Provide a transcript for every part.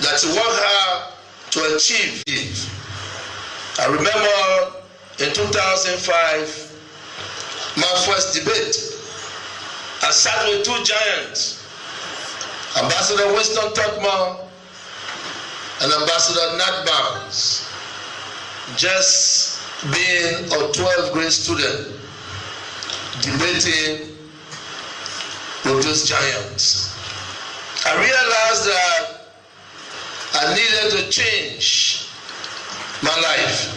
that you work hard to achieve. I remember in 2005, my first debate, I sat with two giants, Ambassador Winston Tuckman and Ambassador Nat Barnes, just being a 12th grade student, debating with those giants. I realized that I needed to change my life,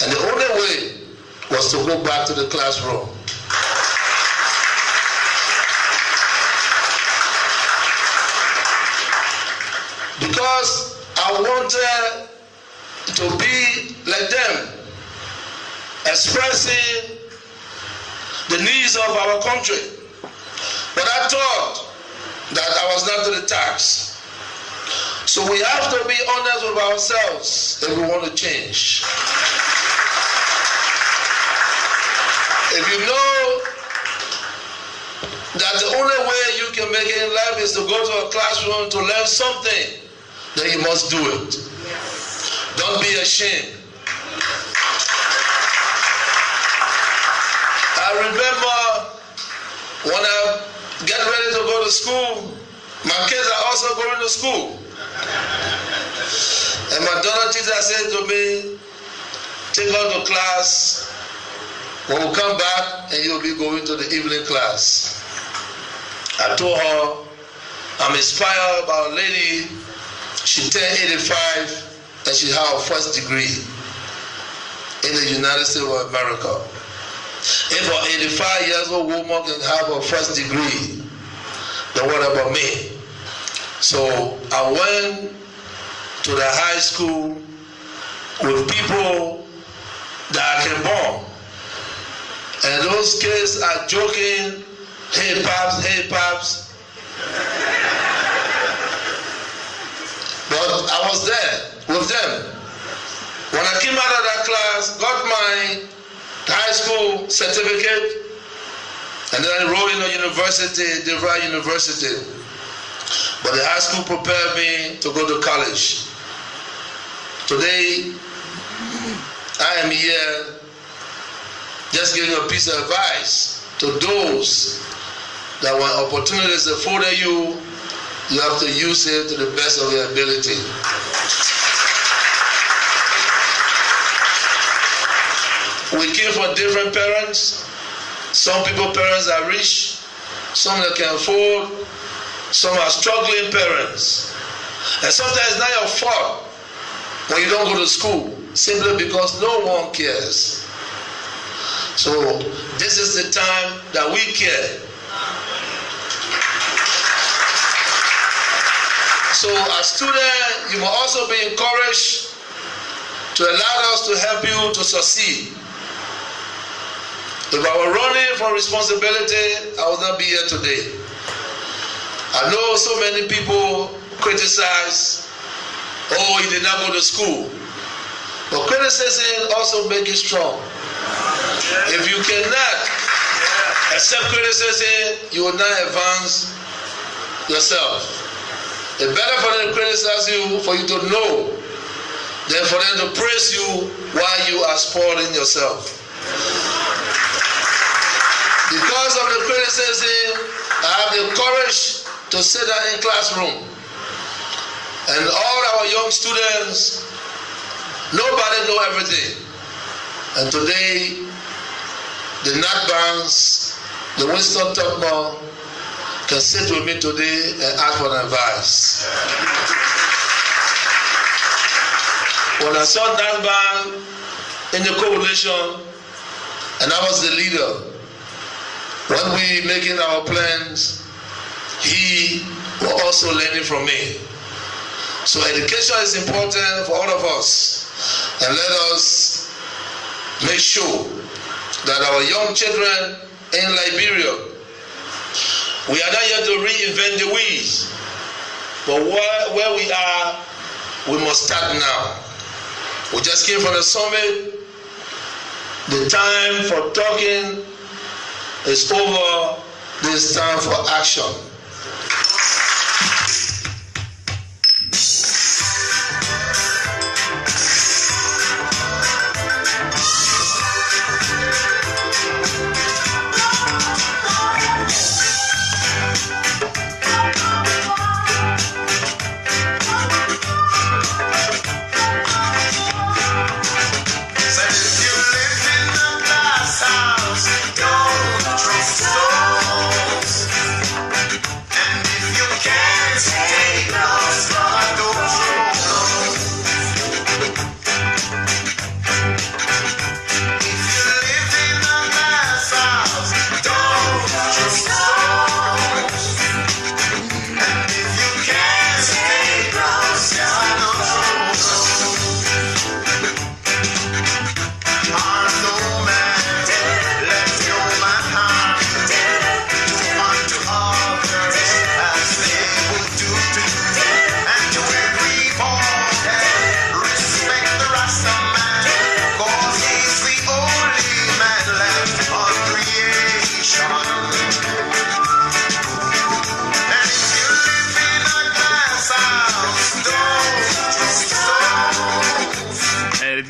and the only way was to go back to the classroom. Because I wanted to be like them, expressing the needs of our country. But I thought that I was not to the task. So we have to be honest with ourselves if we want to change. If you know that the only way you can make it in life is to go to a classroom to learn something, then you must do it. Don't be ashamed. I remember when I get ready to go to school, my kids are also going to school. And my daughter teacher said to me, take her to class. When we come back, and you'll be going to the evening class. I told her, I'm inspired by a lady. She turned 85 and she had her first degree in the United States of America. If an 85-year-old woman can have her first degree, then what about me? So I went to the high school with people that I can bond. And those kids are joking, hey paps, hey paps. But I was there with them. When I came out of that class, got my high school certificate, and then I enrolled in a university, DeVry University. But the high school prepared me to go to college. Today, I am here just giving a piece of advice to those that when opportunities are afforded you, you have to use it to the best of your ability. We came from different parents. Some people's parents are rich, some that can afford, some are struggling parents. And sometimes it's not your fault when you don't go to school, simply because no one cares. So this is the time that we care. So as students, you will also be encouraged to allow us to help you to succeed. If I were running for responsibility, I would not be here today. I know so many people criticize, oh, he did not go to school. But criticism also makes you strong. If you cannot accept criticism, you will not advance yourself. It's better for them to criticize you, for you to know, than for them to praise you while you are spoiling yourself. Because of the criticism, I have the courage to sit down in classroom. And all our young students, nobody knows everything. And today, the Nat Barnes, the Winston Tuckman can sit with me today and ask for advice. When I saw Nat Barnes in the coalition, and I was the leader, when we making our plans, he was also learning from me. So education is important for all of us, and let us make sure that our young children in Liberia, we are not here to reinvent the wheels, but where we are, we must start now. We just came from the summit. The time for talking is over. This time for action.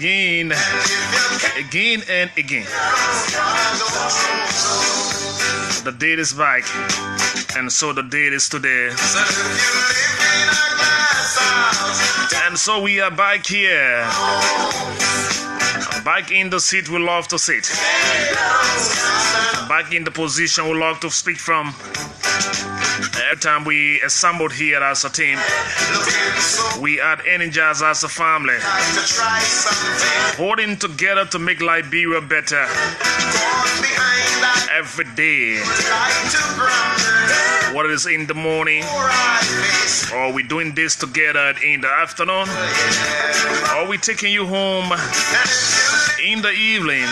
again and again. The date is back, and so the date is today. And so we are back here, back in the seat we love to sit, back in the position we love to speak from. Every time we assembled here as a team, we are energized as a family, holding together to make Liberia better every day. Whether it's in the morning, or we doing this together in the afternoon, or we taking you home in the evening,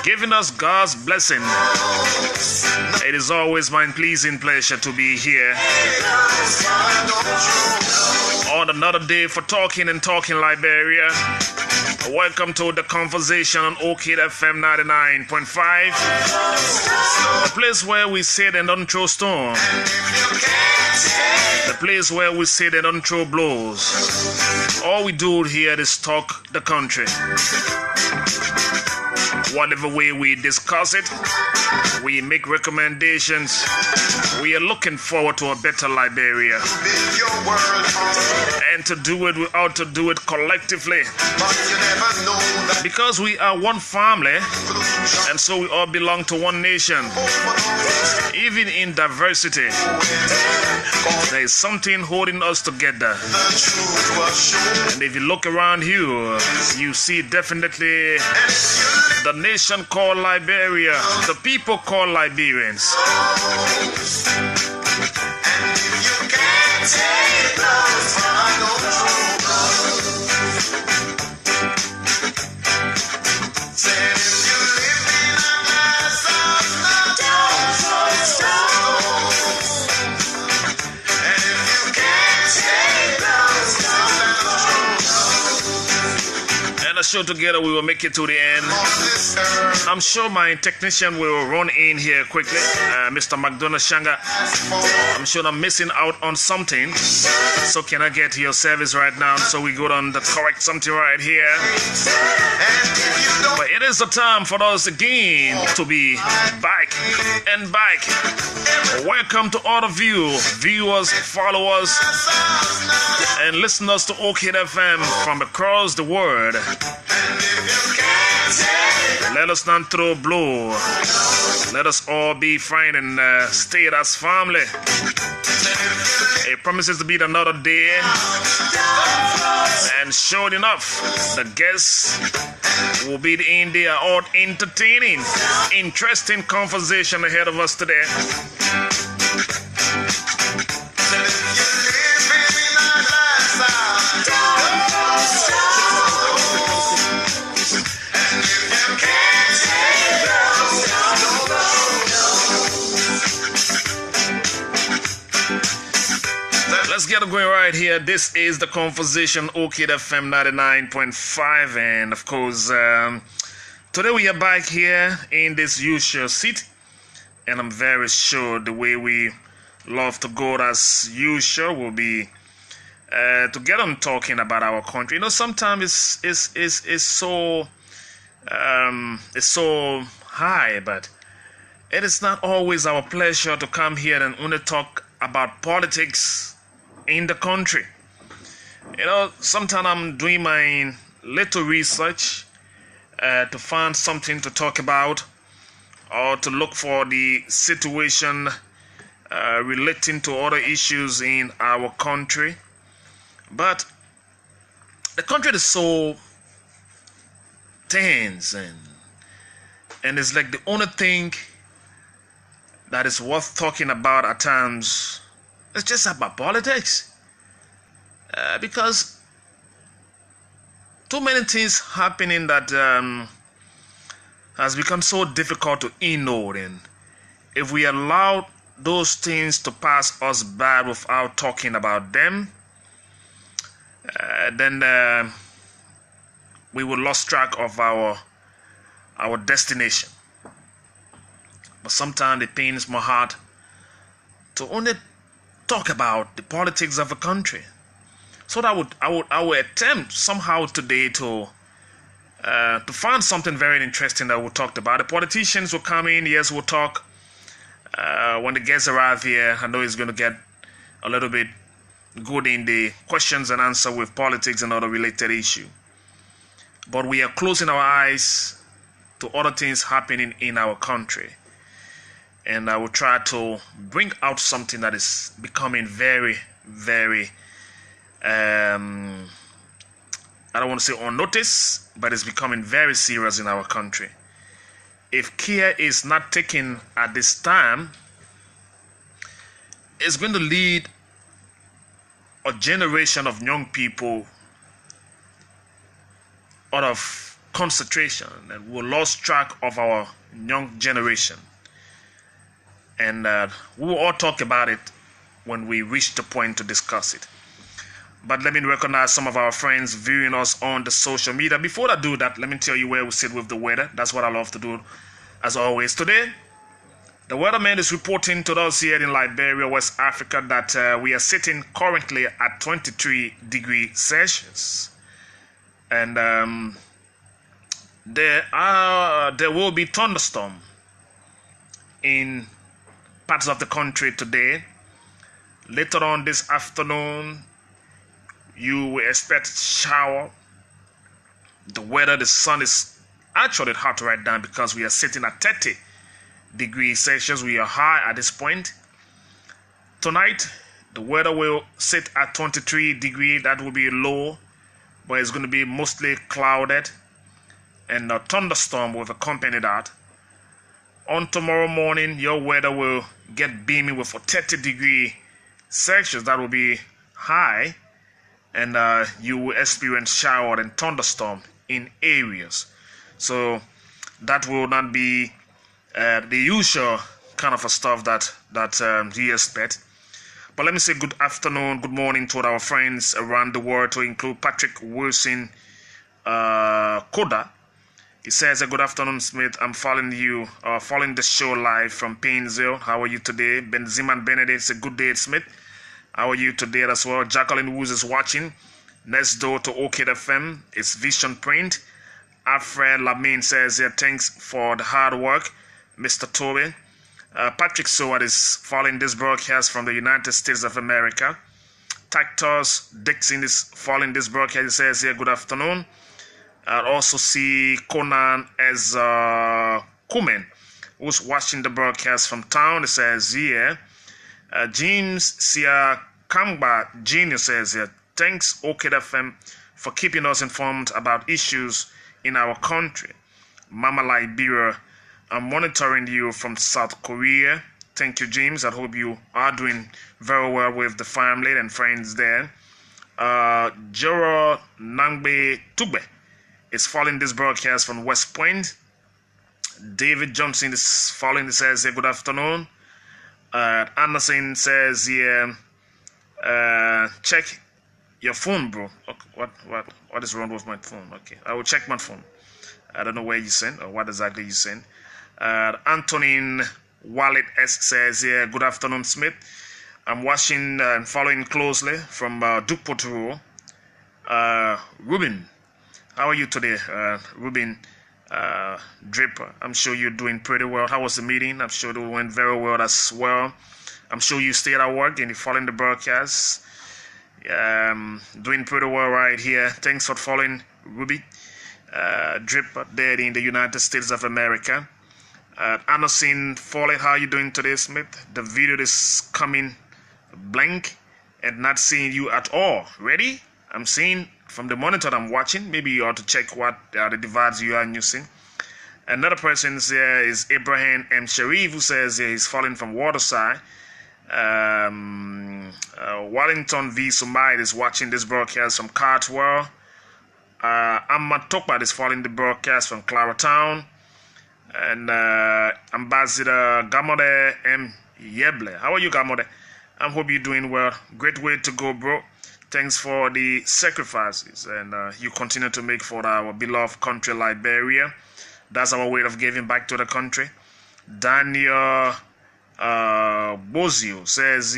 giving us God's blessing. It is always my pleasing pleasure to be here on another day for talking Liberia. Welcome to the conversation on Orchid FM 99.5, the place where we sit and don't throw stone, the place where we sit and don't throw blows. All we do here is talk the country. Whatever way we discuss it, we make recommendations. We are looking forward to a better Liberia, and to do it, we ought to do it collectively, because we are one family, and so we all belong to one nation. Even in diversity, there is something holding us together. And if you look around you, you see definitely the nation called Liberia, the people called Liberians. And if you can't take love from no said if you live in a glass house, not and if you can't take love, and the show together we will make it to the end. I'm sure my technician will run in here quickly, Mr. McDonough Shanga. I'm sure I'm missing out on something. So can I get your service right now so we go on the correct something right here? But it is the time for us again to be back and back. Welcome to all of you, viewers, followers, and listeners to Orchid FM from across the world. Let us not throw blow. Let us all be fine and stay as family. It promises to be another day, and sure enough, the guests will be in there, all entertaining, interesting conversation ahead of us today. Let's get it going right here. This is the conversation, Orchid FM 99.5, and of course, today we are back here in this usual seat, and I'm very sure the way we love to go as usual will be to get on talking about our country. You know, sometimes it's so high, but it is not always our pleasure to come here and only talk about politics in the country. You know, sometimes I'm doing my little research to find something to talk about, or to look for the situation relating to other issues in our country. But the country is so tense, and it's like the only thing that is worth talking about at times. It's just about politics, because too many things happening that has become so difficult to ignore, and if we allow those things to pass us by without talking about them, then we will lose track of our destination. But sometimes it pains my heart to only talk about the politics of a country So that I would attempt somehow today to find something very interesting that we talked about. The politicians will come in. Yes, we'll talk. When the guests arrive here, I know it's going to get a little bit good in the questions and answer with politics and other related issue. But we are closing our eyes to other things happening in our country. And I will try to bring out something that is becoming very, very, I don't want to say unnoticed, but it's becoming very serious in our country. If care is not taken at this time, it's going to lead a generation of young people out of concentration, and we lost track of our young generation. And we will all talk about it when we reach the point to discuss it. But let me recognize some of our friends viewing us on the social media. Before I do that, let me tell you where we sit with the weather. That's what I love to do, as always. Today, the weatherman is reporting to us here in Liberia, West Africa, that we are sitting currently at 23 degrees Celsius. And there will be thunderstorm in parts of the country today. Later on this afternoon, you will expect shower. The weather, the sun is actually hot right now because we are sitting at 30 degrees Celsius. We are high at this point. Tonight, the weather will sit at 23 degrees. That will be low, but it's going to be mostly clouded, and a thunderstorm will accompany that. On tomorrow morning, your weather will get beamy with a 30 degrees Celsius. That will be high, and you will experience shower and thunderstorm in areas. So that will not be the usual kind of a stuff that you expect. But let me say good afternoon, good morning to our friends around the world, to include Patrick Wilson Koda. He says, good afternoon, Smith. I'm following the show live from Painesville. How are you today? Benziman Benedict says, good day, Smith. How are you today as well? Jacqueline Woods is watching. Next door to Orchid FM, it's Vision Print. Alfred Lamine says, thanks for the hard work, Mr. Toby. Patrick Seward is following this broadcast from the United States of America. Tactus Dixon is following this broadcast. He says, good afternoon. I also see Conan as Kumen, who's watching the broadcast from town. He says, James Siakamba Jr. says, thanks, Orchid FM, for keeping us informed about issues in our country. Mama Liberia, I'm monitoring you from South Korea. Thank you, James. I hope you are doing very well with the family and friends there. Joro Nangbe Tugbe is following this broadcast from West Point. David Johnson is following. He says, good afternoon. Anderson says, check your phone, bro. Okay, what is wrong with my phone? Okay, I will check my phone. I don't know where you sent or what exactly you sent. Antonin Wallet S says, good afternoon, Smith. I'm watching and following closely from Dukpoturu. Ruben, how are you today, Ruben Draper? I'm sure you're doing pretty well. How was the meeting? I'm sure it went very well as well. I'm sure you stayed at work and you're following the broadcast. Doing pretty well right here. Thanks for following, Ruby Draper there in the United States of America. Anderson Foley, how are you doing today, Smith? The video is coming blank and not seeing you at all. Ready? I'm seeing from the monitor I'm watching. Maybe you ought to check what the device you are using. Another person here is Abraham M. Sharif, who says he's following from Waterside. Wellington V. Sumai is watching this broadcast from Cartwell. Ahmad Tokbat is following the broadcast from Claratown. And Ambassador Gamode M. Yeble. How are you, Gamode? I hope you're doing well. Great way to go, bro. Thanks for the sacrifices and you continue to make for our beloved country, Liberia. That's our way of giving back to the country. Daniel Bozio says,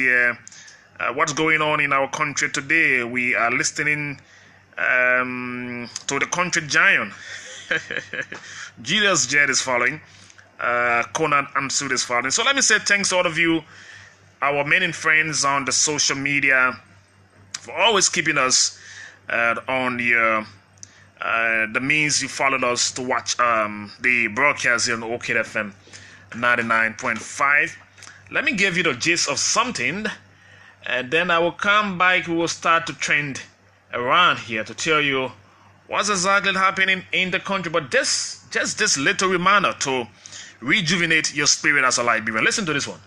what's going on in our country today. We are listening to the country giant. Julius Jed is following. Conan Amsud is following. So let me say thanks to all of you, our many friends on the social media, for always keeping us on the means you followed us to watch the broadcast here on OK FM 99.5. Let me give you the gist of something, and then I will come back. We will start to trend around here to tell you what's exactly happening in the country. But just this little reminder to rejuvenate your spirit as a Liberian. Listen to this one.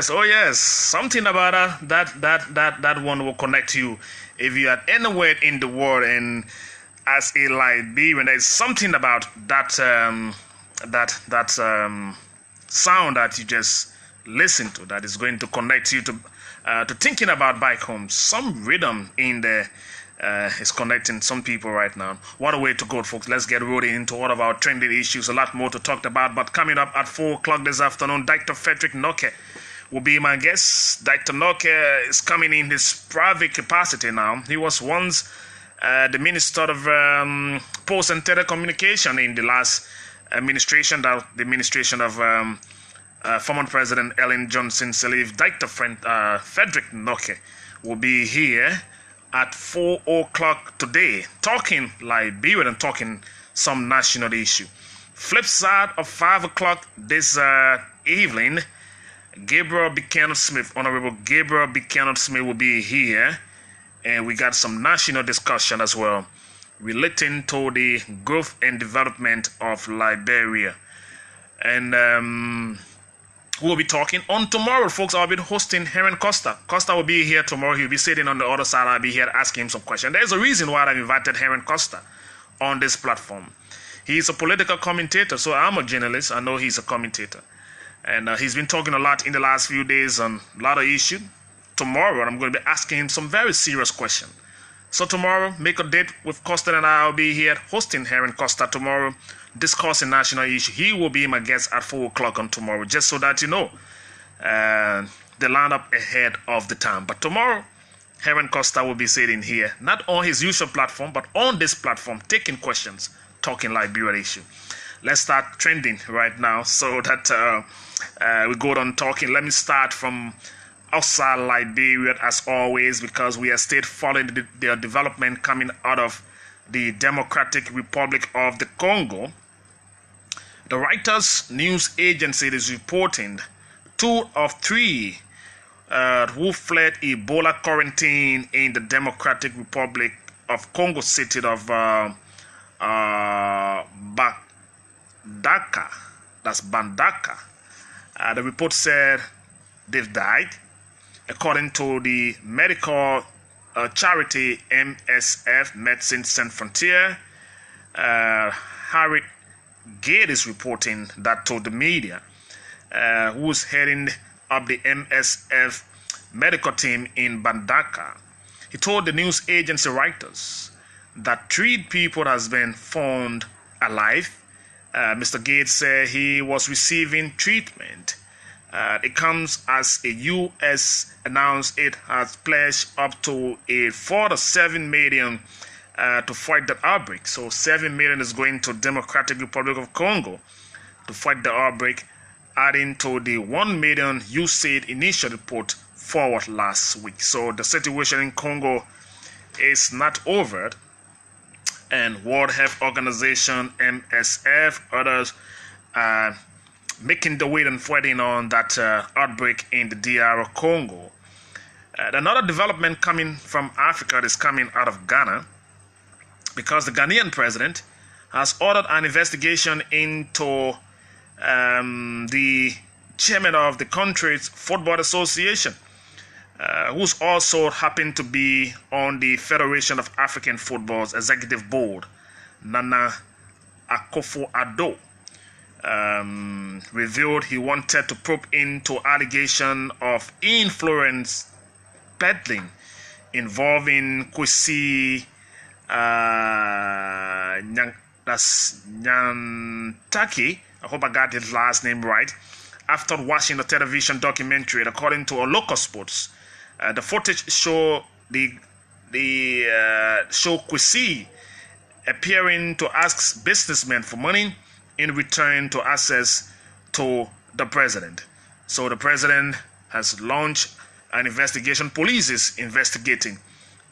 Oh yes. Something about that one will connect you if you are anywhere in the world, and as a Liberian, there's something about that sound that you just listen to that is going to connect you to thinking about back home. Some rhythm in there is connecting some people right now. What a way to go, folks. Let's get rolling into all of our trending issues. A lot more to talk about, but coming up at 4 o'clock this afternoon, Dr. Frederick Noke will be my guest. Dr. Noke is coming in his private capacity now. He was once the Minister of Post and Telecommunication in the last administration, the administration of former President Ellen Johnson Sirleaf. Dr. Frederick Noke will be here at 4 o'clock today, talking Liberia and talking some national issue. Flip side of 5 o'clock this evening, Gabriel Buchanan Smith, Honorable Gabriel Buchanan Smith will be here, and we got some national discussion as well relating to the growth and development of Liberia. And we'll be talking on tomorrow, folks. I'll be hosting Heron Costa. Costa will be here tomorrow. He'll be sitting on the other side. I'll be here asking him some questions. There's a reason why I've invited Heron Costa on this platform. He's a political commentator, so I'm a journalist. I know he's a commentator. And he's been talking a lot in the last few days on a lot of issues. Tomorrow, I'm going to be asking him some very serious questions. So tomorrow, make a date with Costa, and I'll be here hosting Heron Costa tomorrow, discussing national issue. He will be my guest at 4 o'clock on tomorrow, just so that you know the lineup ahead of the time. But tomorrow, Heron Costa will be sitting here, not on his usual platform, but on this platform, taking questions, talking Liberia issue. Let's start trending right now so that we go on talking. Let me start from outside Liberia as always, because we are still following the development coming out of the Democratic Republic of the Congo. The Reuters news agency is reporting 2 of 3 who fled Ebola quarantine in the Democratic Republic of Congo city of Bandaka. That's Bandaka. The report said they've died. According to the medical charity MSF, Médecins Sans Frontières, Harriet Gate is reporting that to the media, who's heading up the MSF medical team in Bandaka. He told the news agency Reuters that 3 people has been found alive. Mr. Gates said he was receiving treatment. It comes as the U.S. announced it has pledged up to a $47 million to fight the outbreak. So 7 million is going to Democratic Republic of Congo to fight the outbreak, adding to the 1 million USAID initial report forward last week. So the situation in Congo is not over, and World Health Organization, MSF, others are making the weight and fighting on that outbreak in the DR Congo. Another development coming from Africa is coming out of Ghana, because the Ghanaian president has ordered an investigation into the chairman of the country's football association, who's also happened to be on the Federation of African Football's executive board, Nana Akufo-Addo. Revealed he wanted to probe into allegation of influence peddling involving Kwesi Nyantaki, I hope I got his last name right, after watching the television documentary. According to a local sports, the footage show show Kwesi appearing to ask businessmen for money in return to access to the president. So the president has launched an investigation. Police is investigating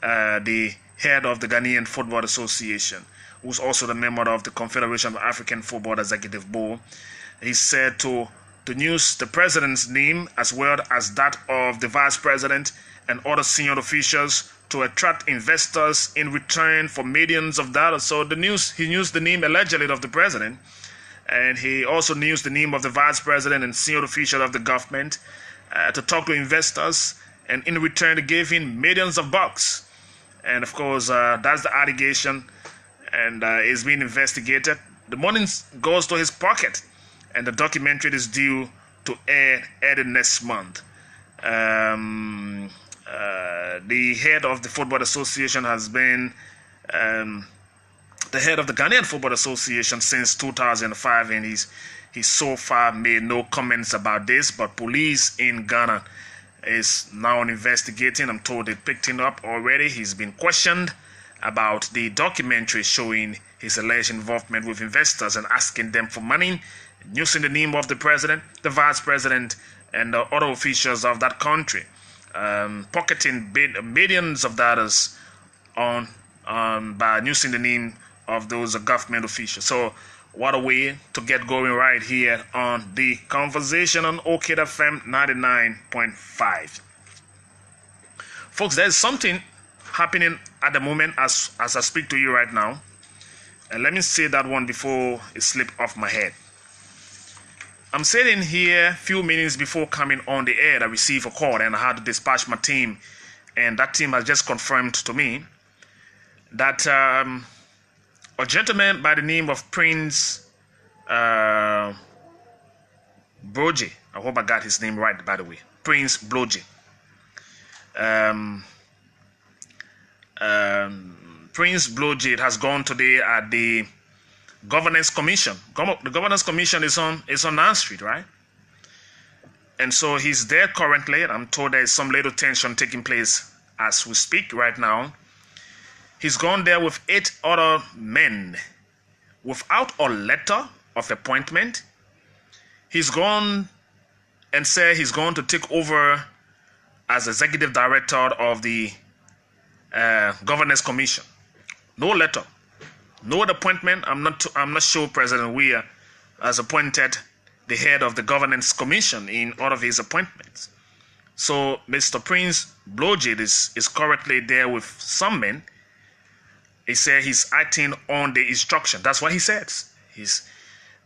the head of the Ghanaian Football Association, who's also the member of the Confederation of African Football Executive Board. He said to use the president's name as well as that of the vice president and other senior officials to attract investors in return for millions of dollars. So he used the name allegedly of the president, and he also used the name of the vice president and senior official of the government to talk to investors, and in return they gave him millions of bucks. And of course, that's the allegation, and is being investigated. The money goes to his pocket, and the documentary is due to air the next month. The head of the Football Association has been the head of the Ghanaian Football Association since 2005, and he's so far made no comments about this. But police in Ghana is now investigating. I'm told they picked him up already. He's been questioned about the documentary showing his alleged involvement with investors and asking them for money, using the name of the president, the vice president, and other officials of that country, pocketing millions of dollars by using the name of those government officials. So what a way to get going right here on the conversation on Orchid FM 99.5. Folks, there's something happening at the moment as I speak to you right now. And let me say that one before it slipped off my head. I'm sitting here a few minutes before coming on the air. I received a call and I had to dispatch my team. And that team has just confirmed to me that a gentleman by the name of Prince Bloje, I hope I got his name right, by the way, Prince Bloje. Prince Bloje has gone today at the Governance Commission. The Governance Commission is on Ann Street, right? And so he's there currently. I'm told there is some little tension taking place as we speak right now. He's gone there with 8 other men without a letter of appointment. He's gone and said he's going to take over as executive director of the Governance Commission. No letter, no appointment. I'm not sure President Weah has appointed the head of the Governance Commission in all of his appointments. So Mr. Prince Bloje is currently there with some men. He said he's acting on the instruction. That's what he says.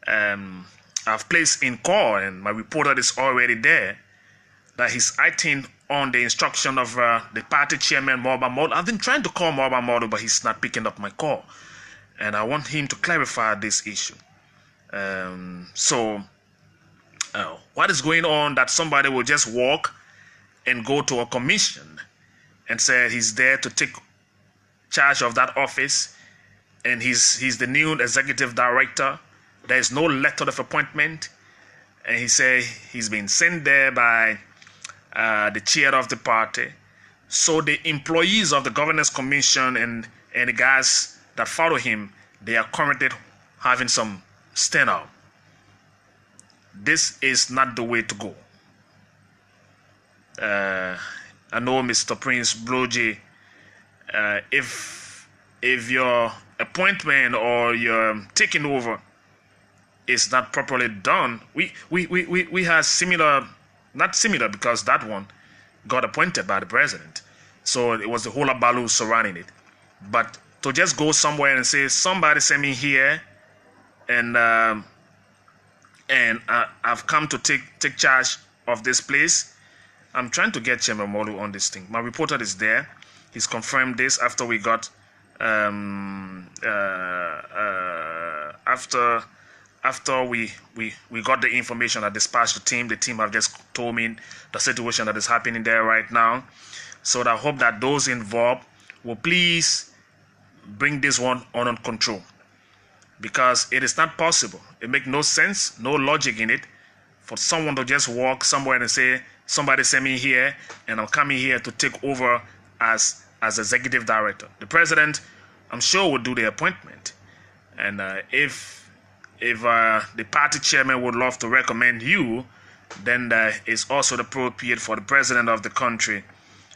I've placed in call, and my reporter is already there, that he's acting on the instruction of the party chairman, Morba Modu. I've been trying to call Morba Modu, but he's not picking up my call. And I want him to clarify this issue. What is going on that somebody will just walk and go to a commission and say he's there to take charge of that office, and he's the new executive director. There is no letter of appointment, and he say he's been sent there by the chair of the party. So the employees of the Governance Commission and and the guys that follow him, they are currently having some stand-up. This is not the way to go. I know Mr. Prince Bloji, if your appointment or your taking over is not properly done, we have similar, not similar because that one got appointed by the president, so it was the whole abalu surrounding it. But to just go somewhere and say somebody sent me here, and I've come to take charge of this place. I'm trying to get Chairman Molu on this thing. My reporter is there. He's confirmed this after we got after we got the information. I dispatched the team. The team have just told me the situation that is happening there right now. So I hope that those involved will please bring this one under control, because it is not possible. It makes no sense, no logic in it, for someone to just walk somewhere and say, somebody sent me here and I'm coming here to take over as executive director. The president, I'm sure, would do the appointment. And if the party chairman would love to recommend you, then it's also appropriate for the president of the country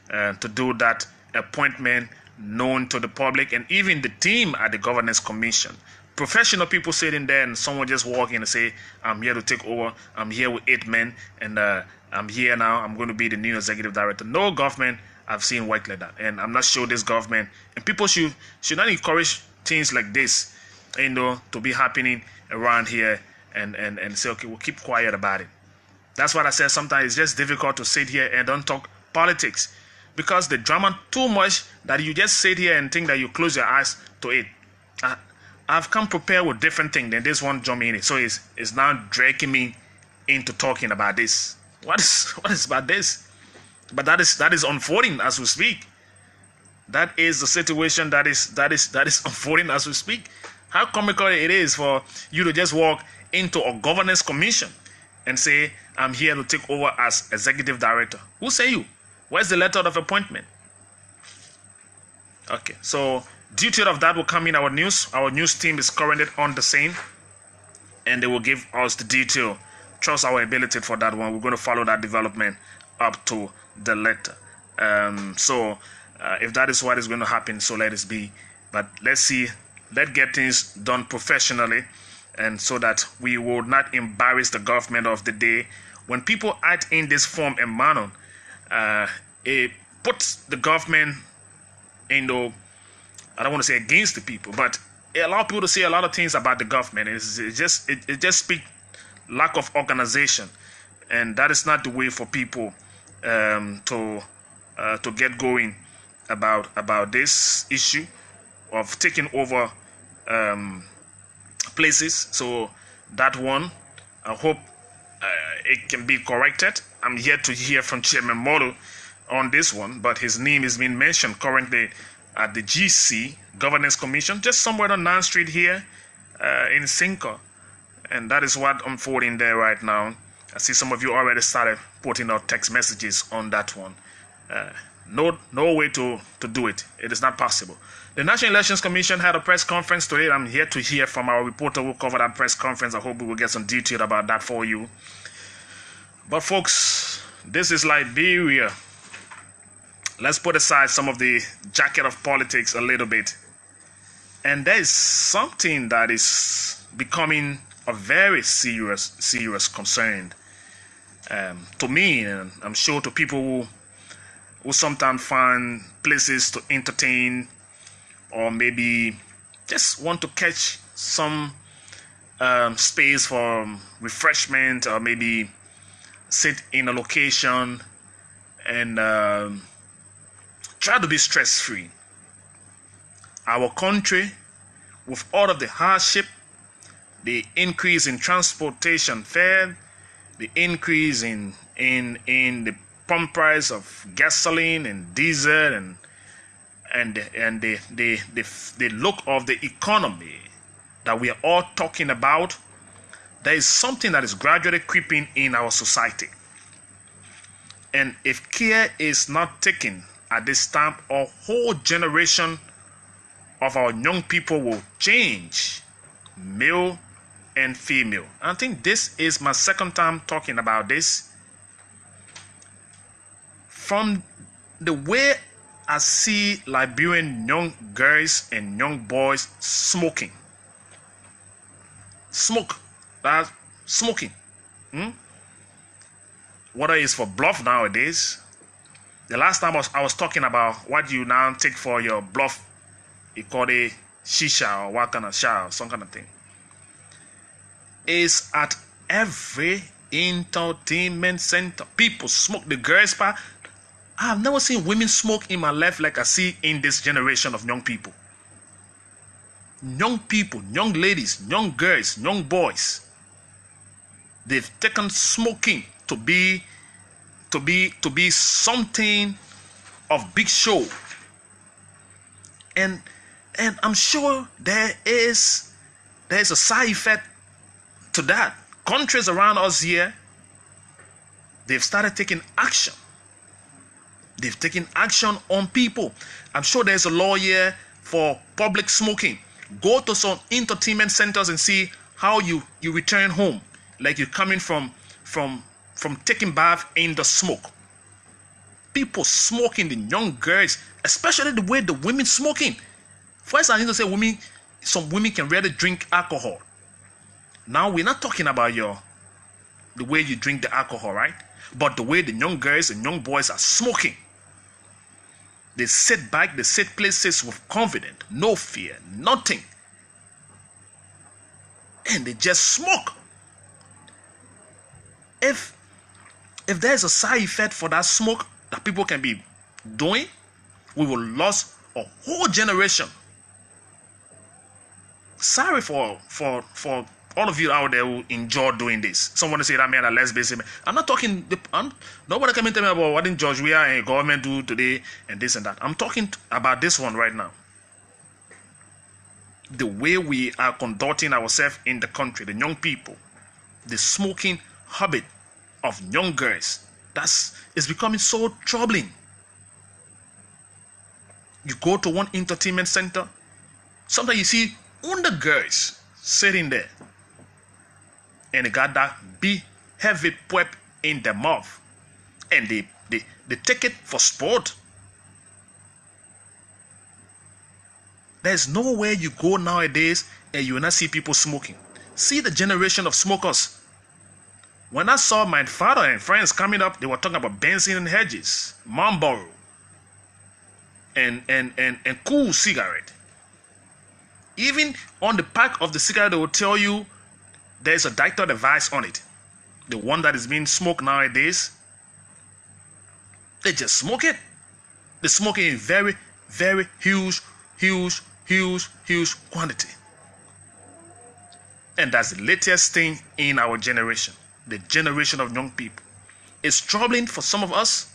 to do that appointment known to the public and even the team at the governance commission. Professional people sitting there and someone just walking and say, I'm here to take over. I'm here with 8 men and I'm here now. I'm going to be the new executive director. No government I've seen work like that. And I'm not sure this government, and people should not encourage things like this, to be happening around here and say, okay, we'll keep quiet about it. That's what I said. Sometimes it's just difficult to sit here and don't talk politics, because the drama too much that you just sit here and think that you close your eyes to it. I've come prepared with different things, then this one jump in it. So it's now dragging me into talking about this. What is about this? But that is unfolding as we speak. That is the situation that is unfolding as we speak. How comical it is for you to just walk into a governance commission and say, I'm here to take over as executive director. Who say you? Where's the letter of appointment? Okay, so detail of that will come in our news. Our news team is currently on the scene, and they will give us the detail. Trust our ability for that one. We're going to follow that development up to the letter. If that is what is going to happen, so let it be. But let's get things done professionally, and so that we will not embarrass the government of the day. When people act in this form and manner, it puts the government I don't want to say against the people, but it allows people to say a lot of things about the government. It just speaks lack of organization, and that is not the way for people to get going about this issue of taking over places. So that one, I hope it can be corrected. I'm yet to hear from Chairman Molo on this one, but his name is being mentioned currently at the GC Governance Commission, just somewhere on 9th Street here in Cinco. And that is what unfolding there right now. I see some of you already started putting out text messages on that one. No way to do it. It is not possible. The National Elections Commission had a press conference today. I'm here to hear from our reporter who covered that press conference. I hope we will get some detail about that for you. But folks, this is Liberia. Let's put aside some of the jacket of politics a little bit. And there is something that is becoming a very serious concern to me, and I'm sure to people who sometimes find places to entertain, or maybe just want to catch some space for refreshment, or maybe sit in a location and try to be stress-free. Our country, with all of the hardship, the increase in transportation fare, the increase in the pump price of gasoline and diesel, and the look of the economy that we are all talking about, there is something that is gradually creeping in our society. And if care is not taken at this time, a whole generation of our young people will change, male and female. I think this is my second time talking about this. From the way I see Liberian young girls and young boys smoking. That's smoking. Whether it's for bluff nowadays. The last time I was talking about what you now take for your bluff. You call it shisha or what kind of sha or some kind of thing. Is at every entertainment center. People smoke. The girls part. I have never seen women smoke in my life like I see in this generation of young people. Young people, young ladies, young girls, young boys. They've taken smoking to be something of big show. And I'm sure there is a side effect to that. Countries around us here, they've started taking action. They've taken action on people. I'm sure there's a law here for public smoking. Go to some entertainment centers and see how you return home, like you're coming from taking bath in the smoke. People smoking, the young girls, especially the way the women smoking. First, I need to say some women can really drink alcohol. Now we're not talking about the way you drink the alcohol, right? But the way the young girls and young boys are smoking. They sit back, they sit places with confidence, no fear, nothing. And they just smoke. If there's a side effect for that smoke that people can be doing, we will lose a whole generation. Sorry for all of you out there who enjoy doing this. Someone say that man a lesbian. I'm not talking. Nobody can tell me about what in Georgia and government do today and this and that. I'm talking about this one right now. The way we are conducting ourselves in the country, the young people, the smoking habit of young girls, is becoming so troubling. You go to one entertainment center, sometimes you see older girls sitting there. And they got that big heavy pipe in their mouth. And they take it for sport. There's nowhere you go nowadays and you will not see people smoking. See the generation of smokers. When I saw my father and friends coming up, they were talking about Benson and Hedges, Marlboro, and cool cigarette. Even on the pack of the cigarette, they will tell you there's a dietary device on it. The one that is being smoked nowadays, they just smoke it. They smoke it in very, very huge quantity. And that's the latest thing in our generation. The generation of young people. It's troubling for some of us.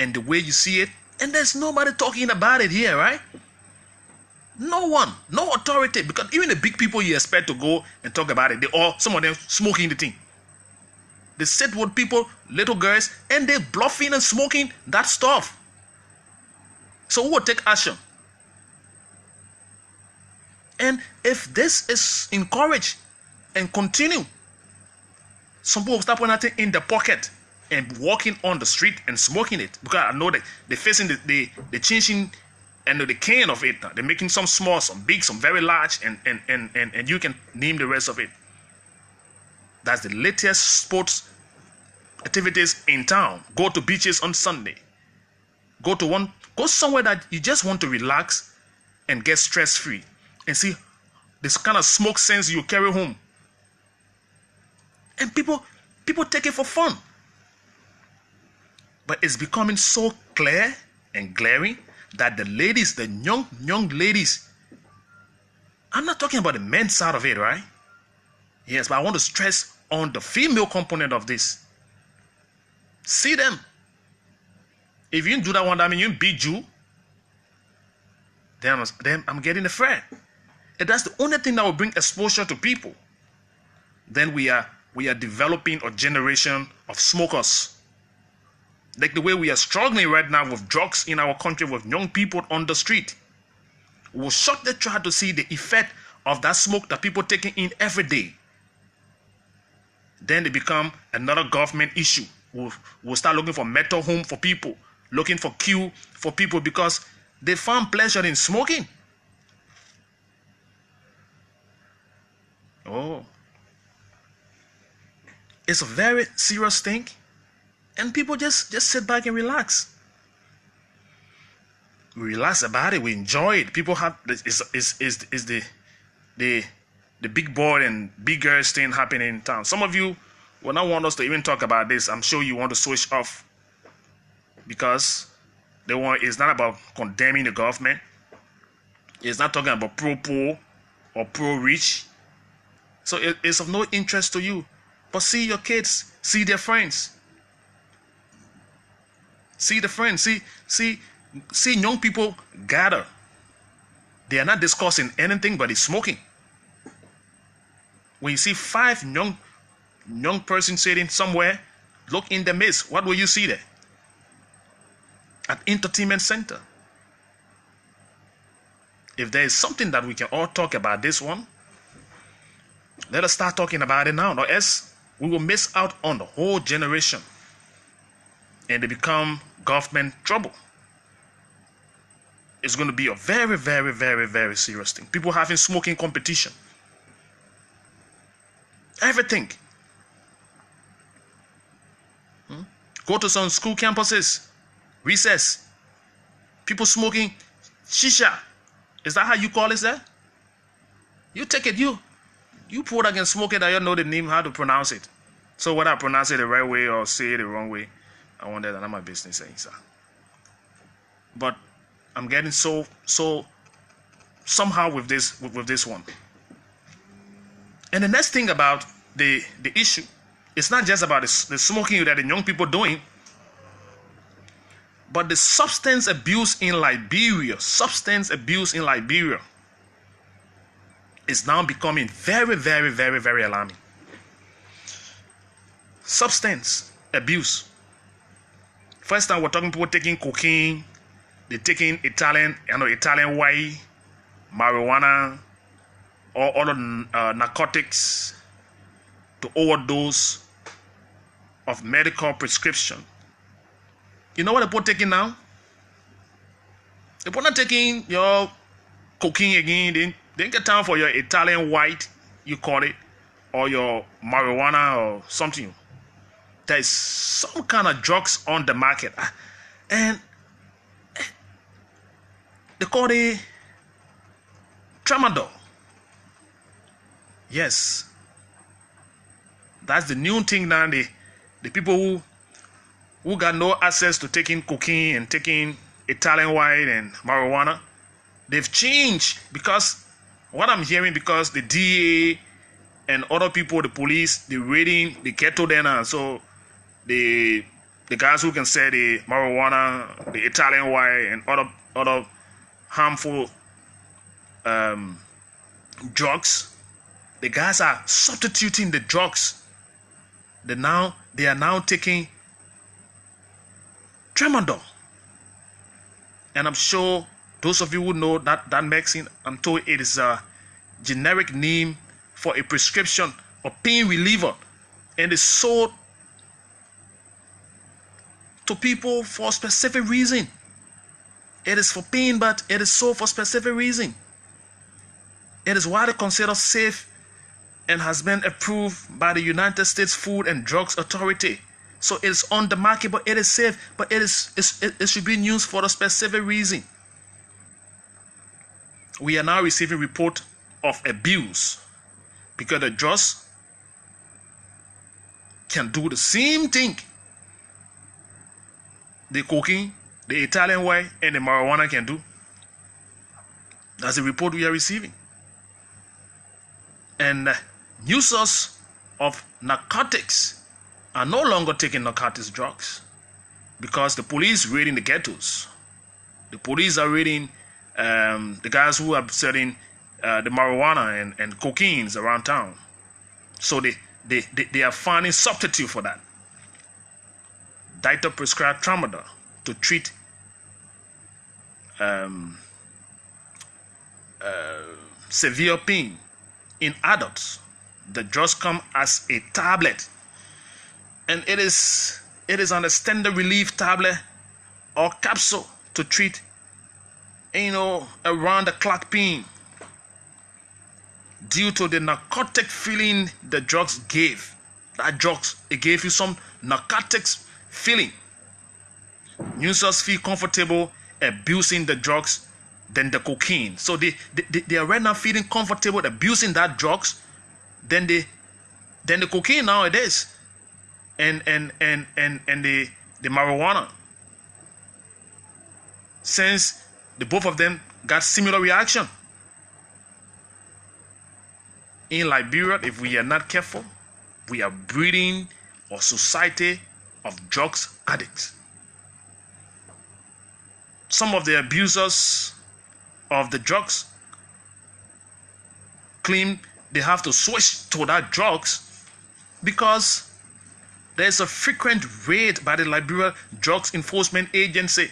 And the way you see it, and there's nobody talking about it here, right? No one, no authority, because even the big people you expect to go and talk about it, some of them smoking the thing. They sit with people, little girls, and they're bluffing and smoking that stuff. So who will take action? And if this is encouraged and continue, some people will start putting that thing in the pocket and walking on the street and smoking it, because I know that they're facing the changing and the can of it. They're making some small, some big, some very large, and you can name the rest of it. That's the latest sports activities in town. Go to beaches on Sunday. Go somewhere that you just want to relax and get stress free, and see this kind of smoke sense you carry home. And people take it for fun. But it's becoming so clear and glaring that the ladies, the young ladies, I'm not talking about the men's side of it, right? Yes, but I want to stress on the female component of this. See them. If you didn't do that one, that means you beat you. Then I'm getting afraid. And that's the only thing that will bring exposure to people. Then we are developing a generation of smokers. Like the way we are struggling right now with drugs in our country, with young people on the street. We'll shortly try to see the effect of that smoke that people taking in every day. Then they become another government issue. We'll start looking for mental home for people, looking for cure for people because they found pleasure in smoking. Oh, it's a very serious thing, and people just sit back and relax. We relax about it. We enjoy it. People have is the big boy and big girl thing happening in town. Some of you will not want us to even talk about this. I'm sure you want to switch off because it's not about condemning the government. It's not talking about pro-poor or pro-rich. So it's of no interest to you. But see your kids, see their friends. See the friends, see young people gather. They are not discussing anything but it's smoking. When you see 5 young persons sitting somewhere, look in the midst. What will you see there? An entertainment center. If there is something that we can all talk about this one, let us start talking about it now, or else we will miss out on the whole generation and they become government trouble. It's going to be a very, very, very, very serious thing. People having smoking competition. Everything. Go to some school campuses, recess. People smoking shisha. Is that how you call it there? You take it, you put that and smoke it, I don't know the name, how to pronounce it. So whether I pronounce it the right way or say it the wrong way, I wonder that my business saying so. But I'm getting so somehow with this one. And the next thing about the issue, it's not just about the smoking that the young people doing, but the substance abuse in Liberia. Substance abuse in Liberia is now becoming very, very, very, very alarming. Substance abuse. First time we're talking people taking cocaine, they're taking Italian white, marijuana, or other narcotics to overdose of medical prescription. You know what they're taking now? They're not taking your cocaine again. They didn't get time for your Italian white, you call it, or your marijuana or something. There is some kind of drugs on the market, and they call it tramadol. Yes, that's the new thing now. The people who got no access to taking cocaine and taking Italian white and marijuana, they've changed because what I'm hearing, because the DA and other people, the police, they're raiding the ghetto there now. So the guys who can sell the marijuana, the Italian white, and other harmful drugs, the guys are substituting the drugs. They are now taking tramadol. And I'm sure those of you who know that medicine, I'm told it is a generic name for a prescription of pain reliever, and it's sold to people for a specific reason. It is for pain, but it is sold for specific reason. It is widely considered safe and has been approved by the United States Food and Drugs Authority. So it is on the market, but it is safe, but it should be used for a specific reason. We are now receiving report of abuse because the drugs can do the same thing the cocaine, the Italian white, and the marijuana can do. That's the report we are receiving. And users of narcotics are no longer taking narcotics drugs because the police raiding the ghettos. The police are raiding the guys who are selling the marijuana and cocaines around town. So they are finding substitute for that. doctor prescribed tramadol to treat severe pain in adults. The drugs come as a tablet, and it is an extended relief tablet or capsule to treat, around the clock pain due to the narcotic feeling the drugs gave. It gave you some narcotics feeling. Users feel comfortable abusing the drugs than the cocaine. So they are right now feeling comfortable abusing that drugs than the cocaine nowadays, and the marijuana, since the both of them got similar reaction. In Liberia, if we are not careful, we are breeding a society of drugs addicts. Some of the abusers of the drugs claim they have to switch to that drugs because there's a frequent raid by the Liberia Drugs Enforcement Agency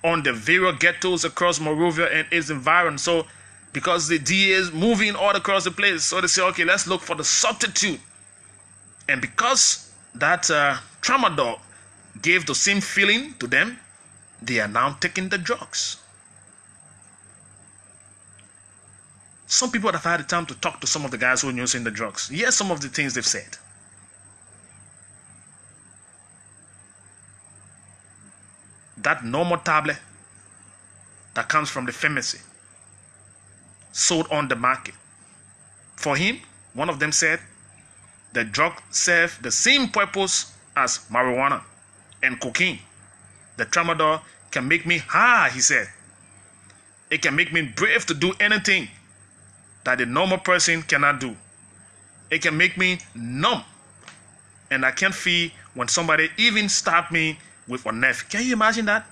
on the various ghettos across Monrovia and its environment. So because the DA is moving all across the place, so they say, okay, let's look for the substitute. And because that tramadol gave the same feeling to them, they are now taking the drugs. Some people have had the time to talk to some of the guys who are using the drugs. Here's some of the things they've said. That normal tablet that comes from the pharmacy sold on the market. For him, one of them said, the drug serves the same purpose as marijuana and cocaine. The tramadol can make me high, he said. It can make me brave to do anything that the normal person cannot do. It can make me numb, and I can't feel when somebody even stab me with a knife. Can you imagine that?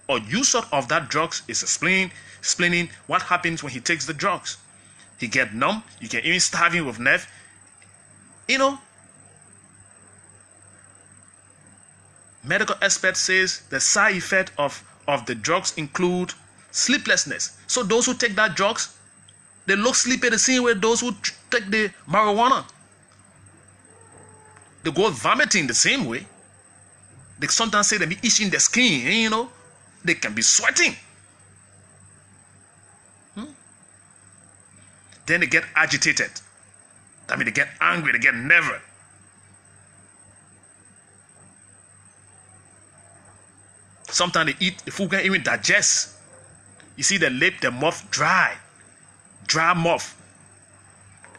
A user of that drugs is explaining what happens when he takes the drugs. He get numb. You can even stab him with knife. Medical expert says the side effect of the drugs include sleeplessness. So those who take that drugs, they look sleepy the same way those who take the marijuana. They go vomiting the same way. They sometimes say they be itching their skin, they can be sweating. Then they get agitated. That means they get angry, they get nervous. Sometimes they eat, the food can't even digest. You see the lip, the mouth dry mouth.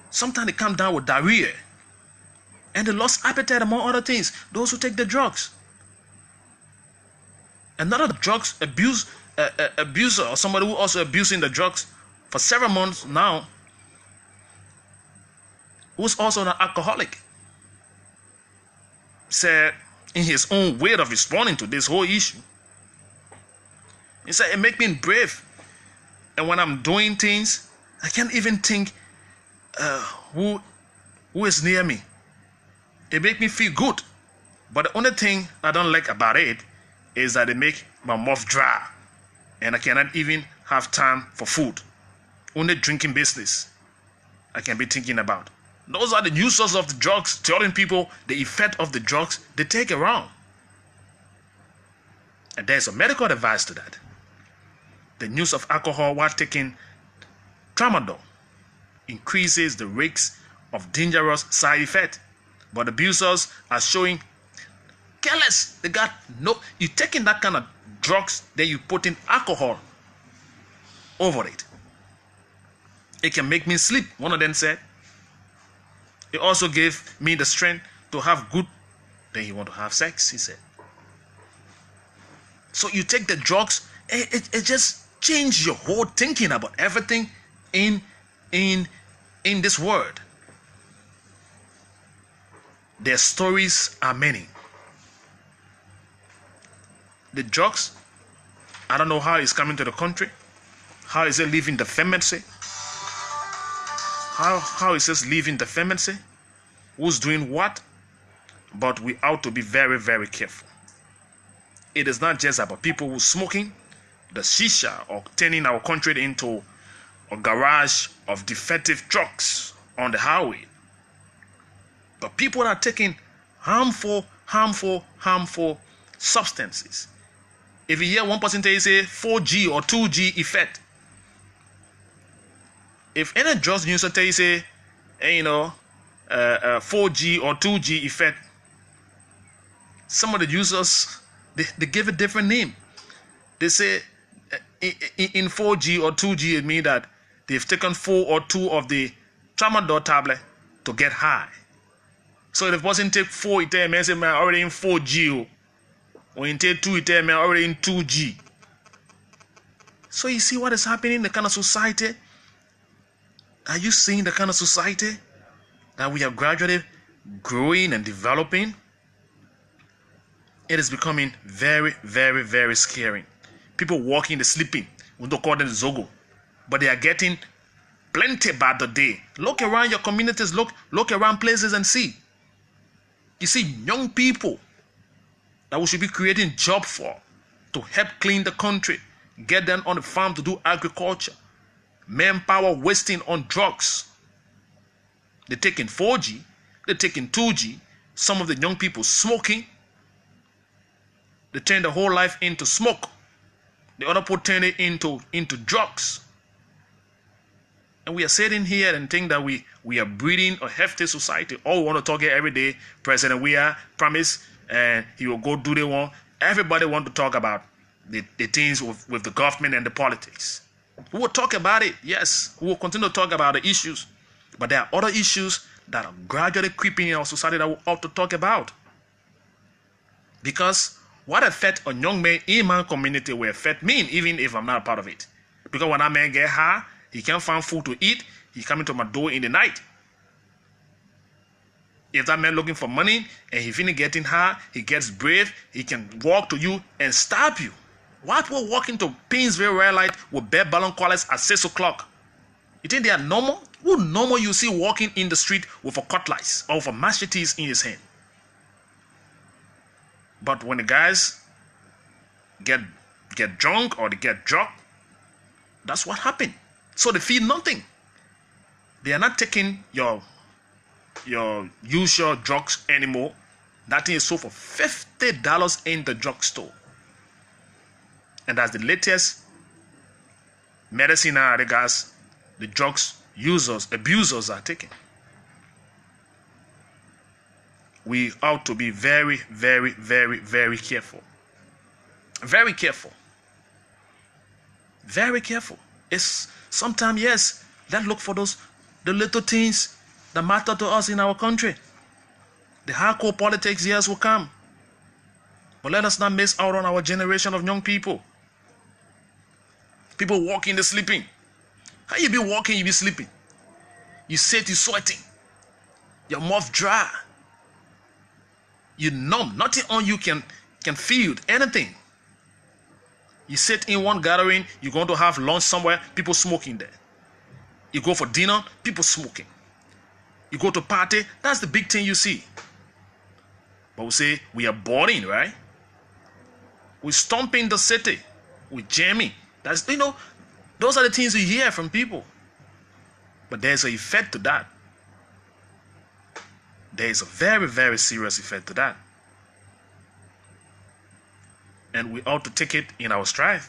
Sometimes they come down with diarrhea. And they lost appetite, among other things. Those who take the drugs. Another drugs abuser or somebody who also abusing the drugs for several months now, who's also an alcoholic, said in his own way of responding to this whole issue, he said, it makes me brave. And when I'm doing things, I can't even think who is near me. It makes me feel good. But the only thing I don't like about it is that it makes my mouth dry. And I cannot even have time for food. Only drinking business I can be thinking about. Those are the users of the drugs, telling people the effect of the drugs they take around. And there's a medical advice to that. The use of alcohol while taking tramadol increases the risks of dangerous side effects. But abusers are showing careless. They got no. You taking that kind of drugs, then you put in alcohol over it. It can make me sleep, one of them said. It also gave me the strength to have good. Then you want to have sex, he said. So you take the drugs, it just changes your whole thinking about everything in this world. Their stories are many. The drugs, I don't know how it's coming to the country. How is it leaving the pharmacy? How is this leaving the pharmacy? Who's doing what? But we ought to be very, very careful. it is not just about people who smoking the shisha or turning our country into a garage of defective trucks on the highway. But people are taking harmful substances. If you hear one person tell you say 4G or 2G effect, if any drugs user tell you say, 4G or 2G effect, some of the users they give a different name. They say in 4G or 2G it means that they've taken 4 or 2 of the tramadol tablet to get high. So if the person take 4, it tell me say man already in 4G, or you take 2, it tell me already in 2G. So you see what is happening in the kind of society? Are you seeing the kind of society that we are gradually growing and developing? It is becoming very, very, very scary. People walking, they're sleeping. We don't call them Zogo. But they are getting plenty by the day. Look around your communities, look around places and see. You see young people that we should be creating jobs for, to help clean the country, get them on the farm to do agriculture. Manpower wasting on drugs. They're taking 4G, they're taking 2G. Some of the young people smoking. They turn the whole life into smoke. The other people turn it into drugs. And we are sitting here and think that we are breeding a hefty society. All we want to talk here every day, President we are promise, and he will go do the one. Everybody want to talk about the things with the government and the politics. We will talk about it, yes. We will continue to talk about the issues. But there are other issues that are gradually creeping in our society that we ought to talk about. Because what affect a young man in my community will affect me, even if I'm not a part of it. Because when that man get high, he can't find food to eat, he come into my door in the night. If that man looking for money and he finish getting high, he gets brave, he can walk to you and stab you. What will walk into Painesville red light with bare ballon collars at 6 o'clock? You think they are normal? Who normal you see walking in the street with a cutlass or with a machetes in his hand? But when the guys get drunk or they get drunk, that's what happened. So they feel nothing. They are not taking your usual drugs anymore. That thing is sold for $50 in the drugstore. And that's the latest medicine nowadays the drugs users, abusers are taking. We ought to be very, very, very, very careful. Very careful. Very careful. It's sometimes, yes, let's look for the little things that matter to us in our country. The hardcore politics, yes, will come. But let us not miss out on our generation of young people. People walking, they're sleeping. How you be walking, you be sleeping? You sit, you sweating. Your mouth dry. You numb. Nothing on you can feel anything. You sit in one gathering, you're going to have lunch somewhere, people smoking there. You go for dinner, people smoking. You go to party, that's the big thing you see. But we say we are boring, right? We stomping the city. We jamming. That's, those are the things we hear from people. But there's an effect to that. There is a very, very serious effect to that. And we ought to take it in our stride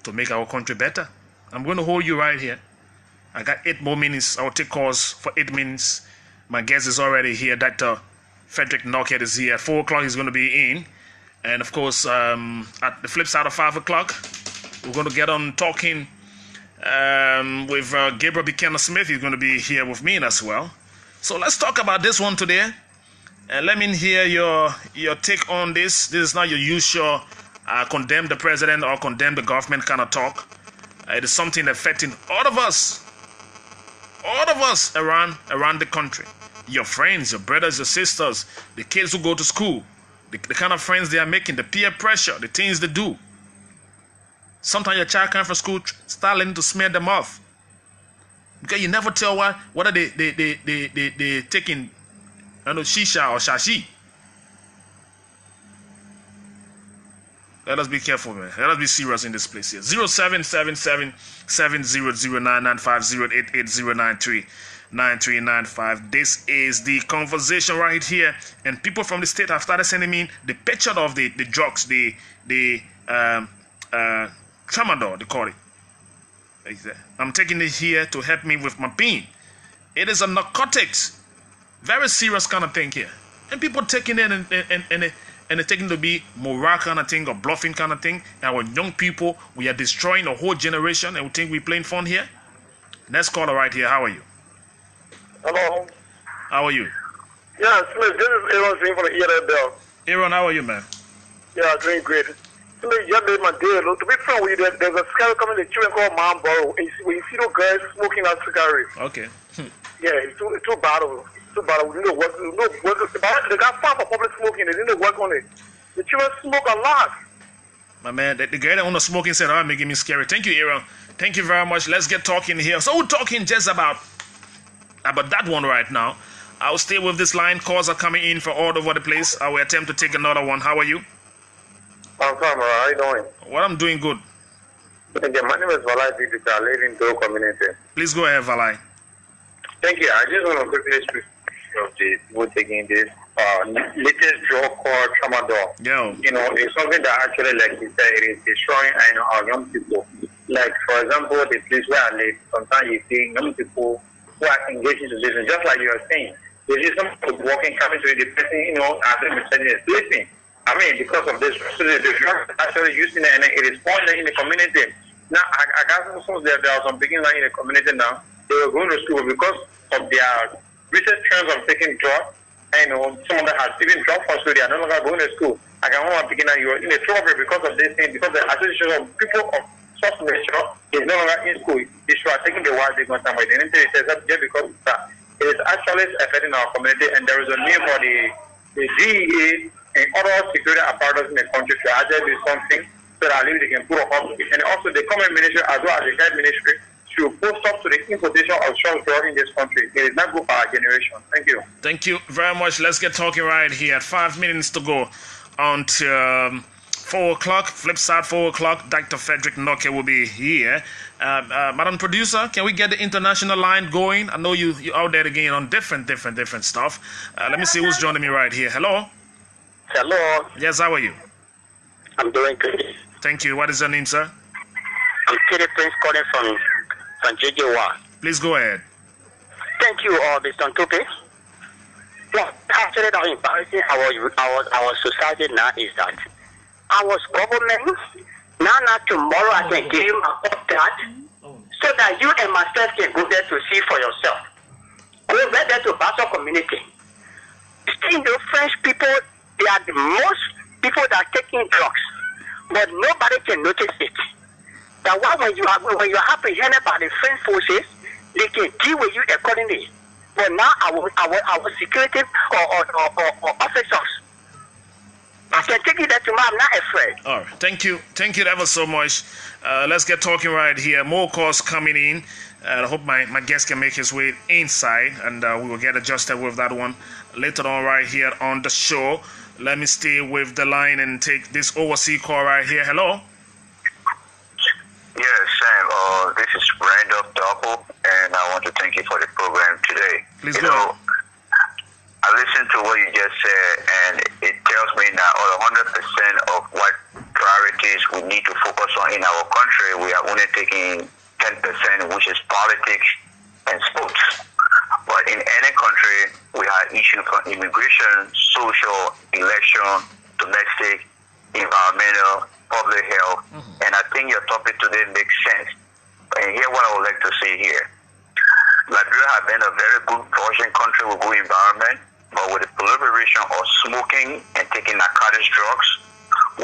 to make our country better. I'm going to hold you right here. I got 8 more minutes. I'll take calls for 8 minutes. My guest is already here. Dr. Frederick Knockhead is here. At 4 o'clock he's going to be in. And of course, at the flip side of 5 o'clock, we're going to get on talking with Gabriel Buchanan Smith. He's going to be here with me as well. So let's talk about this one today. And let me hear your take on this. This is not your usual condemn the president or condemn the government kind of talk. It is something affecting all of us around the country. Your friends, your brothers, your sisters, the kids who go to school, the kind of friends they are making, the peer pressure, the things they do. Sometimes your child comes from school, start learning to smear them off. Because you never tell whether they taking shisha or shashi. Let us be careful, man. Let us be serious in this place here. 0777-700-995-08809393995. This is the conversation right here. And people from the state have started sending me the picture of the drugs, the tramadol, they call it. I'm taking it here to help me with my pain. It is a narcotics. Very serious kind of thing here. And people taking it and they're taking it to be moral kind of thing or bluffing kind of thing. And our young people, we are destroying a whole generation and we think we're playing fun here. Next caller right here. How are you? Hello. How are you? Yeah, Smith, this is Aaron saying from the ELF Bell. Aaron, how are you, man? Yeah, doing great. Smith, you made my day. Look, to be frank with you, there's a cigarette coming to children called Marlboro. And when you see those guys smoking that cigarette. Okay. Yeah, it's too bad. Too bad. We didn't work. They got far for public smoking. They didn't work on it. The children smoke a lot. My man, the guy that on the smoking said, "Oh, making me scary." Thank you, Aaron. Thank you very much. Let's get talking here. So we're talking just about that one right now. I'll stay with this line. Calls are coming in for all over the place. I will attempt to take another one. How are you? I'm fine, man. How you doing? Well, I'm doing good. Okay, my name is Valai Bidika. I live in Dole community. Please go ahead, Valai. Thank you. I just want to quickly speak of the people taking this latest drug called tramadol. Yeah. You know, it's something that actually, like you said, it is destroying our young people. Like, for example, the place where I live, sometimes you see young people who are engaged into this, and just like you are saying, you see some people walking, coming to the person, you know, as if it's sleeping. I mean, because of this, so the drug is actually using it, and it is poison in the community. Now, I got some, there are some beginners in the community now. They were going to school because of their recent trends of taking drugs. I know some of them have even dropped from school. They are no longer going to school. I can remember beginner, you are in a trouble because of this thing, because the association of people of such nature is no longer in school. They are taking the wild big one time. But the internet says that just because it is actually affecting our community, and there is a need for the DEA and other security apparatus in the country to actually do something so that at least they can put a hospital. And also the common ministry as well as the health ministry to post up to the importation of strong drugs in this country. It is not good for our generation. Thank you. Thank you very much. Let's get talking right here. At 5 minutes to go until 4 o'clock. Flip side, 4 o'clock. Dr. Frederick Noke will be here. Madam Producer, can we get the international line going? I know you out there again on different stuff. Let me see who's joining me right here. Hello? Hello. Yes, how are you? I'm doing good. Thank you. What is your name, sir? I'm Kitty Prince calling from JJ1. Please go ahead. Thank you, Mr. TOBY. Well, actually, the embarrassing our society now is that our government, now tomorrow I can give you a that so that you and myself can go there to see for yourself. Go right there to Basel community. See, the French people, they are the most people that are taking drugs, but nobody can notice it. That why when you are apprehended by the French forces, they can deal with you accordingly. But now our security or officers, I can take it that tomorrow. I'm not afraid. All right. Thank you ever so much. Let's get talking right here. More calls coming in. I hope my guest can make his way inside, and we will get adjusted with that one later on right here on the show. Let me stay with the line and take this overseas call right here. Hello? Yes, Sam. This is Randolph Doppel, and I want to thank you for the program today. Please go ahead. I listened to what you just said, and it tells me that 100% of what priorities we need to focus on in our country, we are only taking 10%, which is politics and sports. But in any country, we have issues from immigration, social, election, domestic, environmental, public health, and I think your topic today makes sense. And here's what I would like to say here. Liberia has been a very good flourishing country with good environment, but with the proliferation of smoking and taking narcotics drugs,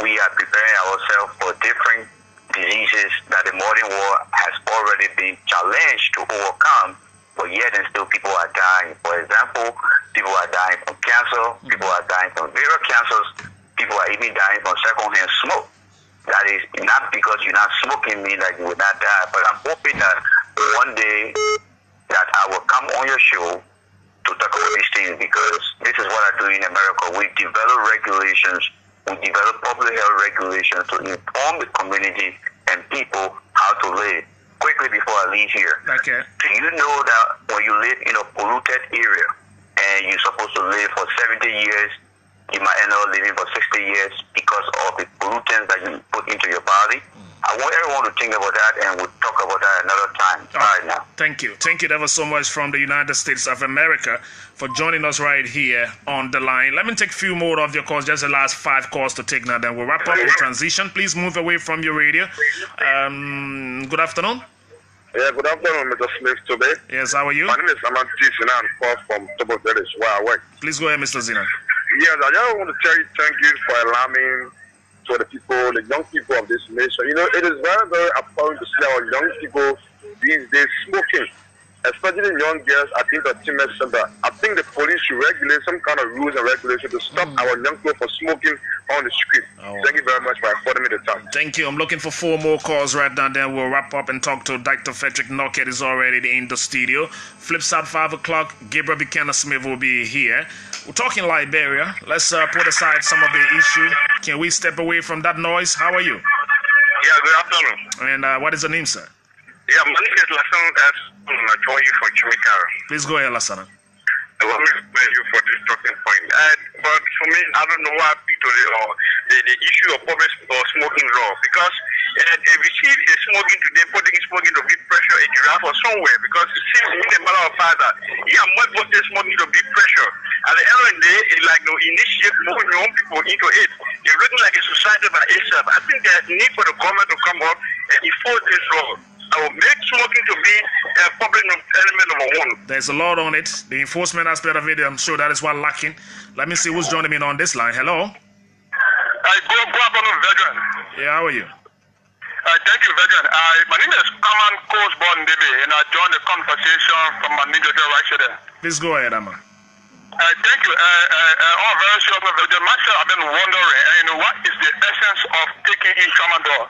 we are preparing ourselves for different diseases that the modern world has already been challenged to overcome, but yet and still people are dying. For example, people are dying from cancer, people are dying from various cancers, people are even dying from secondhand smoke. That is not because you're not smoking mean that you will not die, but I'm hoping that one day that I will come on your show to talk about these things, because this is what I do in America. We develop regulations we develop public health regulations to inform the community and people how to live. Quickly before I leave here, okay. Do you know that when you live in a polluted area and you're supposed to live for 70 years, you might end up living for 60 years because of the pollutants that you put into your body? I want everyone to think about that, and we'll talk about that another time. All right now. Thank you. Thank you ever so much from the United States of America for joining us right here on the line. Let me take a few more of your calls, just the last 5 calls to take now, then we'll wrap up in transition. Please move away from your radio. Good afternoon. Yeah, good afternoon, Mr. Smith today. Yes, how are you? My name is Aman Sinan, call from Tobo Village, where I work. Please go ahead, Mr. Zina. Yes, I just want to tell you thank you for allowing for the people, the young people of this nation. You know, it is very, very apparent to see our young people these days smoking, especially young girls. I think the team center. I think the police should regulate some kind of rules and regulations to stop our young people from smoking on the street. Thank you very much for affording me the time. Thank you. I'm looking for 4 more calls right now. Then we'll wrap up and talk to Dr. Frederick Knockett is already in the studio. Flips out 5 o'clock. Gabriel Buchanan Smith will be here. We're talking Liberia. Let's put aside some of the issue. Can we step away from that noise? How are you? Yeah, good afternoon. And what is the name, sir? Yeah, my name is Lassan S. I join you from Chimikara. Please go ahead, Lasana. I want to thank you for this talking point. But for me, I don't know why people the issue of public or smoking law, because if you see a smoking today, putting smoking to be pressure a giraffe or somewhere, because it seems in the matter of fact that much more smoking to be pressure. At the end of the day, it's like initiate moving young people into it. It's looking like a society by itself. I think there's need for the government to come up and enforce this law. I will make smoking to be a public element number 1. There's a lot on it. The enforcement aspect of it, I'm sure that is what lacking. Let me see who's joining me on this line. Hello. Good afternoon, Veteran. Yeah, how are you? Thank you, Veteran. My name is Aman Kosborn Debe, and I joined the conversation from my nigga right there. Please go ahead, Aman. Thank you. Very short, Veteran. Myself, I've been wondering, what is the essence of taking in tramadol?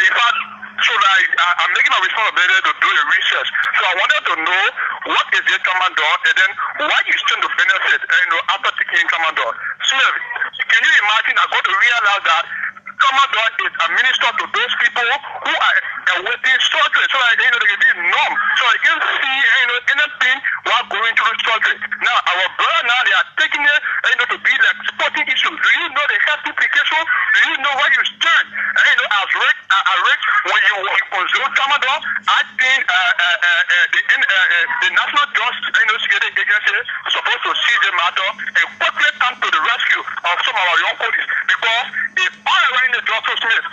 In fact, so I'm making my responsibility to do a research. So I wanted to know what is the tramadol, and then why you stand to benefit, after taking tramadol. Smith, can you imagine? I got to realize that tramadol is administered to those people who are awaiting surgery, so that they can be numb, so they can see anything while going through surgery. Now our brother now they are taking it to be like sporting issues. Do you know the health implication? Do you know where you stand? As rich when you consume tramadol, I think the National Drug Security Agency is supposed to see the matter and quickly come to the rescue of some of our young police, because if all around the doctor Smith,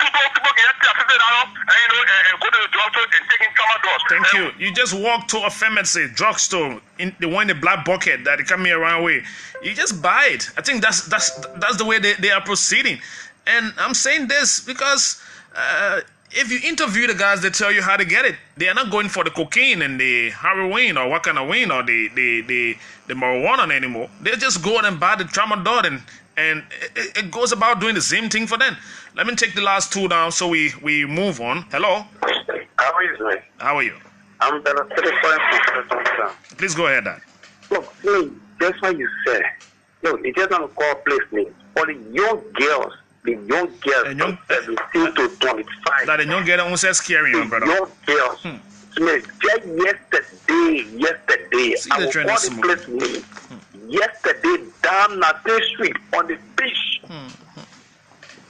people get $50 and go to the doctor and taking tramadol. Thank you. You just walk to a pharmacy, drugstore, in the one in the black bucket that they come here around with. You just buy it. I think that's the way they are proceeding. And I'm saying this because if you interview the guys, they tell you how to get it. They are not going for the cocaine and the heroin or what kind of weed or the marijuana anymore. They just go and buy the tramadol and it goes about doing the same thing for them. Let me take the last 2 down so we move on. Hello. How are you doing? How are you? I'm better. Please go ahead, Dad. Look, that's what you said. Look, it just don't call place name. For the young girls. The young girls from 17 to 25. That the young girl who says scary, brother. Young girls. Just yesterday, I was on the place name. Yesterday, down Natin Street on the beach.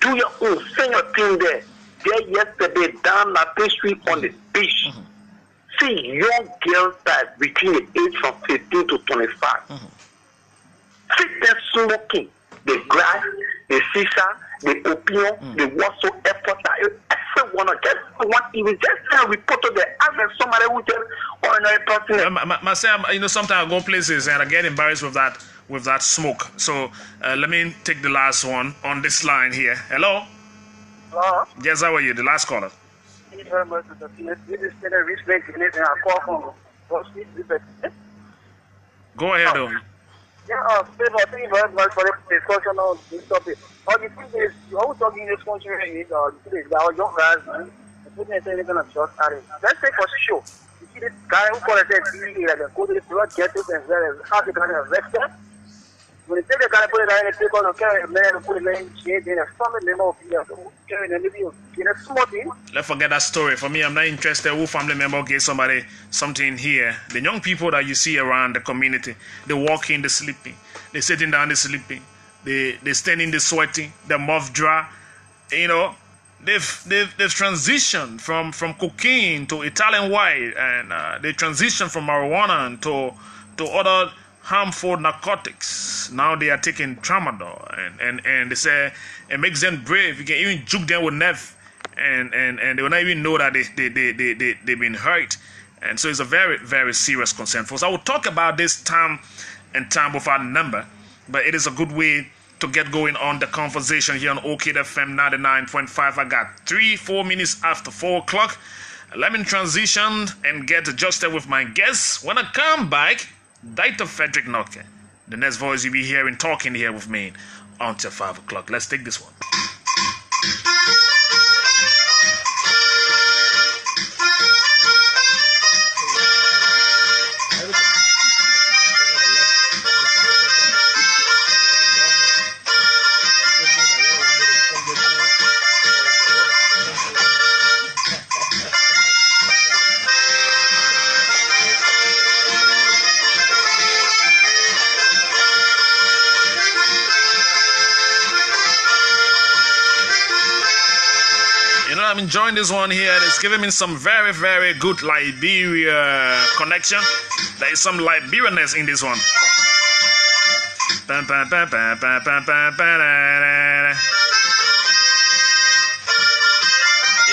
Do your own, sing your thing there. Just yesterday, down Natin Street on the beach. See young girls that between the age from 15 to 25. See them smoking the grass, the shisha, the opium, the whatsoever. Everyone, even just report to the other somebody who just ordinary person. Myself, sometimes I go places and I get embarrassed with that smoke. So let me take the last one on this line here. Hello. Hello. Yes, how are you? The last caller. Thank you very much. This is the respect in it, and I call from. Go ahead, though. Yeah, thank you very much for the discussion on this topic. But the thing is, you always talking in this country is our young guys, man. The people say they're going to trust at it. Let's say for sure. You see this guy who called it DA, like go to the drug get it and have the kind of arrested. When you take the guy put it in the paper, you carry man put it in shade, then a family member of you carry the video. In a small thing. Let's forget that story. For me, I'm not interested who family member gave somebody something here. The young people that you see around the community, they walking, they sleeping, they sitting down, they sleeping, they standing, they sweating, their mouth dry. You know, they've transitioned from cocaine to Italian white, and they transitioned from marijuana to other harmful narcotics. Now they are taking tramadol, and they say it makes them brave. You can even juke them with knife, and they will not even know that they've been hurt. And so it's a very, very serious concern for us. I will talk about this time without number, but it is a good way to get going on the conversation here on OKID FM 99.5. I got 3-4 minutes after 4 o'clock. Let me transition and get adjusted with my guests. When I come back, Dr. Frederick Noke, the next voice you'll be hearing talking here with me until 5 o'clock. Let's take this one. I'm enjoying this one here. It's giving me some very, very good Liberia connection. There is some Liberianness in this one.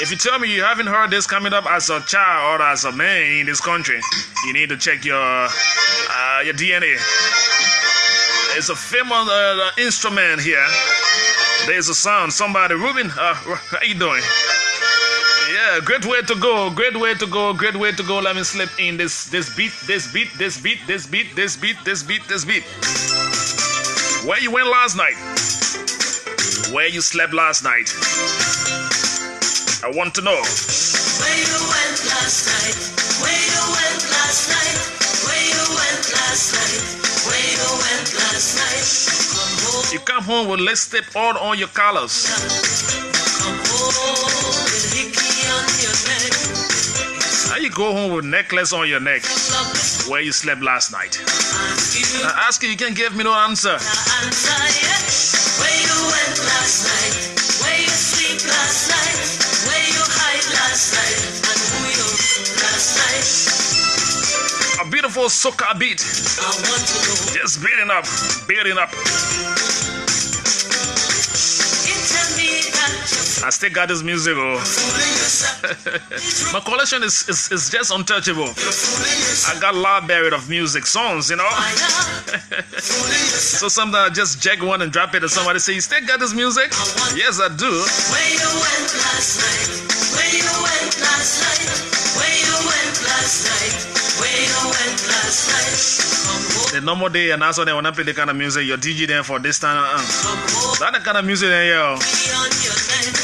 If you tell me you haven't heard this coming up as a child or as a man in this country, you need to check your DNA. There's a famous instrument here. There's a sound. Somebody, Ruben, how you doing? Yeah, great way to go. Great way to go. Great way to go. Let me slip in this beat. Where you went last night? Where you slept last night? I want to know. Where you went last night? Where you went last night? Where you went last night? Where you went last night? You come home with lipstick all on your collars. Come home with hickey on your neck. How you go home with necklace on your neck? Where you slept last night? I ask you, you can't give me no answer. Where you went last night? Where you sleep last night? Where you hide last night? And who you last night? A beautiful soca beat. I want to know. Just beating up, beating up. You tell me that I still got this music, oh. My collection is just untouchable. I got a library of music songs, you know. So sometimes I just check one and drop it, and somebody say, "You still got this music?" Yes, I do. where you went last night? Where you went last night? Where you went last night? Where you went last night? Come home. The normal day, and also they want to play the kind of music your DJ then for this time. That the kind of music then, yo. On your neck.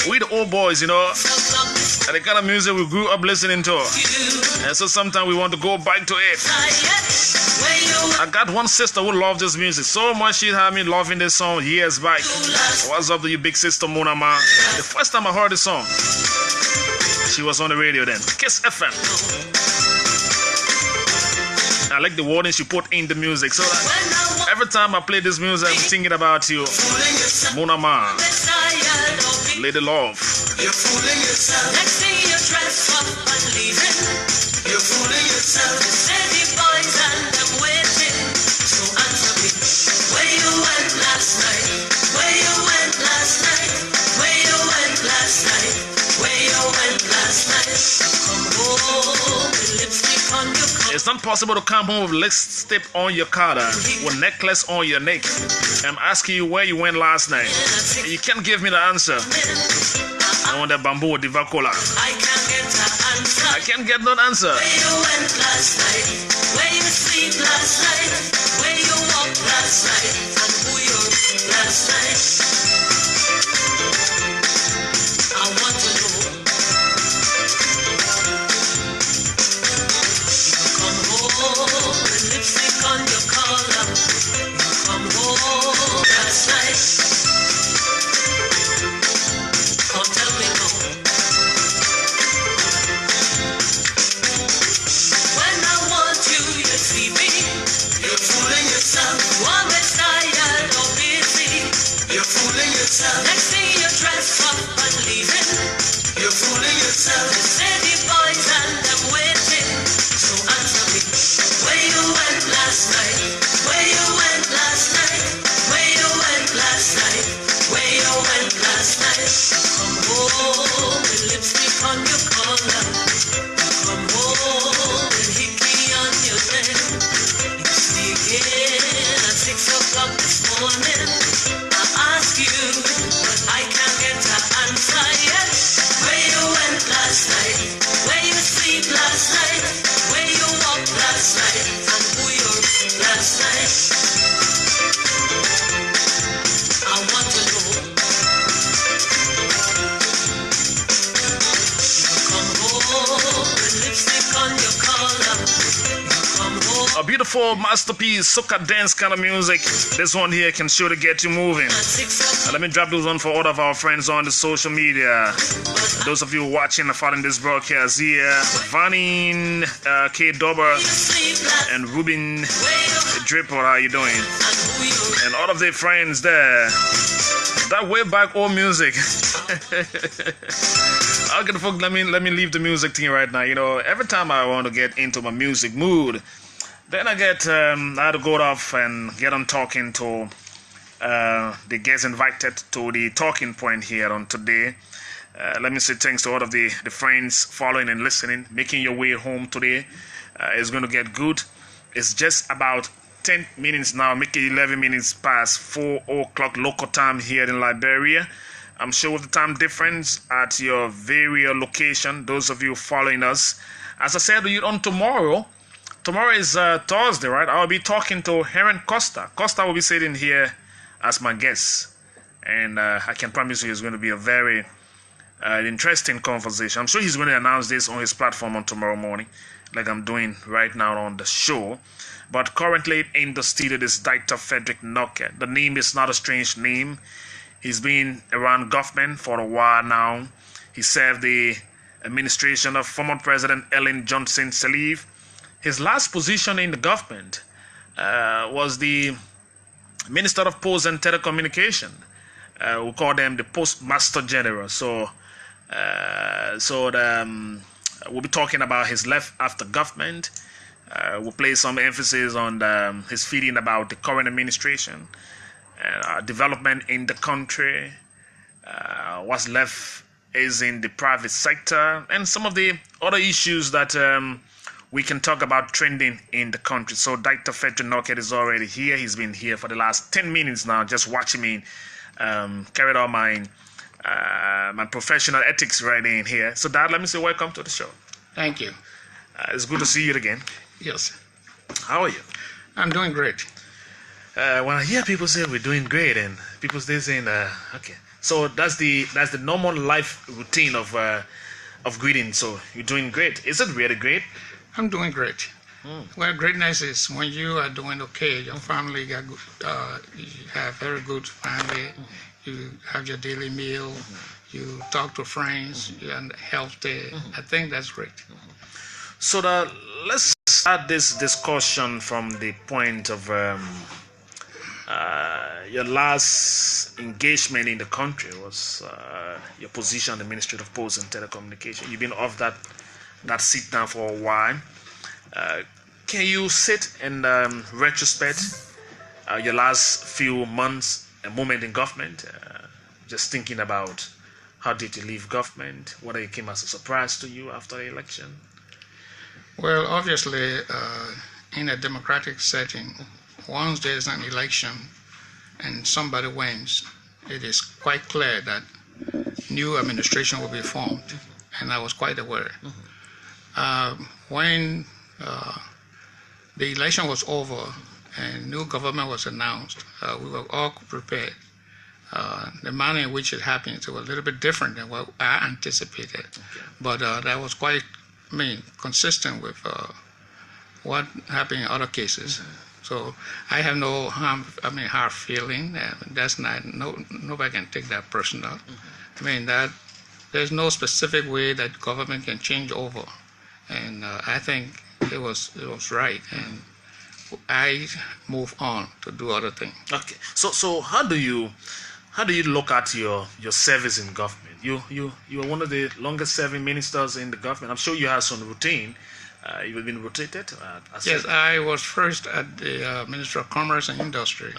We the old boys, you know. And the kind of music we grew up listening to. And so sometimes we want to go back to it. I got one sister who loved this music so much she had me loving this song years back. What's up to you, big sister Mona Ma? The first time I heard this song, she was on the radio then. Kiss FM. I like the wording she put in the music. So every time I play this music, I'm thinking about you, Mona Ma, Lady Love. You're fooling yourself. Next thing you dress up and leaving. You're fooling yourself. Steady boys and them waiting. So answer me. Where you went last night? Where you went last night? Where you went last night? Where you went last night? Come home with lipstick on your collar. It's not possible to come home with lipstick on your collar, with necklace on your neck. I'm asking you where you went last night. You can't give me the answer. I want that bamboo diva cola. I can't get an answer. I can't get no answer. Where you went last night? Where you sleep last night? Where you walk last night? And who you last night? I want to know. You come home with lipstick on your collar. last night? Where you went last night? Where you went last night? Where you went last night? Come home with lipstick on your collar. Come home with hickey on your neck. You sneak in at 6 o'clock this morning. I ask you, but I can't get an answer yet. Where you went last night? Where you sleep last night? Where you walk last night? And who you with last night? I want to know. You come home with lipstick on your collar. You come home. A beautiful masterpiece, soca dance kind of music. This one here can surely get you moving. At 6 o'clock. Let me drop this one for all of our friends on the social media. Those of you watching and following this broadcast here, Vanin, K. Dober, Sleep last and Ruben where you Dripper, how you doing? and who you And all of their friends there. That way back old music. Okay, folks, let me leave the music thing right now. You know, every time I want to get into my music mood, then I get I had to go off and get on talking to the guests invited to the talking point here on today. Let me say thanks to all of the friends following and listening, making your way home today. It's going to get good. It's just about 10 minutes now, making 11 minutes past 4 o'clock local time here in Liberia. I'm sure with the time difference at your various location, those of you following us. As I said on tomorrow is Thursday, right? I'll be talking to Heron Costa. Costa will be sitting here as my guest. And I can promise you it's going to be a very interesting conversation. I'm sure he's going to announce this on his platform on tomorrow morning, like I'm doing right now on the show. But currently in the studio is Dr. Frederick Nockett. The name is not a strange name. He's been around government for a while now. He served the administration of former President Ellen Johnson Sirleaf. His last position in the government was the Minister of Posts and Telecommunication. We call them the Postmaster General. We'll be talking about his life after government. We'll place some emphasis on his feeling about the current administration, development in the country, what's left is in the private sector, and some of the other issues that we can talk about trending in the country. So Dr. Frederick Nockett is already here. He's been here for the last 10 minutes now, just watching me carry out my professional ethics right in here. So Dad, let me say welcome to the show. Thank you. It's good to see you again. Yes, How are you? I'm doing great. When I hear people say we're doing great, and people stay saying, okay, so that's the normal life routine of greeting. So you're doing great. Is it really great? I'm doing great. Well, greatness is when you are doing okay. Your family got good, you have very good family. You have your daily meal. You talk to friends. You're healthy. I think that's great. So let's start this discussion from the point of your last engagement in the country was your position in the Ministry of Posts and Telecommunication. You've been off that seat now for a while. Can you sit and retrospect your last few months, a moment in government, just thinking about how did you leave government, whether it came as a surprise to you after the election? Well, obviously, in a democratic setting, once there's an election and somebody wins, it is quite clear that new administration will be formed, and I was quite aware. When the election was over and new government was announced, we were all prepared. The manner in which it happened was a little bit different than what I anticipated, but that was quite, consistent with what happened in other cases. So I have no hard feeling. That's not, nobody can take that personal. That there's no specific way that government can change over, and I think it was right, and I move on to do other things. Okay. So how do you look at your service in government? You are one of the longest serving ministers in the government. I'm sure you have some routine You've been rotated? Yes, I was first at the Ministry of Commerce and Industry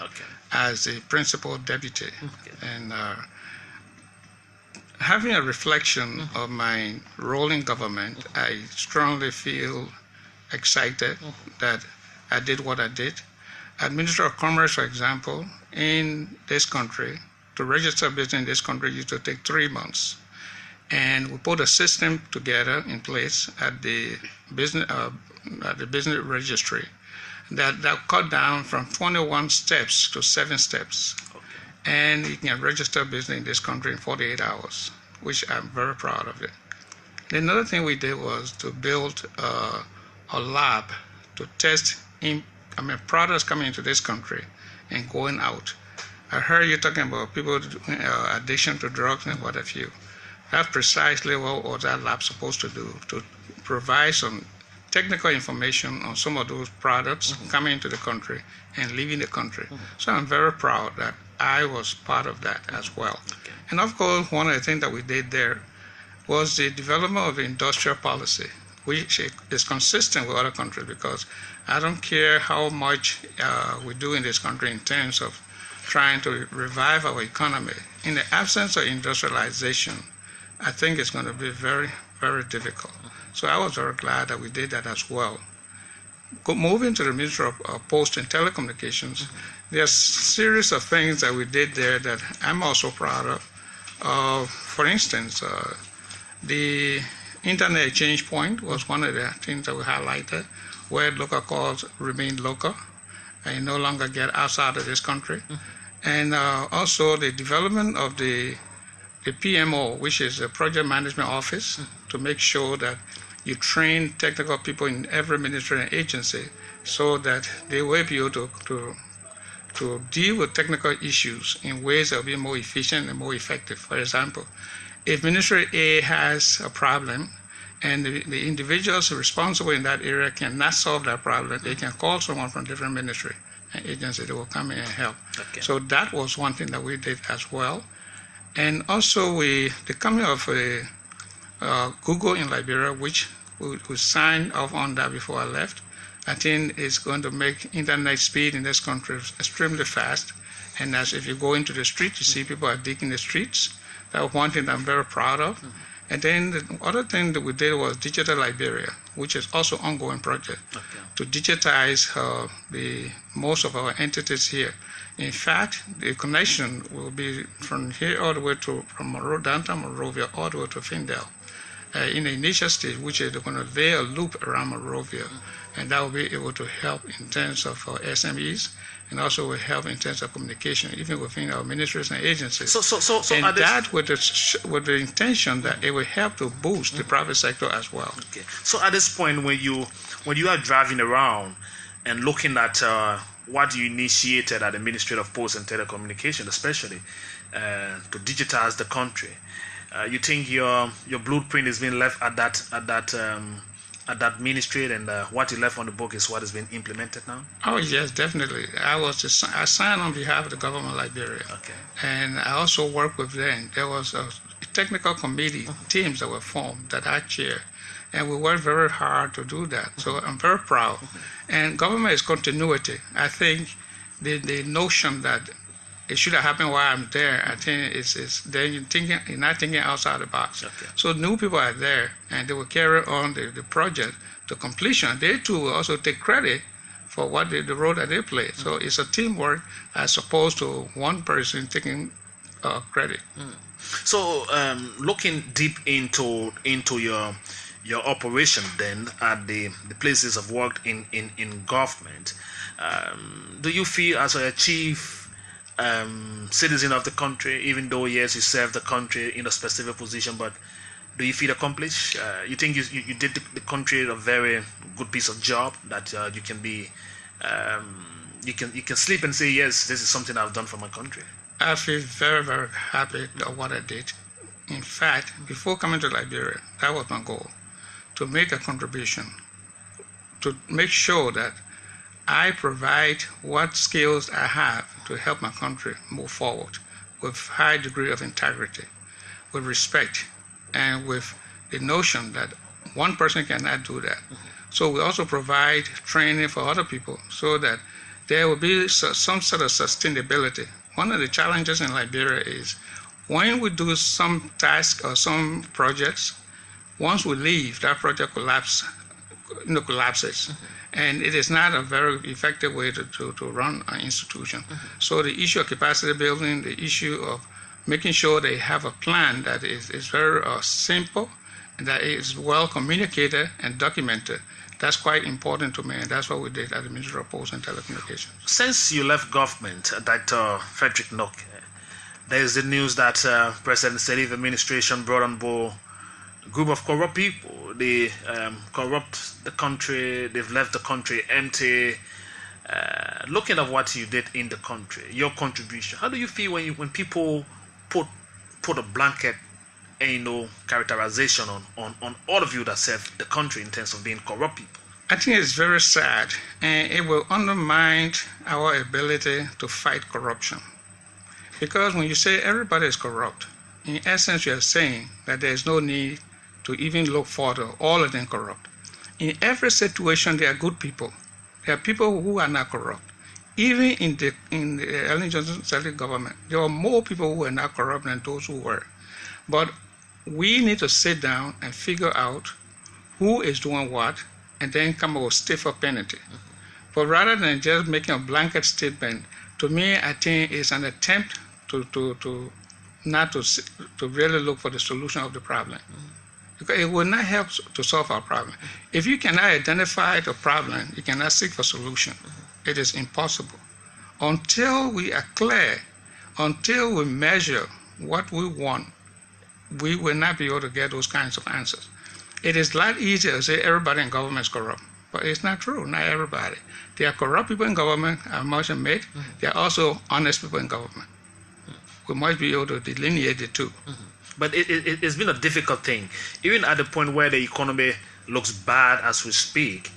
as the principal deputy. And having a reflection of my role in government, I strongly feel excited that I did what I did. At Ministry of Commerce, for example, in this country, to register business in this country used to take 3 months. And we put a system together in place at the business registry that cut down from 21 steps to 7 steps. And you can register business in this country in 48 hours, which I'm very proud of it. Another thing we did was to build a lab to test products coming into this country and going out. I heard you talking about people addiction to drugs and what have you. That's precisely what was that lab supposed to do, to provide some technical information on some of those products coming into the country and leaving the country. So I'm very proud that I was part of that as well. And of course, one of the things that we did there was the development of industrial policy, which is consistent with other countries, because I don't care how much we do in this country in terms of trying to revive our economy. In the absence of industrialization, I think it's going to be very, very difficult. So I was very glad that we did that as well. Moving to the Ministry of Post and Telecommunications, there's a series of things that we did there that I'm also proud of. For instance, the Internet Exchange Point was one of the things that we highlighted, where local calls remain local and no longer get outside of this country. And also the development of the PMO, which is the Project Management Office, to make sure that you train technical people in every ministry and agency so that they will be able to deal with technical issues in ways that will be more efficient and more effective. For example, if Ministry A has a problem and the individuals responsible in that area cannot solve that problem, they can call someone from different ministry and agency that will come in and help. So that was one thing that we did as well. And also the coming of Google in Liberia, which we signed off on that before I left, I think is going to make internet speed in this country extremely fast. And as if you go into the street, you see people are digging the streets. That was one thing that I'm very proud of. And then the other thing that we did was Digital Liberia, which is also an ongoing project to digitize most of our entities here. In fact, the connection will be from here all the way from downtown Monrovia all the way to Findale. In the initial stage, which is going to lay a loop around Monrovia, and that will be able to help in terms of our SMEs, and also will help in terms of communication, even within our ministries and agencies. And that with the intention that it will help to boost the private sector as well. So at this point, when you are driving around and looking at what you initiated at the Ministry of Post and Telecommunication, especially to digitize the country, you think your blueprint is being left at that ministry, and what you left on the book is what is being implemented now? Oh yes, definitely. I signed on behalf of the government of Liberia, and I also worked with them. There was a technical committee teams that were formed that I chair, and we worked very hard to do that. So I'm very proud. And government is continuity. I think the notion that it should have happened while I'm there, I think then you're not thinking outside the box. So new people are there, and they will carry on the project to completion. They too will also take credit for what the role that they play. So it's a teamwork as opposed to one person taking credit. So looking deep into your operation then at the places of work in government, do you feel as a chief citizen of the country, even though yes you serve the country in a specific position, but do you feel accomplished? You think you did the country a very good piece of job that you can be you can sleep and say yes, this is something I've done for my country? I feel very, very happy of what I did. In fact, before coming to Liberia, that was my goal, to make a contribution, to make sure that I provide what skills I have to help my country move forward with high degree of integrity, with respect, and with the notion that one person cannot do that. So we also provide training for other people so that there will be some sort of sustainability. One of the challenges in Liberia is when we do some task or some projects, once we leave, that project collapses. And it is not a very effective way to run an institution. So the issue of capacity building, the issue of making sure they have a plan that is very simple and that is well communicated and documented, that's quite important to me, and that's what we did at the Ministry of Posts and Telecommunications. Since you left government, Dr. Frederick Nock, there is the news that President Sirleaf administration brought on board a group of corrupt people. They corrupt the country, they've left the country empty. Looking at what you did in the country, your contribution, how do you feel when people put a blanket characterization on all of you that serve the country in terms of being corrupt people? I think it's very sad, and it will undermine our ability to fight corruption. Because when you say everybody is corrupt, in essence you are saying that there is no need to even look further, all of them corrupt. In every situation there are good people. There are people who are not corrupt. Even in the Ellen Johnson Sirleaf government, there were more people who were not corrupt than those who were. But we need to sit down and figure out who is doing what and then come up with stiffer penalty. But rather than just making a blanket statement, to me, I think it's an attempt to really look for the solution of the problem. Because it will not help to solve our problem. If you cannot identify the problem, you cannot seek for solution. It is impossible. Until we are clear, until we measure what we want, we will not be able to get those kinds of answers. It is a lot easier to say everybody in government is corrupt, but it's not true, not everybody. There are corrupt people in government, I must admit. There are also honest people in government. We must be able to delineate the two. But it's been a difficult thing. Even at the point where the economy looks bad as we speak,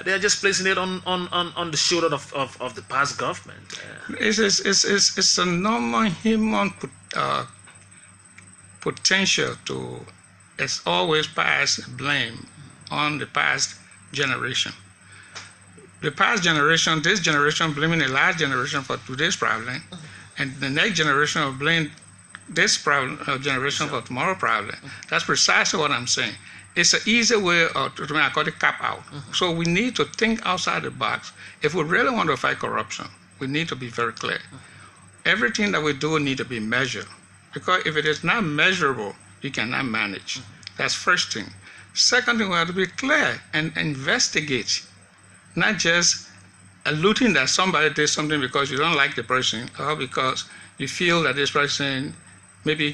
they are just placing it on the shoulder of the past government. It's a normal human potential to always pass blame on the past generation. The past generation, this generation blaming the last generation for today's problem, and the next generation will blame this generation for tomorrow's problem. That's precisely what I'm saying. It's an easy way to I call it cap out. So we need to think outside the box. If we really want to fight corruption, we need to be very clear. Everything that we do need to be measured. Because if it is not measurable, you cannot manage. That's first thing. Second thing, we have to be clear and investigate. Not just alluding that somebody did something because you don't like the person or because you feel that this person maybe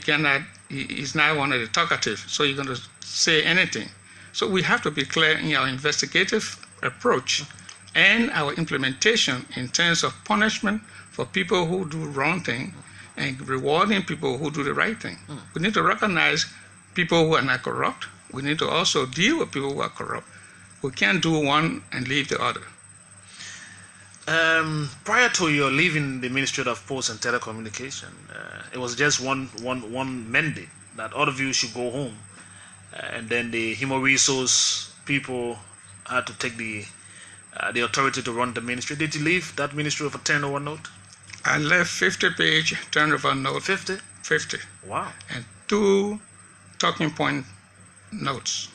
he's not one of the talkative, so you're going to say anything. So we have to be clear in our investigative approach and our implementation in terms of punishment for people who do wrong thing and rewarding people who do the right thing. We need to recognize people who are not corrupt. We need to also deal with people who are corrupt. We can't do one and leave the other. Prior to your leaving the Ministry of Posts and Telecommunication, it was just one mandate that all of you should go home, and then the human resource people had to take the authority to run the ministry. Did you leave that ministry with a turnover note? I left 50-page turnover note. 50? 50. Wow. And 2 talking point notes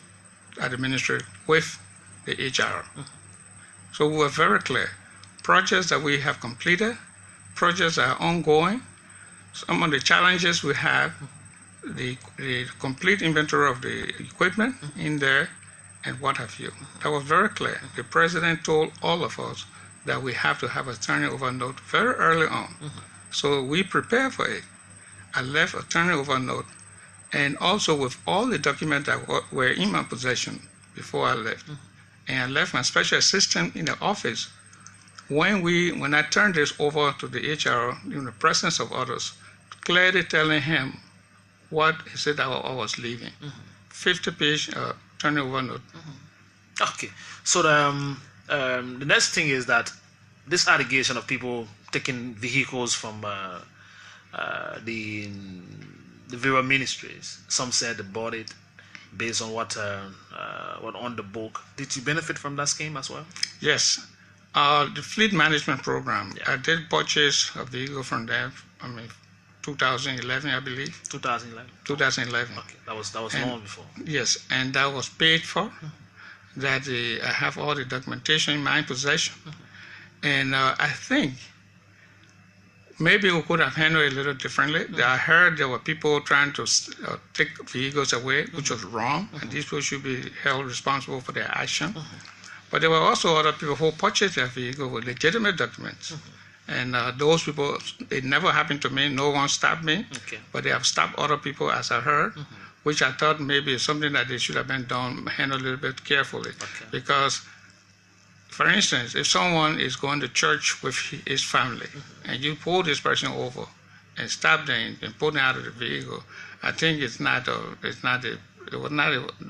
at the ministry with the HR. So we were very clear. Projects that we have completed, projects that are ongoing, some of the challenges we have, the complete inventory of the equipment in there, and what have you. That was very clear. The president told all of us that we have to have a turnover note very early on. So we prepared for it. I left a turnover note, and also with all the documents that were in my possession before I left. And I left my special assistant in the office. When I turned this over to the HR in the presence of others, clearly telling him what he said I was leaving. 50-page turnover note. Okay, so the next thing is that this allegation of people taking vehicles from the various ministries, some said they bought it, based on what on the book. Did you benefit from that scheme as well? Yes. The fleet management program, Yeah. I did purchase a vehicle from them, 2011, I believe. 2011. 2011. Okay, that was And- long before. Yes, and that was paid for. That I have all the documentation in my possession. And I think maybe we could have handled it a little differently. I heard there were people trying to take vehicles away, which was wrong, and these people should be held responsible for their action. But there were also other people who purchased their vehicle with legitimate documents. And those people, it never happened to me. No one stopped me. Okay. But they have stopped other people, as I heard, which I thought maybe is something that they should have been handled a little bit carefully. Okay. Because, for instance, if someone is going to church with his family and you pull this person over and stop them and pull them out of the vehicle, I think it was not the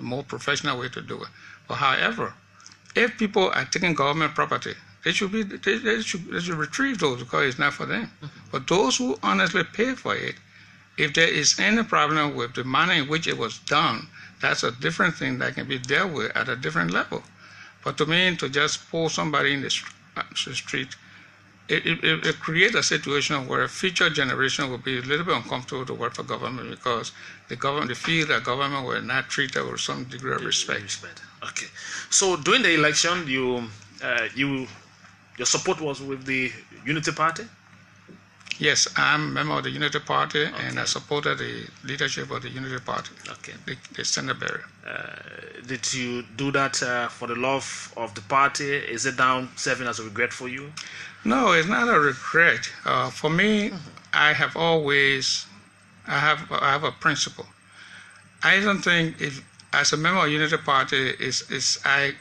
more professional way to do it. But however, if people are taking government property, they should retrieve those because it's not for them. But those who honestly pay for it, if there is any problem with the manner in which it was done, that's a different thing that can be dealt with at a different level. But to me, to just pull somebody in the street, it creates a situation where a future generation will be a little bit uncomfortable to work for government because they feel that government will not treat them with some degree of respect. Okay. So during the election, your support was with the Unity Party? Yes, I'm a member of the Unity Party, and I supported the leadership of the Unity Party, Okay. the Senate barrier. Did you do that for the love of the party? Is it now serving as a regret for you? No, it's not a regret. For me, I have a principle. I don't think if, as a member of Unity Party, I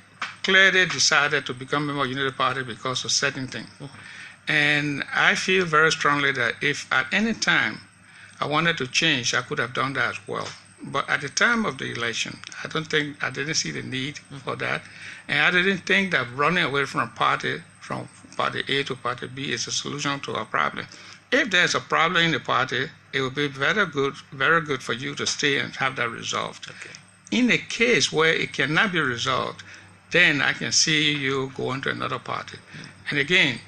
clearly decided to become a member of Unity Party because of certain things. And I feel very strongly that if at any time I wanted to change, I could have done that as well. But at the time of the election, I didn't see the need for that. And I didn't think that running away from party A to party B is a solution to our problem. If there's a problem in the party, it would be very good for you to stay and have that resolved. Okay. In a case where it cannot be resolved, then I can see you going to another party. And again,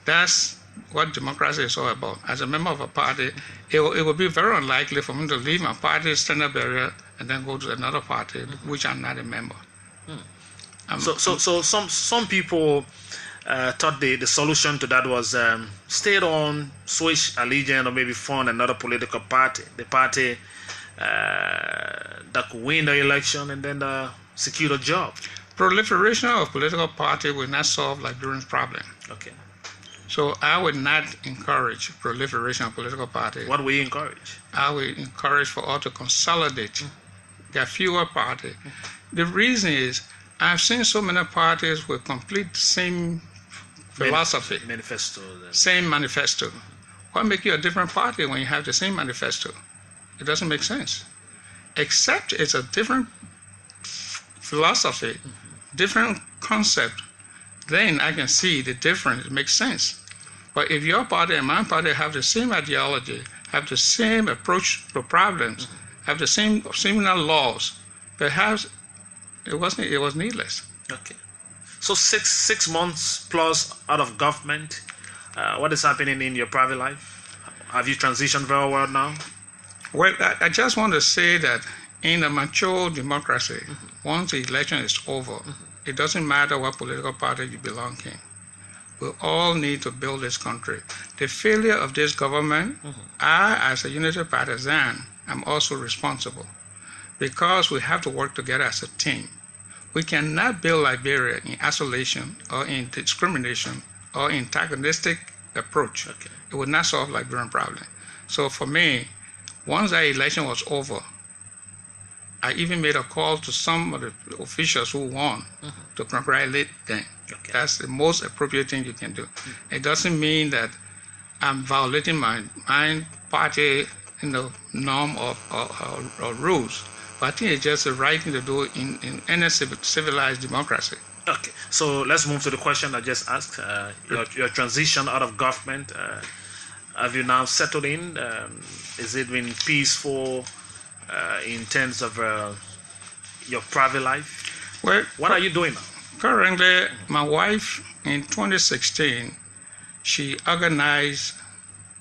that's what democracy is all about. As a member of a party, it will be very unlikely for me to leave my party, stand up barrier, and then go to another party, which I'm not a member. So some people thought the solution to that was stay on, switch allegiance, or maybe fund another political party, the party that could win the election and then secure a job. Proliferation of political party will not solve Liberia's problem. Okay. So I would not encourage proliferation of political parties. What will you encourage? I would encourage for all to consolidate. There are fewer parties. The reason is I've seen so many parties with complete same philosophy, Manifesto. same manifesto. What makes you a different party when you have the same manifesto? It doesn't make sense. Except it's a different philosophy, different concept, then I can see the difference. It makes sense. But if your party and my party have the same ideology, have the same approach to problems, have the same similar laws, perhaps it was needless. Okay. So six months plus out of government, what is happening in your private life? Have you transitioned very well now? Well, I just want to say that in a mature democracy, once the election is over, it doesn't matter what political party you belong in. We all need to build this country. The failure of this government, I, as a Unity partisan, am also responsible because we have to work together as a team. We cannot build Liberia in isolation or in discrimination or antagonistic approach. Okay. It would not solve Liberian problem. So for me, once that election was over, I even made a call to some of the officials who won to congratulate them. Okay. That's the most appropriate thing you can do. It doesn't mean that I'm violating my party norm or rules, but I think it's just the right thing to do in any civilized democracy. Okay, so let's move to the question I just asked. Your transition out of government, have you now settled in? Is it been peaceful in terms of your private life? Well, What are you doing now? currently, my wife in 2016, she organized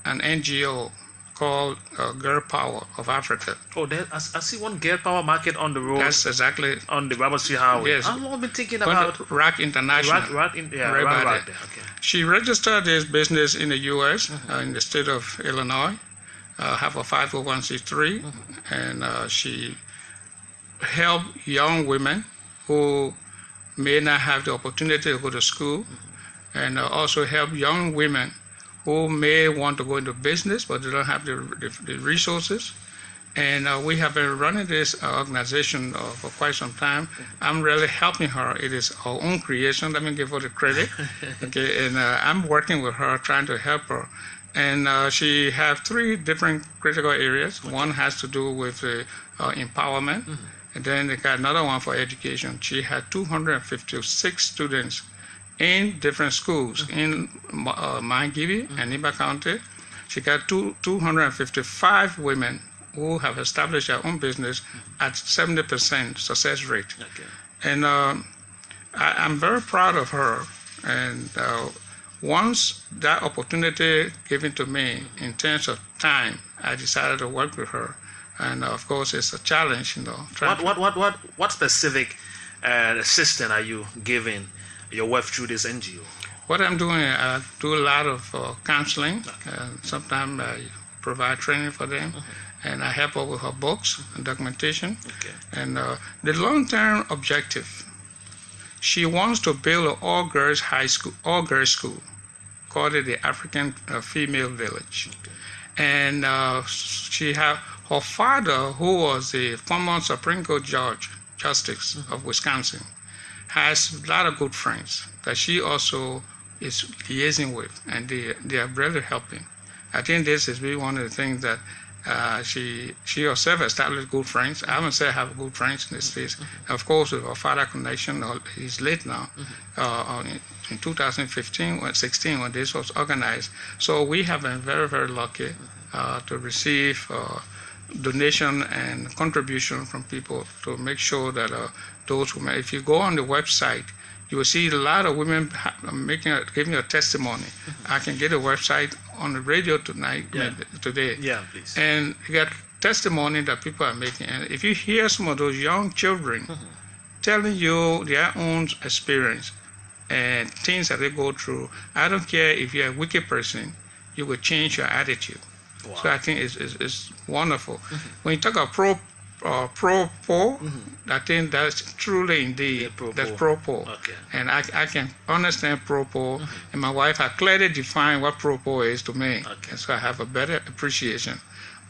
an NGO called Girl Power of Africa. Oh, I see one girl power market on the road. That's exactly. On the Robert Street Highway. Yes. How long have you been thinking about Rack International. Rack there. Okay. She registered this business in the U.S., in the state of Illinois, have a 501c3, and she helped young women who may not have the opportunity to go to school, and also help young women who may want to go into business but they don't have the resources. And we have been running this organization for quite some time. I'm really helping her. It is our own creation. Let me give her the credit. Okay, and I'm working with her, trying to help her. And she has 3 different critical areas. One has to do with empowerment. And then they got another one for education. She had 256 students in different schools in Mangibi and Niba County. She got 255 women who have established their own business at 70% success rate. Okay. And I'm very proud of her. And once that opportunity given to me in terms of time, I decided to work with her. And of course, it's a challenge, you know. What specific assistance are you giving your wife through this NGO? What I'm doing, I do a lot of counseling. Sometimes I provide training for them, and I help her with her books and documentation. Okay. And the long-term objective, she wants to build an all-girls high school, all-girls school, called it the African Female Village. Okay. And she have her father, who was the former Supreme Court Justice of Wisconsin, has a lot of good friends that she also is liaising with, and they are really helping. I think this is really one of the things that she herself established good friends. I haven't said I have good friends in this States. Of course, with her father connection, he's late now, in 2015, 16, when this was organized. So we have been very, very lucky to receive donation and contribution from people to make sure that those women, if you go on the website, you will see a lot of women giving a testimony. I can get a website on the radio today. Yeah, please. And you get testimony that people are making. And if you hear some of those young children telling you their own experience and things that they go through, I don't care if you're a wicked person, you will change your attitude. Wow. So I think it's wonderful. When you talk about pro-poor, I think that's truly indeed, that's pro-poor. Okay. And I can understand pro-poor, and my wife has clearly defined what pro-poor is to me. Okay. And so I have a better appreciation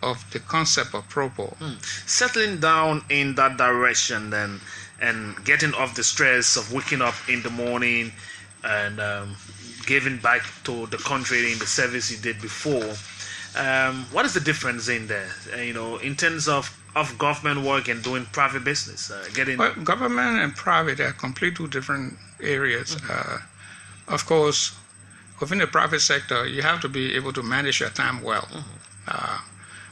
of the concept of pro-poor. Settling down in that direction then, and getting off the stress of waking up in the morning and giving back to the country in the service you did before. What is the difference in there, in terms of government work and doing private business? Well, government and private are completely different areas. Of course, within the private sector, you have to be able to manage your time well,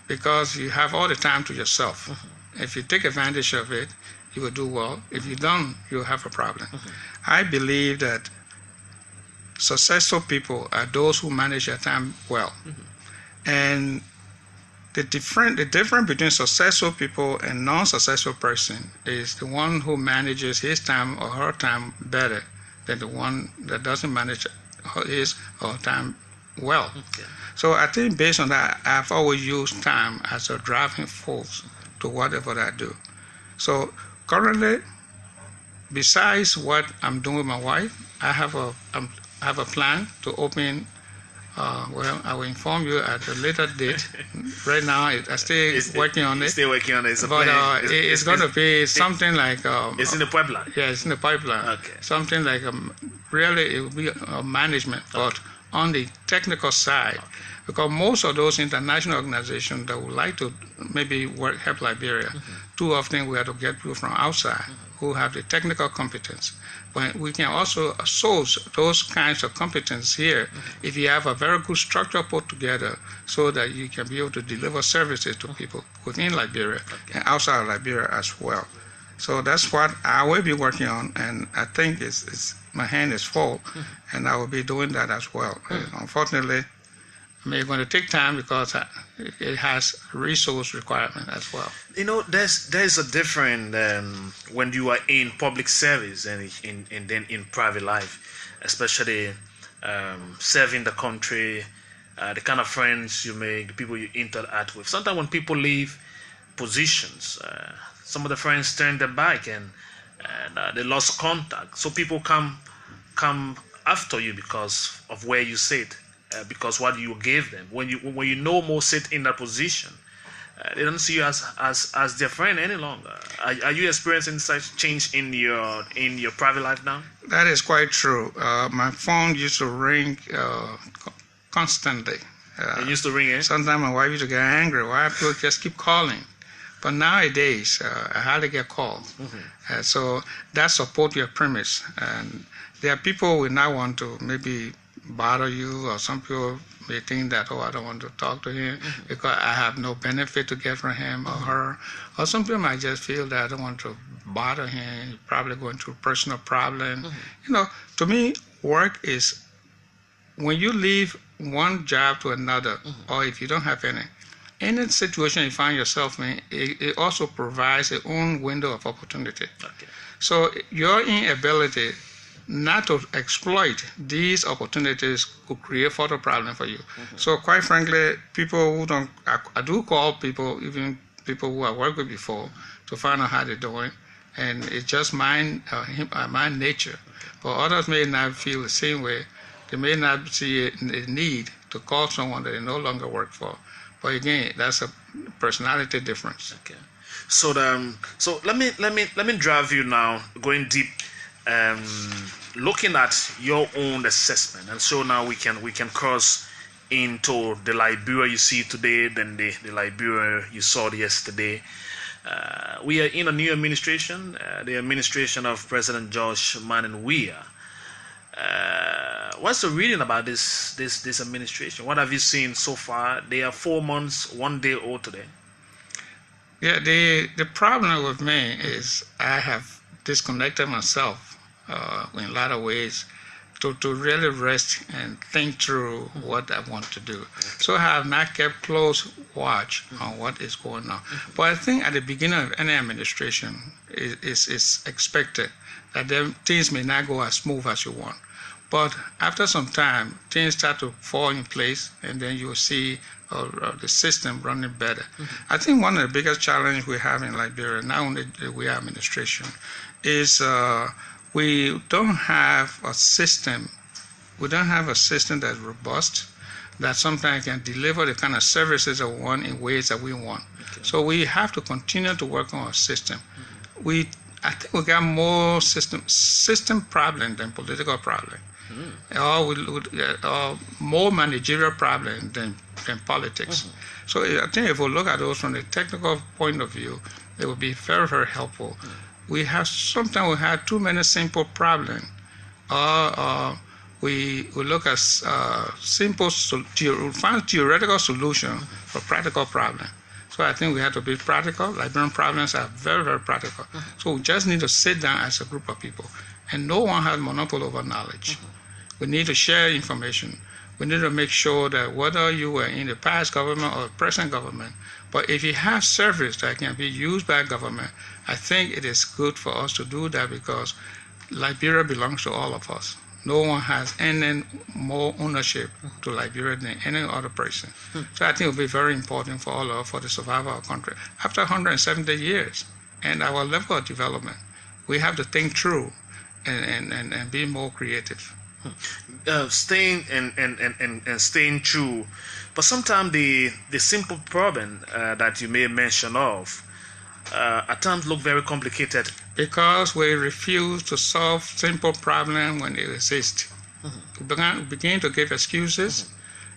because you have all the time to yourself. If you take advantage of it, you will do well. If you don't, you'll have a problem. I believe that successful people are those who manage their time well. And the difference between successful people and non-successful person is the one who manages his time or her time better than the one that doesn't manage his or her time well. Okay. So I think based on that, I've always used time as a driving force to whatever I do. So currently, besides what I'm doing with my wife, I have a plan to open. Well, I will inform you at a later date. Right now, I still working on it. Still working on it. But it's going to be something like... it's in the pipeline? Yeah, it's in the pipeline. Okay. Something like, really, it will be management, but on the technical side. Okay. Because most of those international organizations that would like to maybe help Liberia, too often we have to get people from outside who have the technical competence. But we can also source those kinds of competence here if you have a very good structure put together so that you can be able to deliver services to people within Liberia and outside of Liberia as well. So that's what I will be working on, and I think it's my hand is full, and I will be doing that as well. Unfortunately, it's going to take time because it has resource requirement as well. You know, there's a difference when you are in public service and then in private life, especially serving the country, the kind of friends you make, the people you interact with. Sometimes when people leave positions, some of the friends turn their back and they lost contact. So people come after you because of where you sit. Because what you gave them, when you no more sit in that position, they don't see you as their friend any longer. Are you experiencing such change in your private life now? That is quite true. My phone used to ring constantly. It used to ring, eh? Sometimes my wife used to get angry. Why people just keep calling? But nowadays, I hardly get calls. So that support your premise. And there are people who now want to maybe bother you, or some people may think that, I don't want to talk to him because I have no benefit to get from him or her. Or some people might just feel that I don't want to bother him, he's probably going through personal problem. You know, to me, work is when you leave one job to another, or if you don't have any situation you find yourself in, it also provides its own window of opportunity. So your inability not to exploit these opportunities could create further problem for you. So quite frankly, people who don't, I do call people, even people who I worked with before, to find out how they're doing, and it's just my nature. But others may not feel the same way. They may not see a need to call someone that they no longer work for. But again, that's a personality difference. Okay. So let me drive you now, going deep. Looking at your own assessment, and so now we can cross into the Liberia you see today, then the Liberia you saw yesterday. We are in a new administration, the administration of President Josh Manning-Weah. What's the reading about this administration? What have you seen so far? They are 4 months, 1 day old today. Yeah, the problem with me is I have disconnected myself in a lot of ways to really rest and think through what I want to do. So I have not kept close watch on what is going on. But I think at the beginning of any administration, it's expected that things may not go as smooth as you want. But after some time, things start to fall in place, and then you'll see the system running better. I think one of the biggest challenges we have in Liberia, not only we have administration, is we don't have a system. We don't have a system that's robust, that sometimes can deliver the kind of services that we want in ways that we want. So we have to continue to work on our system. I think we got more system problem than political problem, or more managerial problem than politics. So I think if we look at those from the technical point of view, it would be very, very helpful. Sometimes we have too many simple problems, or we look at find theoretical solution for practical problem. So I think we have to be practical. Liberian problems are very, very practical. So we just need to sit down as a group of people, and no one has monopoly over knowledge. We need to share information. We need to make sure that whether you were in the past government or present government, but if you have service that can be used by government, I think it is good for us to do that, because Liberia belongs to all of us. No one has any more ownership to Liberia than any other person. So I think it will be very important for all of us, for the survival of our country. After 170 years and our level of development, we have to think through and be more creative. Staying and staying true, but sometimes the simple problem that you may mention of at times look very complicated, because we refuse to solve simple problems when they exist. We begin to give excuses,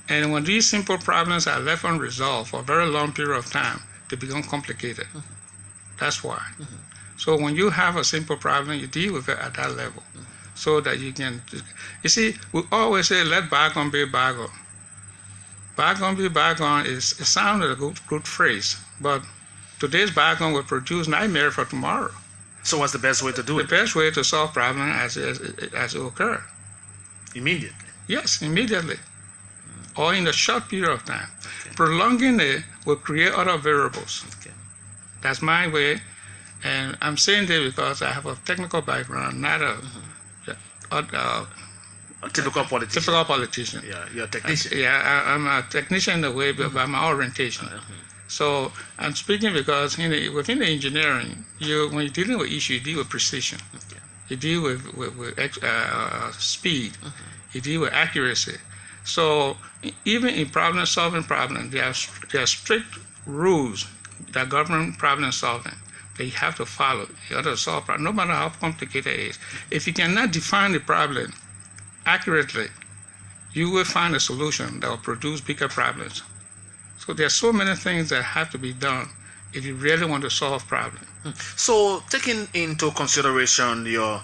and when these simple problems are left unresolved for a very long period of time, they become complicated. That's why. So when you have a simple problem, you deal with it at that level. So that you can, you see, we always say, let bygone be bygone. Bygone be bygone it sounds like a good phrase, but today's bygone will produce nightmare for tomorrow. So what's the best way to do it? The best way to solve problem as it occur. Immediately. Yes, immediately, or in a short period of time. Okay. Prolonging it will create other variables. Okay. That's my way, and I'm saying this because I have a technical background, not a typical politician. Typical politician. Yeah, you're a technician. I'm a technician in the way, but by my orientation. So I'm speaking because within the engineering, when you're dealing with issues, you deal with precision. Okay. You deal with speed. You deal with accuracy. So even in solving problems, there are strict rules that govern problem solving that you have to follow. You have to solve problem, no matter how complicated it is. If you cannot define the problem accurately, you will find a solution that will produce bigger problems. So there are so many things that have to be done if you really want to solve problems. So taking into consideration your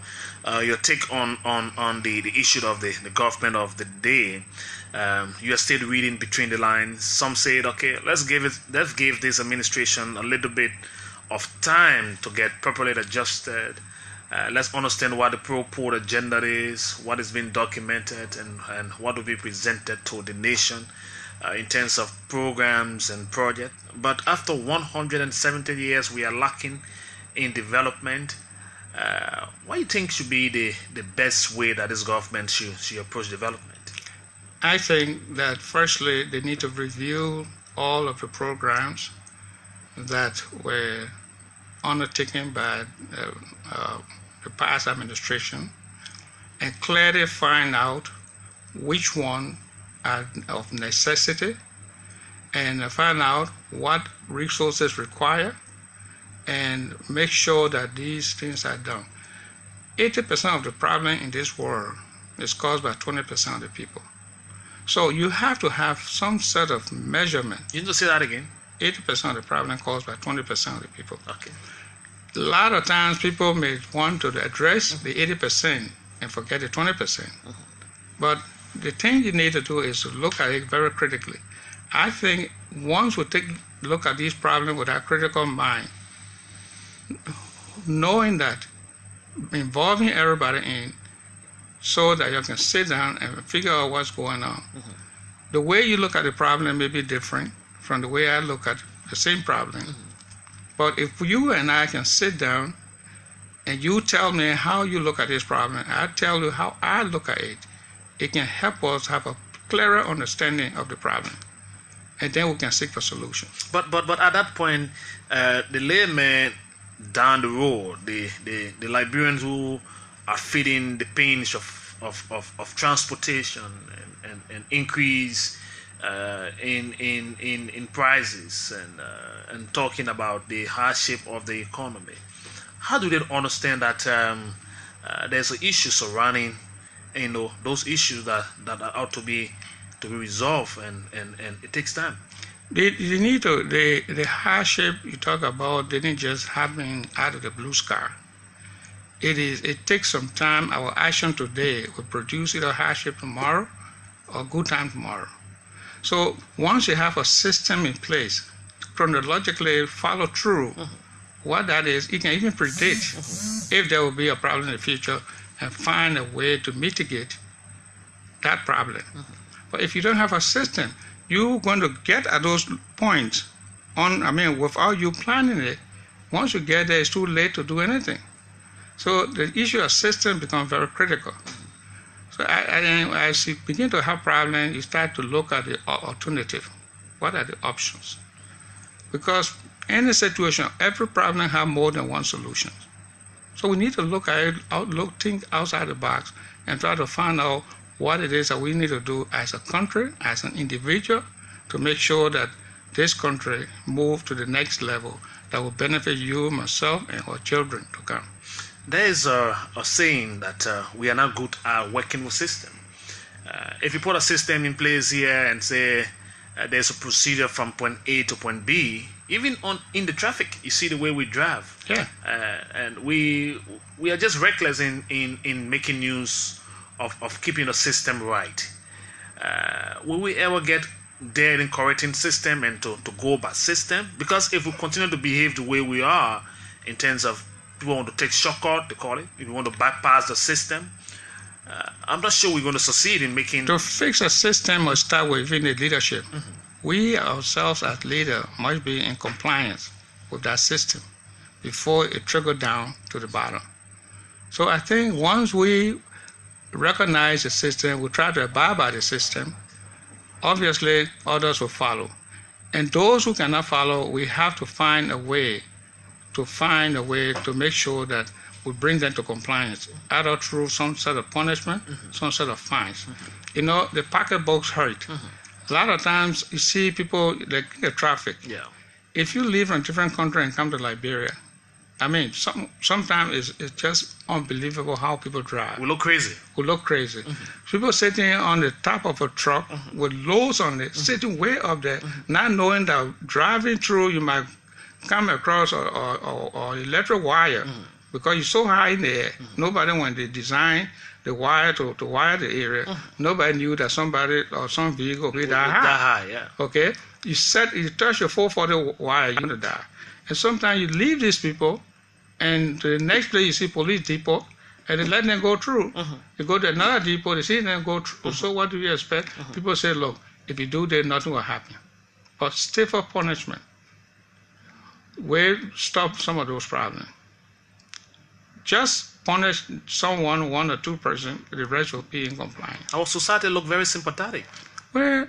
take on the issue of the government of the day, you are still reading between the lines. Some said, okay, let's give this administration a little bit of time to get properly adjusted. Let's understand what the pro-poor agenda is, what is being documented, and what will be presented to the nation in terms of programs and projects. But after 170 years, we are lacking in development. What do you think should be the best way that this government should approach development? I think that firstly, they need to review all of the programs that were undertaken by the past administration and clearly find out which one are of necessity and find out what resources require and make sure that these things are done. 80% of the problem in this world is caused by 20% of the people. So you have to have some sort of measurement. You need to say that again. 80% of the problem caused by 20% of the people. Okay. A lot of times people may want to address the 80% and forget the 20%. But the thing you need to do is to look at it very critically. I think once we look at these problems with our critical mind, knowing that, involving everybody in, so that you can sit down and figure out what's going on. The way you look at the problem may be different from the way I look at the same problem. But if you and I can sit down and you tell me how you look at this problem, I tell you how I look at it, it can help us have a clearer understanding of the problem. And then we can seek for solutions. But at that point, the layman down the road, the Liberians who are feeling the pains of transportation and increase in prices and talking about the hardship of the economy, how do they understand that there's an issue surrounding those issues that ought to be resolved and it takes time? The hardship you talk about didn't just happen out of the blue sky. It takes some time. Our action today will produce either hardship tomorrow or good time tomorrow. So once you have a system in place, chronologically follow through what that is, you can even predict if there will be a problem in the future and find a way to mitigate that problem. But if you don't have a system, you're going to get at those points without you planning it. Once you get there, it's too late to do anything. So the issue of system becomes very critical. So as you begin to have problems, you start to look at the alternative. What are the options? Because in a situation, every problem has more than one solution. So we need to look at it, think outside the box, and try to find out what it is that we need to do as a country, as an individual, to make sure that this country moves to the next level that will benefit you, myself, and our children to come. There is a saying that we are not good at working with system. If you put a system in place here and say there's a procedure from point A to point B, even in the traffic, you see the way we drive. Yeah. And we are just reckless in making use of keeping the system right. Will we ever get there in correcting system and to go by system? Because if we continue to behave the way we are in terms of People want to take shortcut, they call it. People want to bypass the system. I'm not sure we're going to succeed in making... To fix a system must start within the leadership. We ourselves as leaders must be in compliance with that system before it trickles down to the bottom. So I think once we recognize the system, we try to abide by the system, obviously others will follow. And those who cannot follow, we have to find a way to make sure that we bring them to compliance, either through some sort of punishment, some sort of fines. You know, the pocketbooks hurt. A lot of times you see people like the traffic. Yeah. If you live in a different country and come to Liberia, I mean, sometimes it's just unbelievable how people drive. We look crazy. People sitting on the top of a truck with loads on it, sitting way up there, not knowing that driving through you might come across or electric wire because you're so high in the air. Nobody, when they designed the wire to wire the area, nobody knew that somebody or some vehicle would be that high. That high, yeah. Okay? You touch your 440 wire, you're going to die. And sometimes you leave these people, and the next place you see police depot, and they let them go through. You go to another depot, they see them go through. So what do you expect? People say, look, if you do that, nothing will happen. But stiffer punishment will stop some of those problems. Just punish someone, 1 or 2 persons, the rest will be in compliance. Our society look very sympathetic. Well,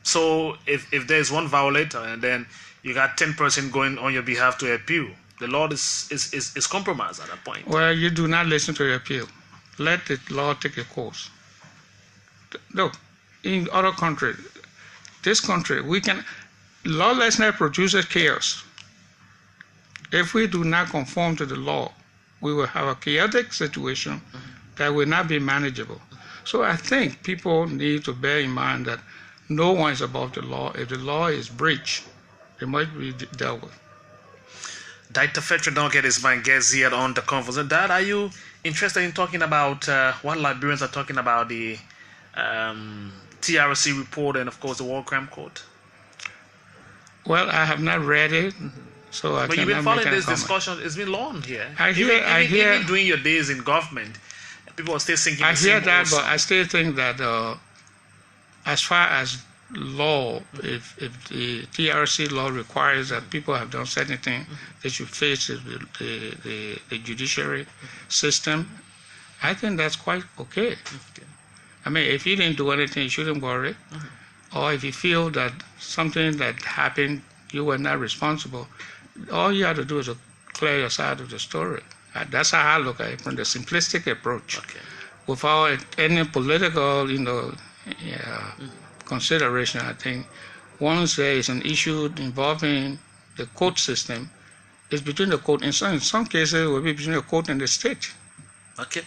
so if there's one violator and then you got 10% going on your behalf to appeal, the law is compromised at that point. Well, you do not listen to the appeal. Let the law take a course. Look, in other countries, this country, lawlessness produces chaos. If we do not conform to the law, we will have a chaotic situation that will not be manageable. So I think people need to bear in mind that no one is above the law. If the law is breached, it must be dealt with. Dr. Frederick Doggett is my guest here on the conference. Dad, are you interested in talking about what Liberians are talking about, the TRC report and, of course, the War Crime Court? Well, I have not read it, so I cannot make any comment. But you've been following this discussion. It's been long here. I hear. Even during your days in government, people are still thinking. I hear that, but I still think that as far as law, if the TRC law requires that people have done certain things, they should face the judiciary system, I think that's quite okay. I mean, if you didn't do anything, you shouldn't worry. Or if you feel that something that happened, you were not responsible, all you have to do is to clear your side of the story. That's how I look at it, from the simplistic approach, without any political, consideration. I think once there is an issue involving the court system, it's between the court. In some cases, it will be between the court and the state. Okay,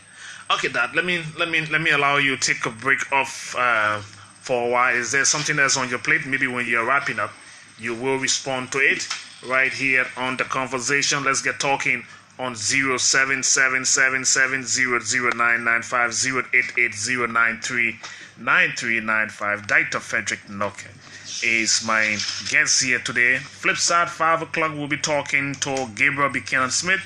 Dad. Let me allow you to take a break off for a while. Is there something else on your plate? Maybe when you're wrapping up, you will respond to it right here on the conversation. Let's get talking on 0777700995 08809399395. Dr. Frederick Doggett is my guest here today. Flip side, 5 o'clock, we'll be talking to Gabriel Buchanan Smith.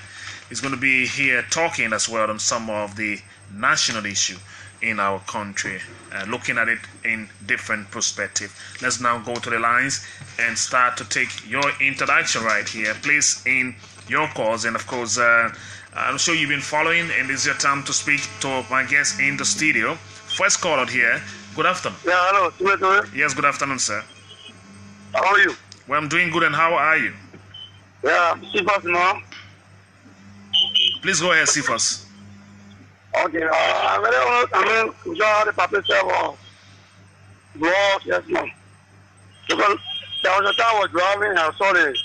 He's going to be here talking as well on some of the national issue in our country, looking at it in different perspective. Let's now go to the lines and start to take your introduction right here. Please in your calls, and of course I'm sure you've been following, and this is your time to speak to my guest in the studio. First call out here. Good afternoon. Yeah, hello. Yes, good afternoon, sir. How are you? Well, I'm doing good, and how are you? Yeah, Cephas now. Please go ahead, Cephas. Okay, I mean, the public server laws, yes, ma'am. Because there was a time I was driving and I saw the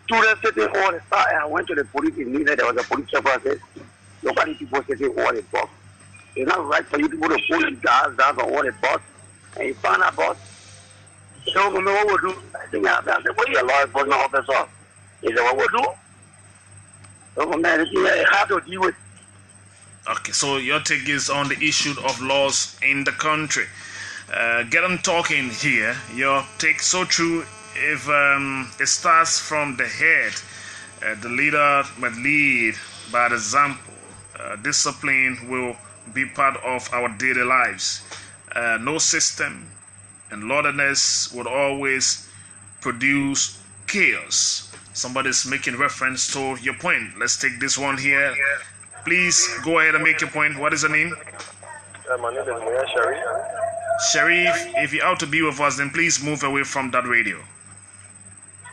students sitting over the side, and I went to the police immediately. There was a police server. I said, look at these people sitting over the bus. It's not right for you to put the police guys down over the bus, and you find out bus. So, what we'll do? I think I said, what are you, a law enforcement officer? He said, what we'll do? So, man, it's hard to deal with. Okay, so your take is on the issue of laws in the country. Get on talking here. Your take so true. If it starts from the head, The leader must lead by example. Discipline will be part of our daily lives. No system and lawlessness would always produce chaos. Somebody's making reference to your point. Let's take this one here. Please go ahead and make your point. What is your name? My name is Muya Sharif. Sharif, if you're out to be with us, then please move away from that radio.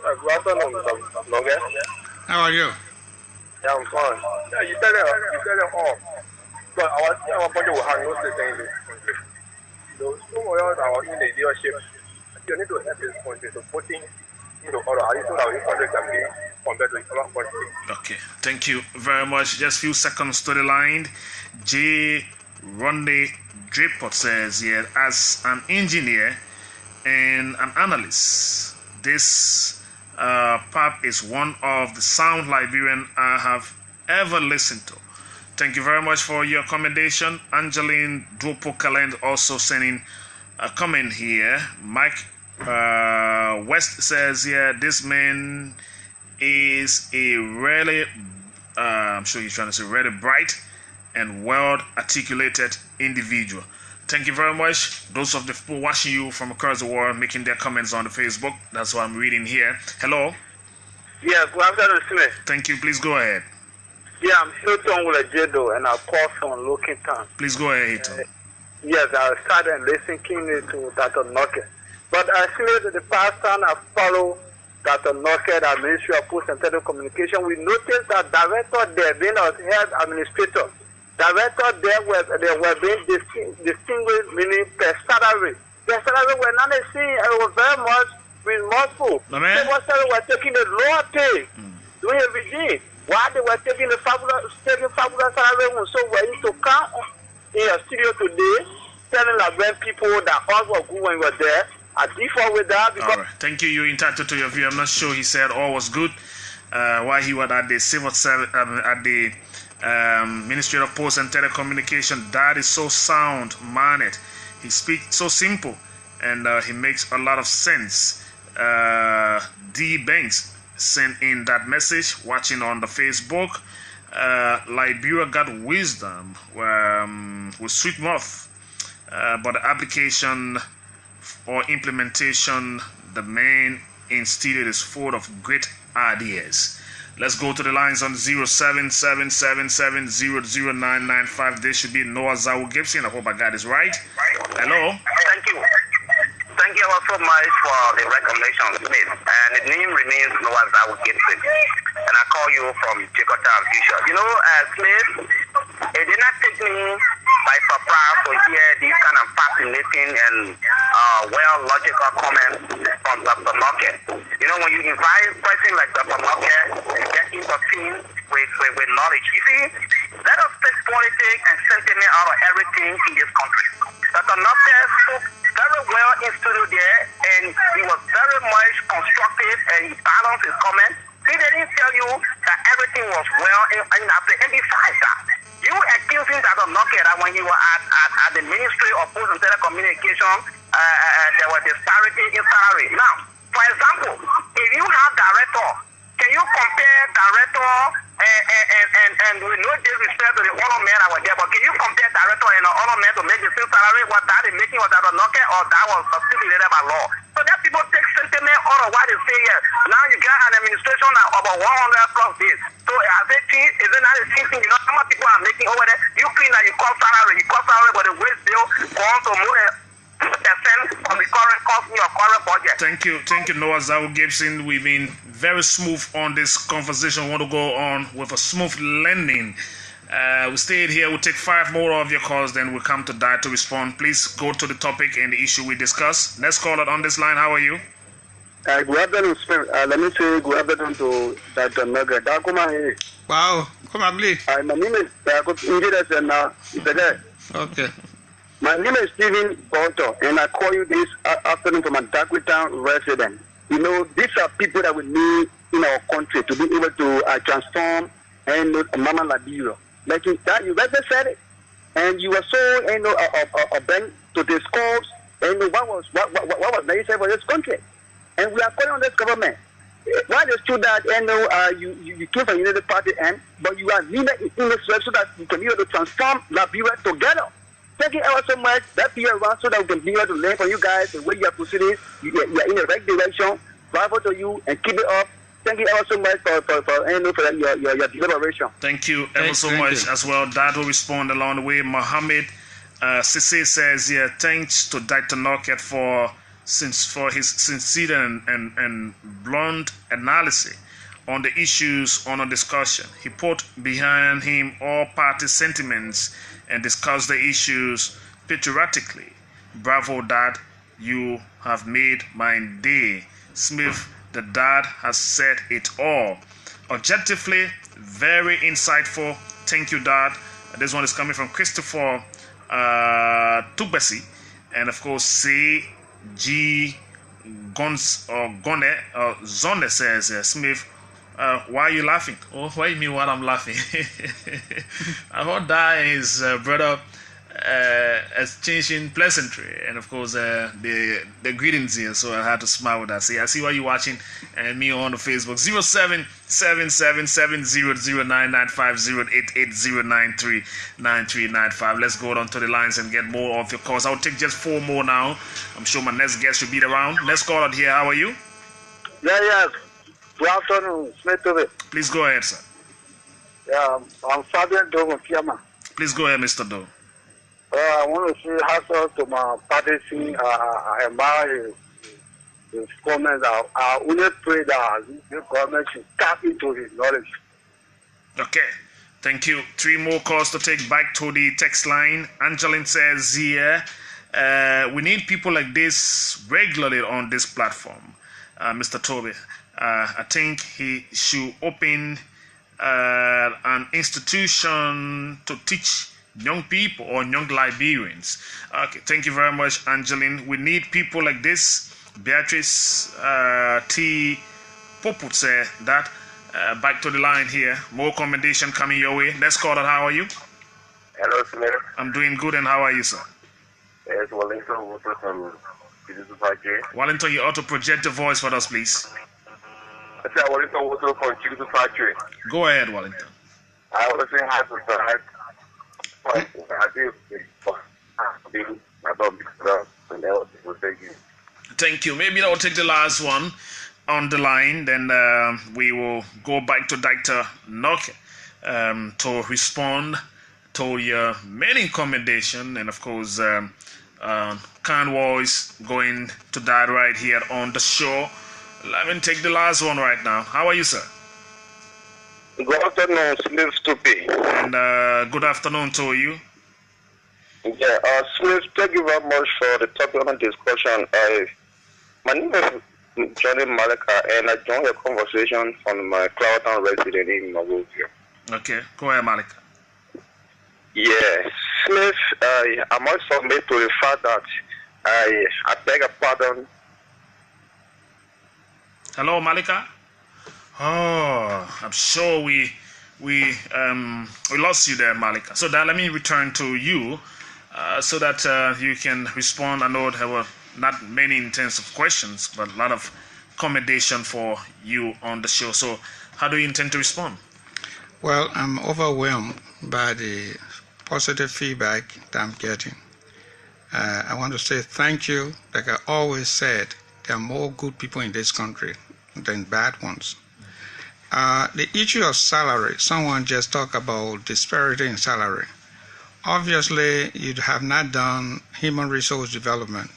Good afternoon, Logan. How are you? Yeah, I'm fine. Yeah, you said it all. But our body will have no system in this country. Those who are in the leadership, you need to help this country supporting order. I think our country can be compared to other countries. Okay, thank you very much. Just a few seconds to the line. J. Ronde Dripot says here, as an engineer and an analyst, this pap is one of the sound Liberian I have ever listened to. Thank you very much for your commendation. Angeline Dropo Kalend also sending a comment here. Mike West says here, this man is a really, I'm sure he's trying to say really bright and well-articulated individual. Thank you very much. Those of the people watching you from across the world making their comments on the Facebook. That's what I'm reading here. Hello. Yeah, good afternoon, Smith. Thank you. Please go ahead. Yeah, I'm Hilton Wulajedo, and I call from Lockington. Please go ahead, Hilton. Yes, I started listening to Dr. Knocker. But I see that the past time I follow Dr. Knocker, the Ministry of Post and Telecommunication, we noticed that director there being a head administrator. Director there they were being distinguished, meaning per salary. Their salary were not the same, and it was very much remorseful. They were taking the lower pay doing everything. While they were taking the fabulous salary, so we used to come in a studio today telling Liberian people that all was good when we were there. I differ with that because. All right. Thank you. You're entitled to your view. I'm not sure he said all was good while he was at the civil service, at the Ministry of Post and Telecommunication. That is so sound-minded. He speaks so simple, and he makes a lot of sense. D. Banks sent in that message, watching on the Facebook. Liberia got wisdom with sweet mouth, but the application or implementation, the man instilled is full of great ideas. Let's go to the lines on 0777700995. This should be Noah Zawu Gibson. I hope I got this right. Hello. Thank you. Thank you so much for the recommendation, Smith. And the name remains Noah Zawu Gibson. And I call you from Jakarta, Future. You know, Smith, it did not take me by surprise to hear these kind of fascinating and logical comments from Dr. Knocker. You know, when you invite a person like Dr. Knocker, you get intertwined with knowledge. You see, let us take politics and sentiment out of everything in this country. Dr. Knocker spoke very well in studio there, and he was very much constructive, and he balanced his comments. He didn't tell you that everything was well, and besides that, you accusing Dr. Knocker that when he was at the Ministry of Post and Telecommunication, there was disparity in salary. Now, for example, if you have director, can you compare director and with no disrespect to the honor man that was there, but can you compare director and the honor man to make the same salary? What that is making was Dr. Knocker, or that was stipulated by law? So that people take sentiment out of what they say here. Now you got an administration of about 100 plus days. So as a team, is it not the same thing? You know how much people are making over there? You claim that you call salary, but the wage bill going to more than 2% of the current cost in your current budget. Thank you, Noah Zawu Gibson. We've been very smooth on this conversation. We want to go on with a smooth landing. We stayed here. We'll take 5 more of your calls, then we'll come to that to respond. Please go to the topic and the issue we discuss. Let's call it on this line. How are you? Good afternoon, let me say good afternoon to Dr. Knocker. Wow, come on, please. My name is Okay. My name is Stephen Bolton, and I call you this afternoon from a Dakwitown resident. You know, these are people that we need in our country to be able to transform and Mama Liberia. Like that, you better said it, and you were so bent to the scopes, and what was necessary for this country, and we are calling on this government Why understood that you came from United Party but you are leader in English so that you can be able to transform Liberia together. Thank you ever so much. That be around so that we can be able to learn from you guys the way you are proceeding. You are in the right direction. Bravo to you and keep it up. Thank you ever so much for your deliberation. Thank you ever so much as well. That will respond along the way. Mohammed Sisse says, yeah, thanks to Dr. Knockett for his sincere and blunt analysis on the issues under discussion. He put behind him all party sentiments and discussed the issues patriotically. Bravo, Dad. You have made my day. Smith, the dad, has said it all. Objectively, very insightful. Thank you, Dad. This one is coming from Christopher Tubesi, and of course, C.G. Zonde says, Smith, why are you laughing? Oh, what do you mean what I'm laughing? I heard that his brother exchanging pleasantry, and of course the greetings here, so I had to smile with that. See, I see why you're watching and me on the Facebook. 07777009950880939395. Let's go on to the lines and get more of your calls. I'll take just 4 more now. I'm sure my next guest should be around. Let's call out here. How are you? Yeah. Good afternoon, Smith. Please go ahead, sir. Yeah, I'm Fabian Doe from Fiamma. Please go ahead, Mr. Doe. I want to say hats off to my party. I admire his comments. I only pray that the government should tap into his knowledge. Okay, thank you. 3 more calls to take back to the text line. Angeline says here, we need people like this regularly on this platform. Mr. Toby, I think he should open an institution to teach young people or young Liberians. Okay, thank you very much, Angeline. We need people like this. Beatrice T. Poput said that. Back to the line here. More commendation coming your way. Let's call it. How are you? Hello, Smith. I'm doing good, and how are you, sir? Yes, Wellington from Wellington, you ought to project your voice for us, please. I said Wellington from Chicken Factory. Go ahead, Wellington. I was saying hi to the Thank you. Maybe I'll take the last one on the line, then we will go back to Dr. Knockett to respond to your many commendation, and of course kind voice going to that right here on the show. Let me take the last one right now. How are you, sir? Good afternoon, Smith Tupi. And good afternoon to you. Yeah, Smith, thank you very much for the topic of discussion. My name is Johnny Malika, and I joined the conversation from my Cloudtown resident in Monrovia. Okay, go ahead, Malika. Yes, Smith, I must submit to the fact that I beg a pardon. Hello, Malika. Oh, I'm sure we lost you there, Malika. So that let me return to you, so that you can respond. I know there were not many intensive questions, but a lot of commendation for you on the show. So how do you intend to respond? Well, I'm overwhelmed by the positive feedback that I'm getting. I want to say thank you. Like I always said, there are more good people in this country than bad ones. The issue of salary, someone just talked about disparity in salary. Obviously, you have not done human resource development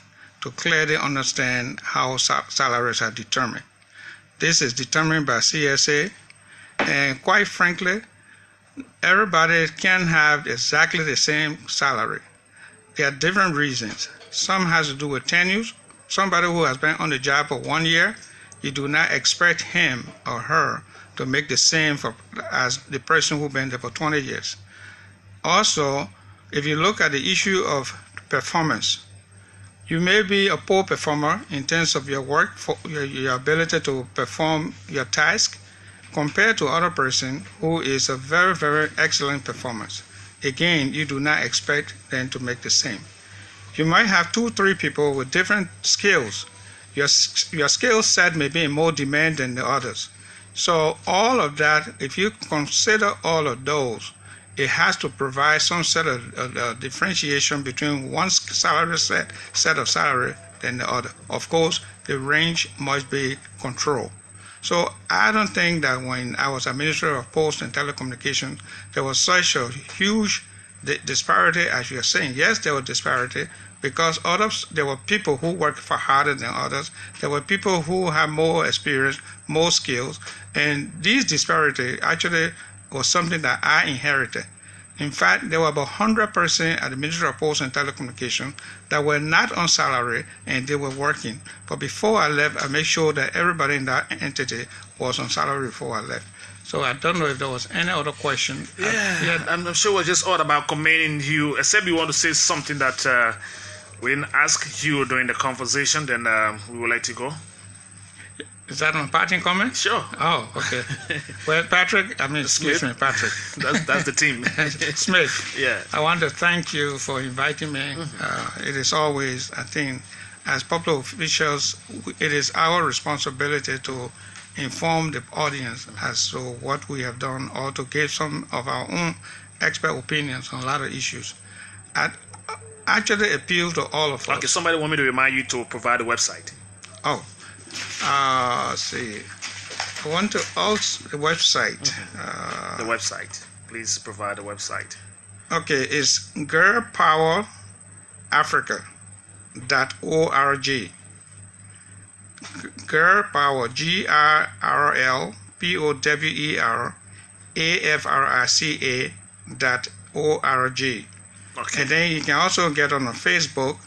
to clearly understand how salaries are determined. This is determined by CSA, and quite frankly, everybody can have exactly the same salary. There are different reasons. Some has to do with tenure. Somebody who has been on the job for 1 year, you do not expect him or her to make the same as the person who's been there for 20 years. Also, if you look at the issue of performance, you may be a poor performer in terms of your work, for your ability to perform your task, compared to other person who is a very, very excellent performance. Again, you do not expect them to make the same. You might have 2 or 3 people with different skills. your skill set may be in more demand than the others. So all of that, if you consider all of those, it has to provide some sort of differentiation between one salary set of salary than the other. Of course, the range must be controlled. So I don't think that when I was Administrator of Post and Telecommunications, there was such a huge disparity as you are saying. Yes, there was disparity because there were people who worked far harder than others. There were people who had more experience, more skills, and this disparity actually was something that I inherited. In fact, there were about 100% at the Ministry of Posts and Telecommunications that were not on salary and they were working. But before I left, I made sure that everybody in that entity was on salary before I left. So I don't know if there was any other question. Yeah, I'm sure we're just all about commending you. Except you want to say something that we didn't ask you during the conversation, then we will let you go. Is that a parting comment? Sure. Oh, okay. Well, Patrick, excuse me, Patrick. That's the team. Smith. Yeah. I want to thank you for inviting me. It is always, I think, as public officials, it is our responsibility to inform the audience as to what we have done or to give some of our own expert opinions on a lot of issues. I actually appeal to all of us. Okay, somebody want me to remind you to provide the website. Oh. Let's see. I want to ask the website. The website. Please provide the website. Okay, it's girlpowerafrica.org. Girl Power, GRRLPOWERAFRICA.org. Okay. And then you can also get on Facebook,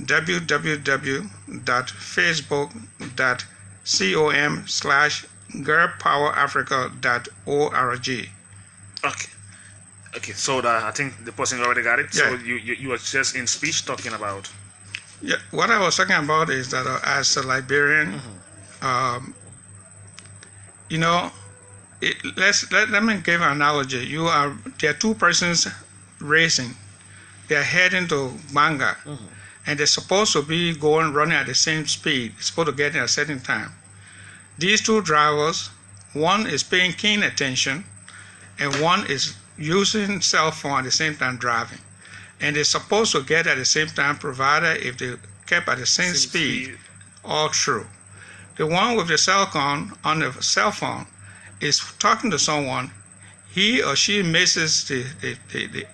www.facebook.com/girlpowerafrica.org. Okay, so I think the person already got it. Yeah. So you were just in speech talking about. Yeah, what I was talking about is that as a Liberian, let me give an analogy. There are two persons racing. They are heading to Banga. And they're supposed to be running at the same speed. It's supposed to get in at a certain time. These two drivers, one is paying keen attention, and one is using cell phone at the same time driving. And they're supposed to get at the same time, provided if they kept at the same speed all through. The one with the cell phone on the cell phone is talking to someone. He or she misses the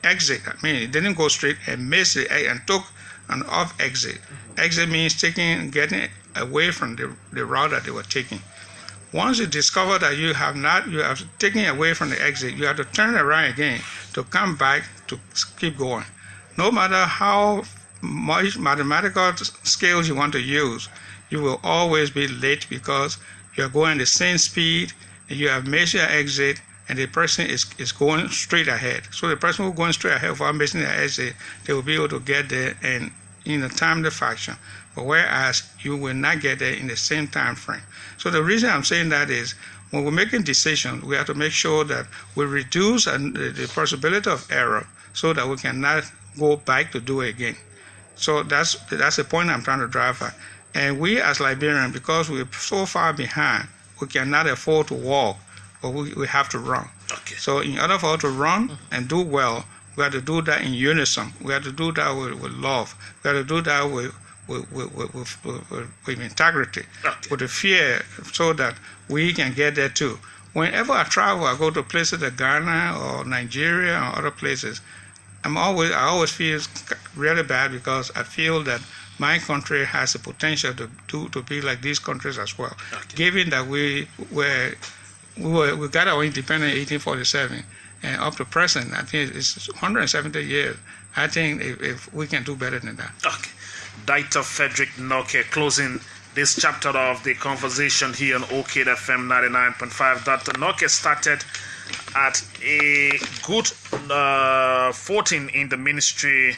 exit. It didn't go straight and missed it and took an off exit. Exit means getting away from the route that they were taking. Once you discover that you have taken away from the exit, you have to turn around again to come back to keep going. No matter how much mathematical skills you want to use, you will always be late because you're going the same speed and you have missed your exit and the person is going straight ahead. So the person who's going straight ahead without missing the exit, they will be able to get there and in a timely fashion. But whereas you will not get there in the same time frame. So the reason I'm saying that is when we're making decisions, we have to make sure that we reduce the possibility of error so that we cannot go back to do it again. So that's the point I'm trying to drive at. And we as Liberians, because we're so far behind, we cannot afford to walk, but we have to run. Okay. So in order for us to run and do well, we have to do that in unison. We have to do that with love. We have to do that with integrity, with the fear, so that we can get there too. Whenever I travel, I go to places like Ghana or Nigeria or other places. I always feel really bad because I feel that my country has the potential to be like these countries as well. Okay. Given that we got our independence in 1847 and up to present, I think it's 170 years. I think if we can do better than that. Okay. Dr. Frederick Noke, closing this chapter of the conversation here on OKD FM 99.5. Dr. Noke started at a good 14 in the ministry,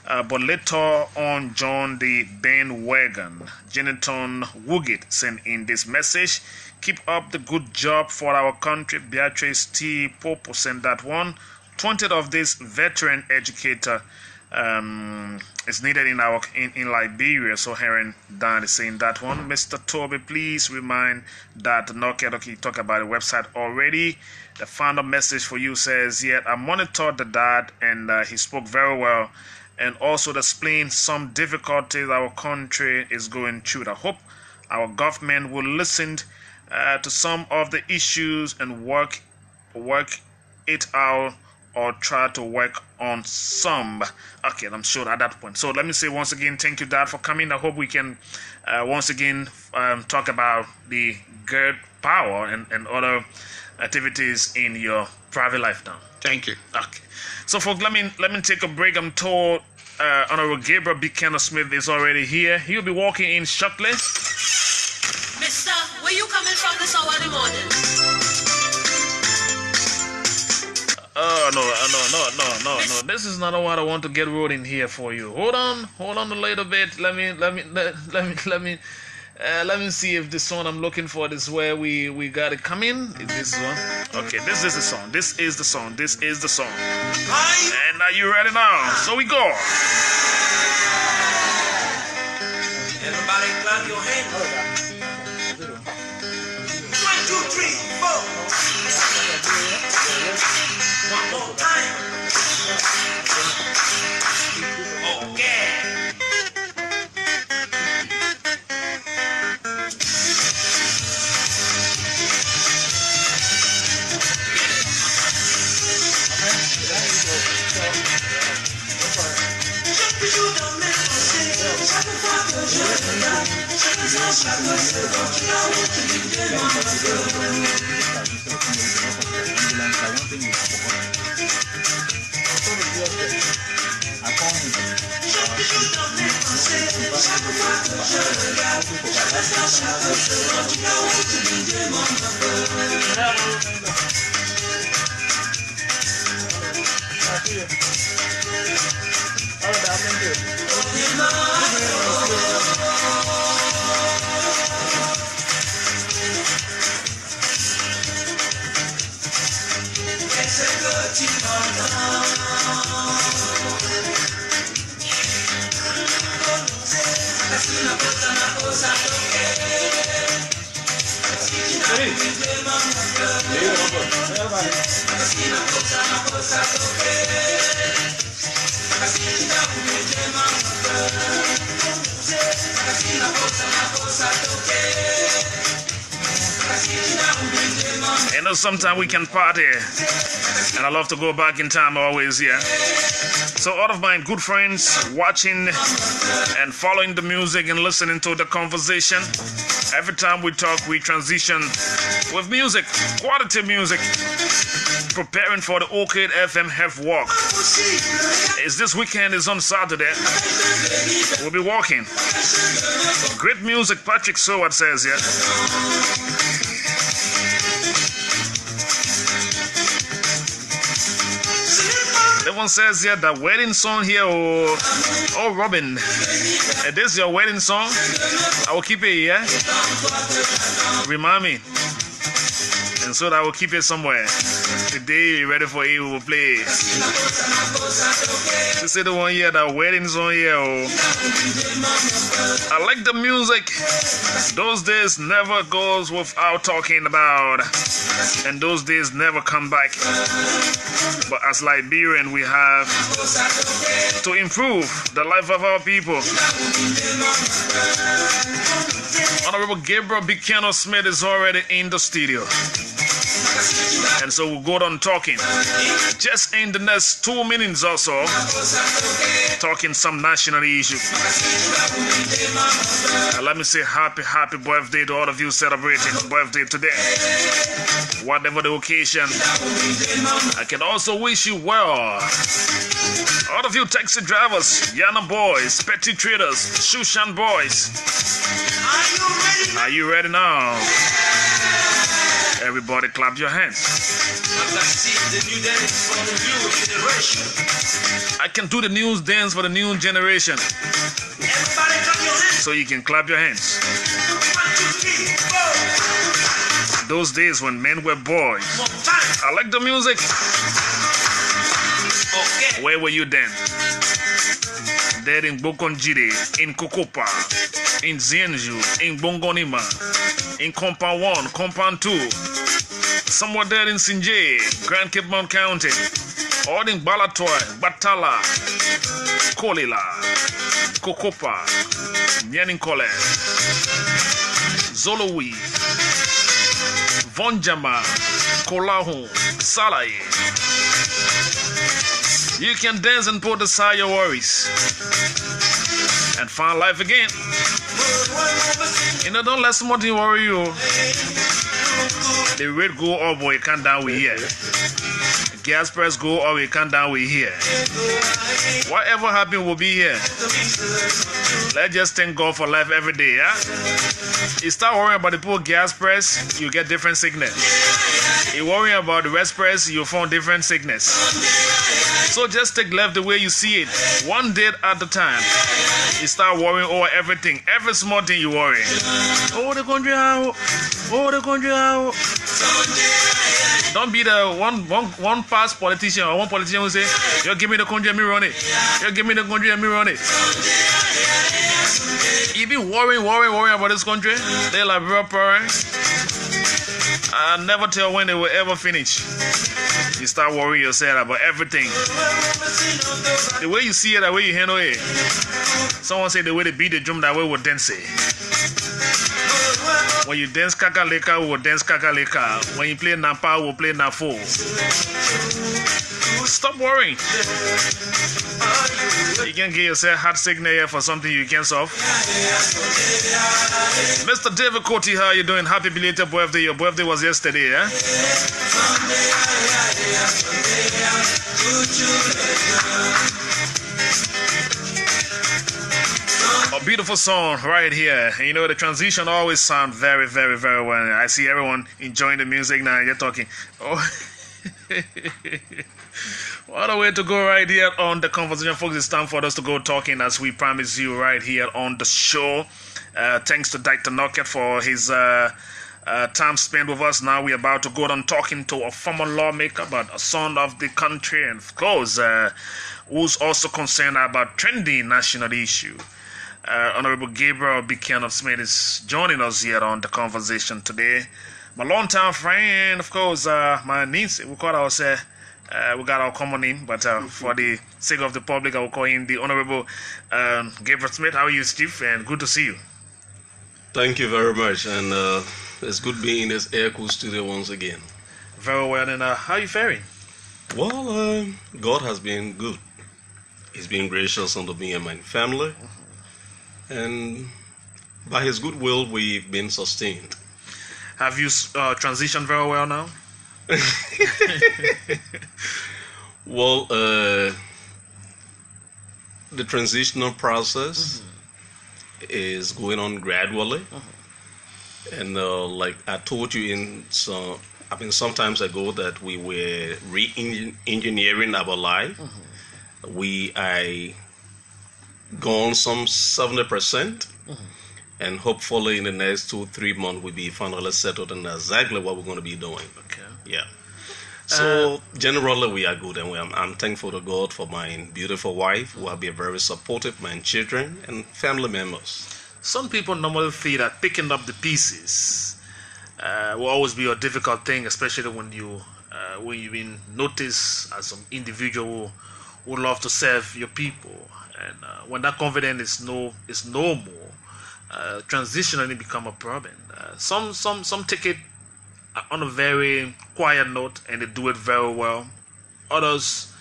but later on joined the bandwagon. Jeniton Wugit sent in this message: keep up the good job for our country. Beatrice T. Popo sent that one. 20 of this veteran educator is needed in Liberia. So Heron Dan is saying that one. Mr. Toby, please remind that Nokedoki talk about the website already. The final message for you says, yeah, I monitored the dad and he spoke very well, and also explained some difficulties our country is going through. I hope our government will listen to some of the issues and work it out, or try to work on some. Okay, I'm sure at that point. So let me say once again, thank you, Dad, for coming. I hope we can once again talk about the girl power and other activities in your private life now. Thank you. Okay. So folks, let me take a break. I'm told Honorable Gabriel Buchanan Smith is already here. He'll be walking in shortly. Mister, where you coming from this hour in the morning? Oh, no. This is not what I want to get rolling here for you. Hold on a little bit. Let me see if this song I'm looking for is where we got it coming. Is this one? Okay, this is the song. This is the song. And are you ready now? So we go. Everybody clap your hands. 1, 2, 3, 4. One more time. Okay. You know, sometimes we can party, and I love to go back in time always, yeah. So all of my good friends watching and following the music and listening to the conversation, every time we talk, we transition with music, quality music, preparing for the Orchid FM Health Walk. It's this weekend, is on Saturday. We'll be walking. Great music, Patrick Seward says, yeah. Everyone says here the wedding song here, oh Robin, this is your wedding song? I will keep it here. Remind me. And so that I will keep it somewhere. Today, ready for it, we will play. This is the one here, the wedding song here. Oh. I like the music. Those days never goes without talking about. And those days never come back. But as Liberian, we have to improve the life of our people. Honorable Gabriel Buchanan Smith is already in the studio. And so we'll go on talking. Just in the next 2 minutes or so, talking some national issues. Let me say happy birthday to all of you celebrating birthday today. Whatever the occasion, I can also wish you well. All of you taxi drivers, Yana boys, petty traders, Shushan boys. Are you ready now? Everybody clap your hands. I can do the news dance for the new generation. So you can clap your hands. Those days when men were boys. I like the music. Where were you then? Dead in Bokonjide, in Kokopa, in Zienju, in Bongonima, in Compound 1, Compound 2, somewhere dead in Sinje, Grand Cape Mount County, or in Balatoy, Batala, Kolila, Kokopa, Nyaninkole, Zolowi, Vonjama, Kolahu, Salaye. You can dance and put aside your worries and find life again. Don't let somebody worry you. The rate go up or it come down we here. Gas price go up, it come down we here. Whatever happen will be here. Let's just thank God for life every day, yeah? You start worrying about the poor gas price, you get different sickness. You worry about the rest price, you find different sickness. So just take life the way you see it, one day at a time. You start worrying over everything, every small thing you worry. Oh, the country out. Oh, the country out. Don't be the one past politician or one politician who say, you give me the country and me run it. You give me the country and me run it. You be worrying about this country. They're like real parents. I never tell when they will ever finish. You start worrying yourself about everything. The way you see it, the way you handle it. Someone say the way they beat the drum, that way we'll dance it. When you dance kakaleka, we will dance kakaleka. When you play napa, we'll play nafo. Stop worrying. You can get yourself heart signal here for something you can't solve. Mr. David Koti, how are you doing? Happy belated birthday. Your birthday was yesterday, eh? A beautiful song right here. You know, the transition always sounds very, very, very well. I see everyone enjoying the music now. You're talking. Oh. What a way to go right here on the conversation, folks. It's time for us to go talking as we promised you right here on the show. Thanks to Dr. Knockett for his time spent with us. Now we're about to go on talking to a former lawmaker about a son of the country, and of course, who's also concerned about trending national issue. Honorable Gabriel Buchanan Smith is joining us here on the conversation today. My longtime friend, of course, my niece, we call ourselves, we got our common name, but for the sake of the public, I will call him the Honorable Gabriel Smith. How are you, Steve? And good to see you. Thank you very much, and it's good being in this air cool studio once again. Very well, and how are you faring? Well, God has been good. He's been gracious unto me and my family, and by His goodwill, we've been sustained. Have you transitioned very well now? Well, the transitional process is going on gradually, and like I told you sometimes ago that we were re-engineering our life. I gone some 70%. And hopefully in the next 2-3 months we'll be finally settled on exactly what we're going to be doing. Okay. Yeah. So generally we are good, and I'm thankful to God for my beautiful wife, who have been very supportive, my children and family members. Some people normally feel that picking up the pieces will always be a difficult thing, especially when you've been noticed as some individual who would love to serve your people, and when that confidence is no more. Transitionally become a problem. Some take it on a very quiet note and they do it very well. Others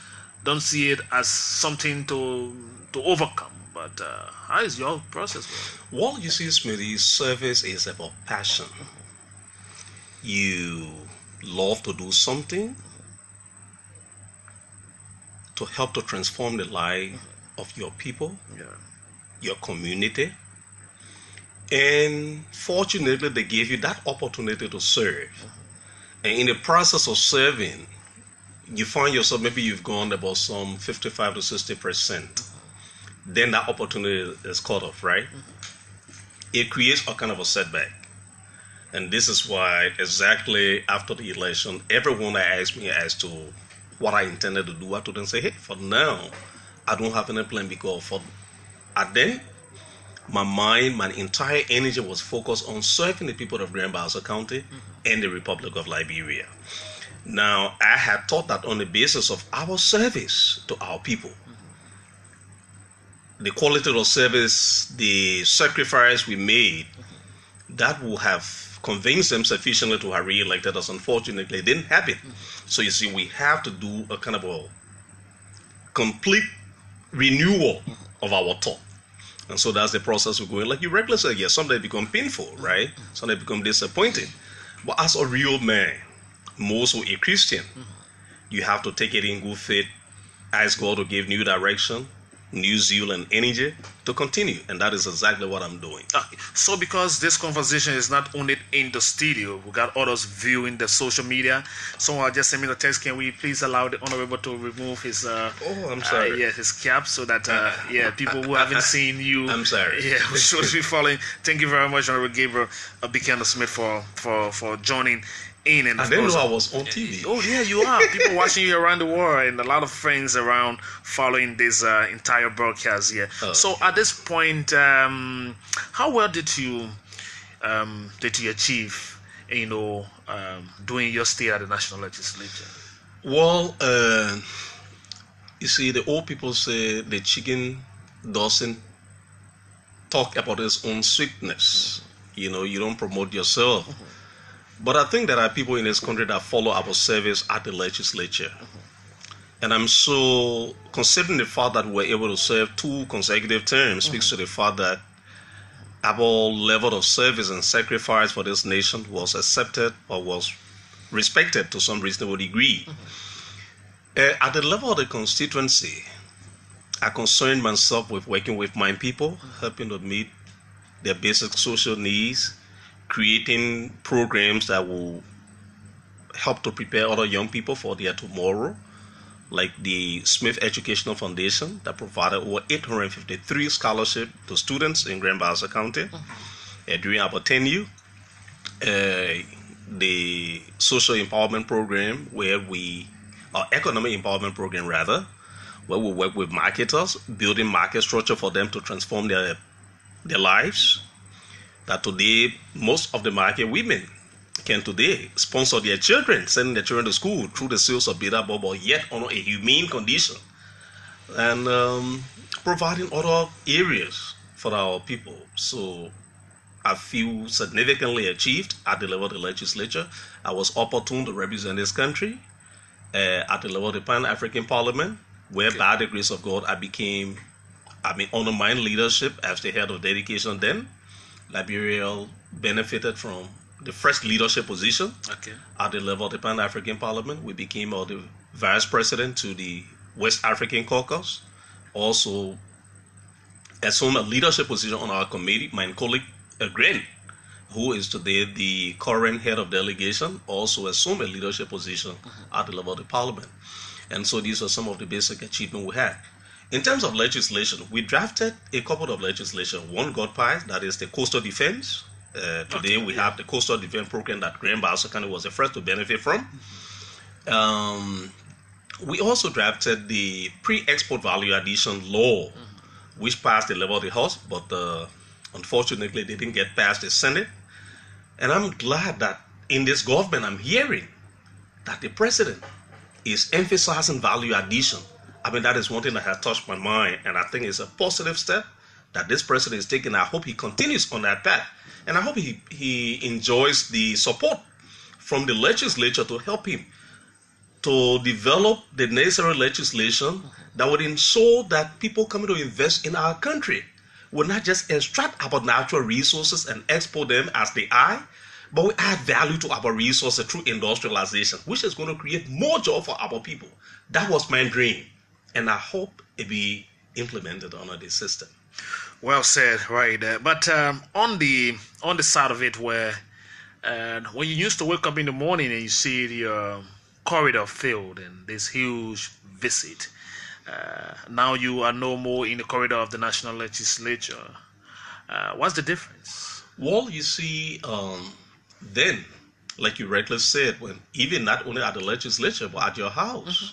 don't see it as something to overcome. But how is your process going? Well, you see, Smithy, service is about passion. You love to do something to help to transform the life of your people, your community. And fortunately, they gave you that opportunity to serve. And in the process of serving, you find yourself, maybe you've gone about some 55 to 60%. Then that opportunity is cut off, right? It creates a kind of a setback. And this is why exactly after the election, everyone asked me as to what I intended to do. I told them, say, hey, for now, I don't have any plan because then my mind, my entire energy was focused on serving the people of Grand Bassa County and the Republic of Liberia. Now, I had thought that on the basis of our service to our people, the quality of service, the sacrifice we made, that would have convinced them sufficiently to have re-elected us. Unfortunately, it didn't happen. So you see, we have to do a kind of a complete renewal of our thought. And so that's the process we're going. Like you regularly say, yes, someday become painful, right? Someday become disappointing. But as a real man, more so a Christian, you have to take it in good faith, ask God to give new direction, new zeal and energy to continue. And that is exactly what I'm doing. So because this conversation is not only in the studio, we got others viewing the social media. Someone just sent me the text, can we please allow the Honorable to remove his I'm sorry. his cap so that people who haven't seen you, I'm sorry. Yeah, we should be following. Thank you very much, Honorable Gabriel Buchanan Smith, for joining in. And I didn't know I was on TV. Oh yeah, you are. People watching you around the world, and a lot of friends around following this entire broadcast here. So at this point, how well did you achieve, doing your stay at the National Legislature? Well, you see, the old people say the chicken doesn't talk about its own sweetness. You don't promote yourself. But I think there are people in this country that follow our service at the legislature. And I'm so, considering the fact that we're able to serve 2 consecutive terms, speaks to the fact that our level of service and sacrifice for this nation was accepted or was respected to some reasonable degree. At the level of the constituency, I concerned myself with working with my people, helping to meet their basic social needs, creating programs that will help to prepare other young people for their tomorrow, like the Smith Educational Foundation that provided over 853 scholarships to students in Grand Bassa County during our tenure. The social empowerment program economic empowerment program where we work with marketers, building market structure for them to transform their lives. That today, most of the market women can today sponsor their children, sending their children to school through the sales of beta bubble, yet on a humane condition. And providing other areas for our people. So I feel significantly achieved at the level of the legislature. I was opportune to represent this country at the level of the Pan-African Parliament, where by the grace of God, under my leadership as the head of dedication then. Liberia benefited from the first leadership position at the level of the Pan-African Parliament. We became the vice president to the West African Caucus. Also assumed a leadership position on our committee. My colleague, Gren, who is today the current head of delegation, also assumed a leadership position at the level of the Parliament. And so these are some of the basic achievements we had. In terms of legislation, we drafted a couple of legislation. One got passed, that is the coastal defense. Today we have the coastal defense program that Grand Bassa County was the first to benefit from. We also drafted the pre-export value addition law, which passed the level of the House, but unfortunately they didn't get past the Senate. And I'm glad that in this government I'm hearing that the president is emphasizing value addition. That is one thing that has touched my mind, and I think it's a positive step that this president is taking. I hope he continues on that path, and I hope he enjoys the support from the legislature to help him to develop the necessary legislation that would ensure that people coming to invest in our country will not just extract our natural resources and export them as they are, but we add value to our resources through industrialization, which is going to create more job for our people. That was my dream. And I hope it be implemented under the system. Well said, right there. But on the side of it, where when you used to wake up in the morning and you see the corridor filled and this huge visit, now you are no more in the corridor of the National Legislature. What's the difference? Well, you see, then, like you rightly said, when even not only at the legislature but at your house.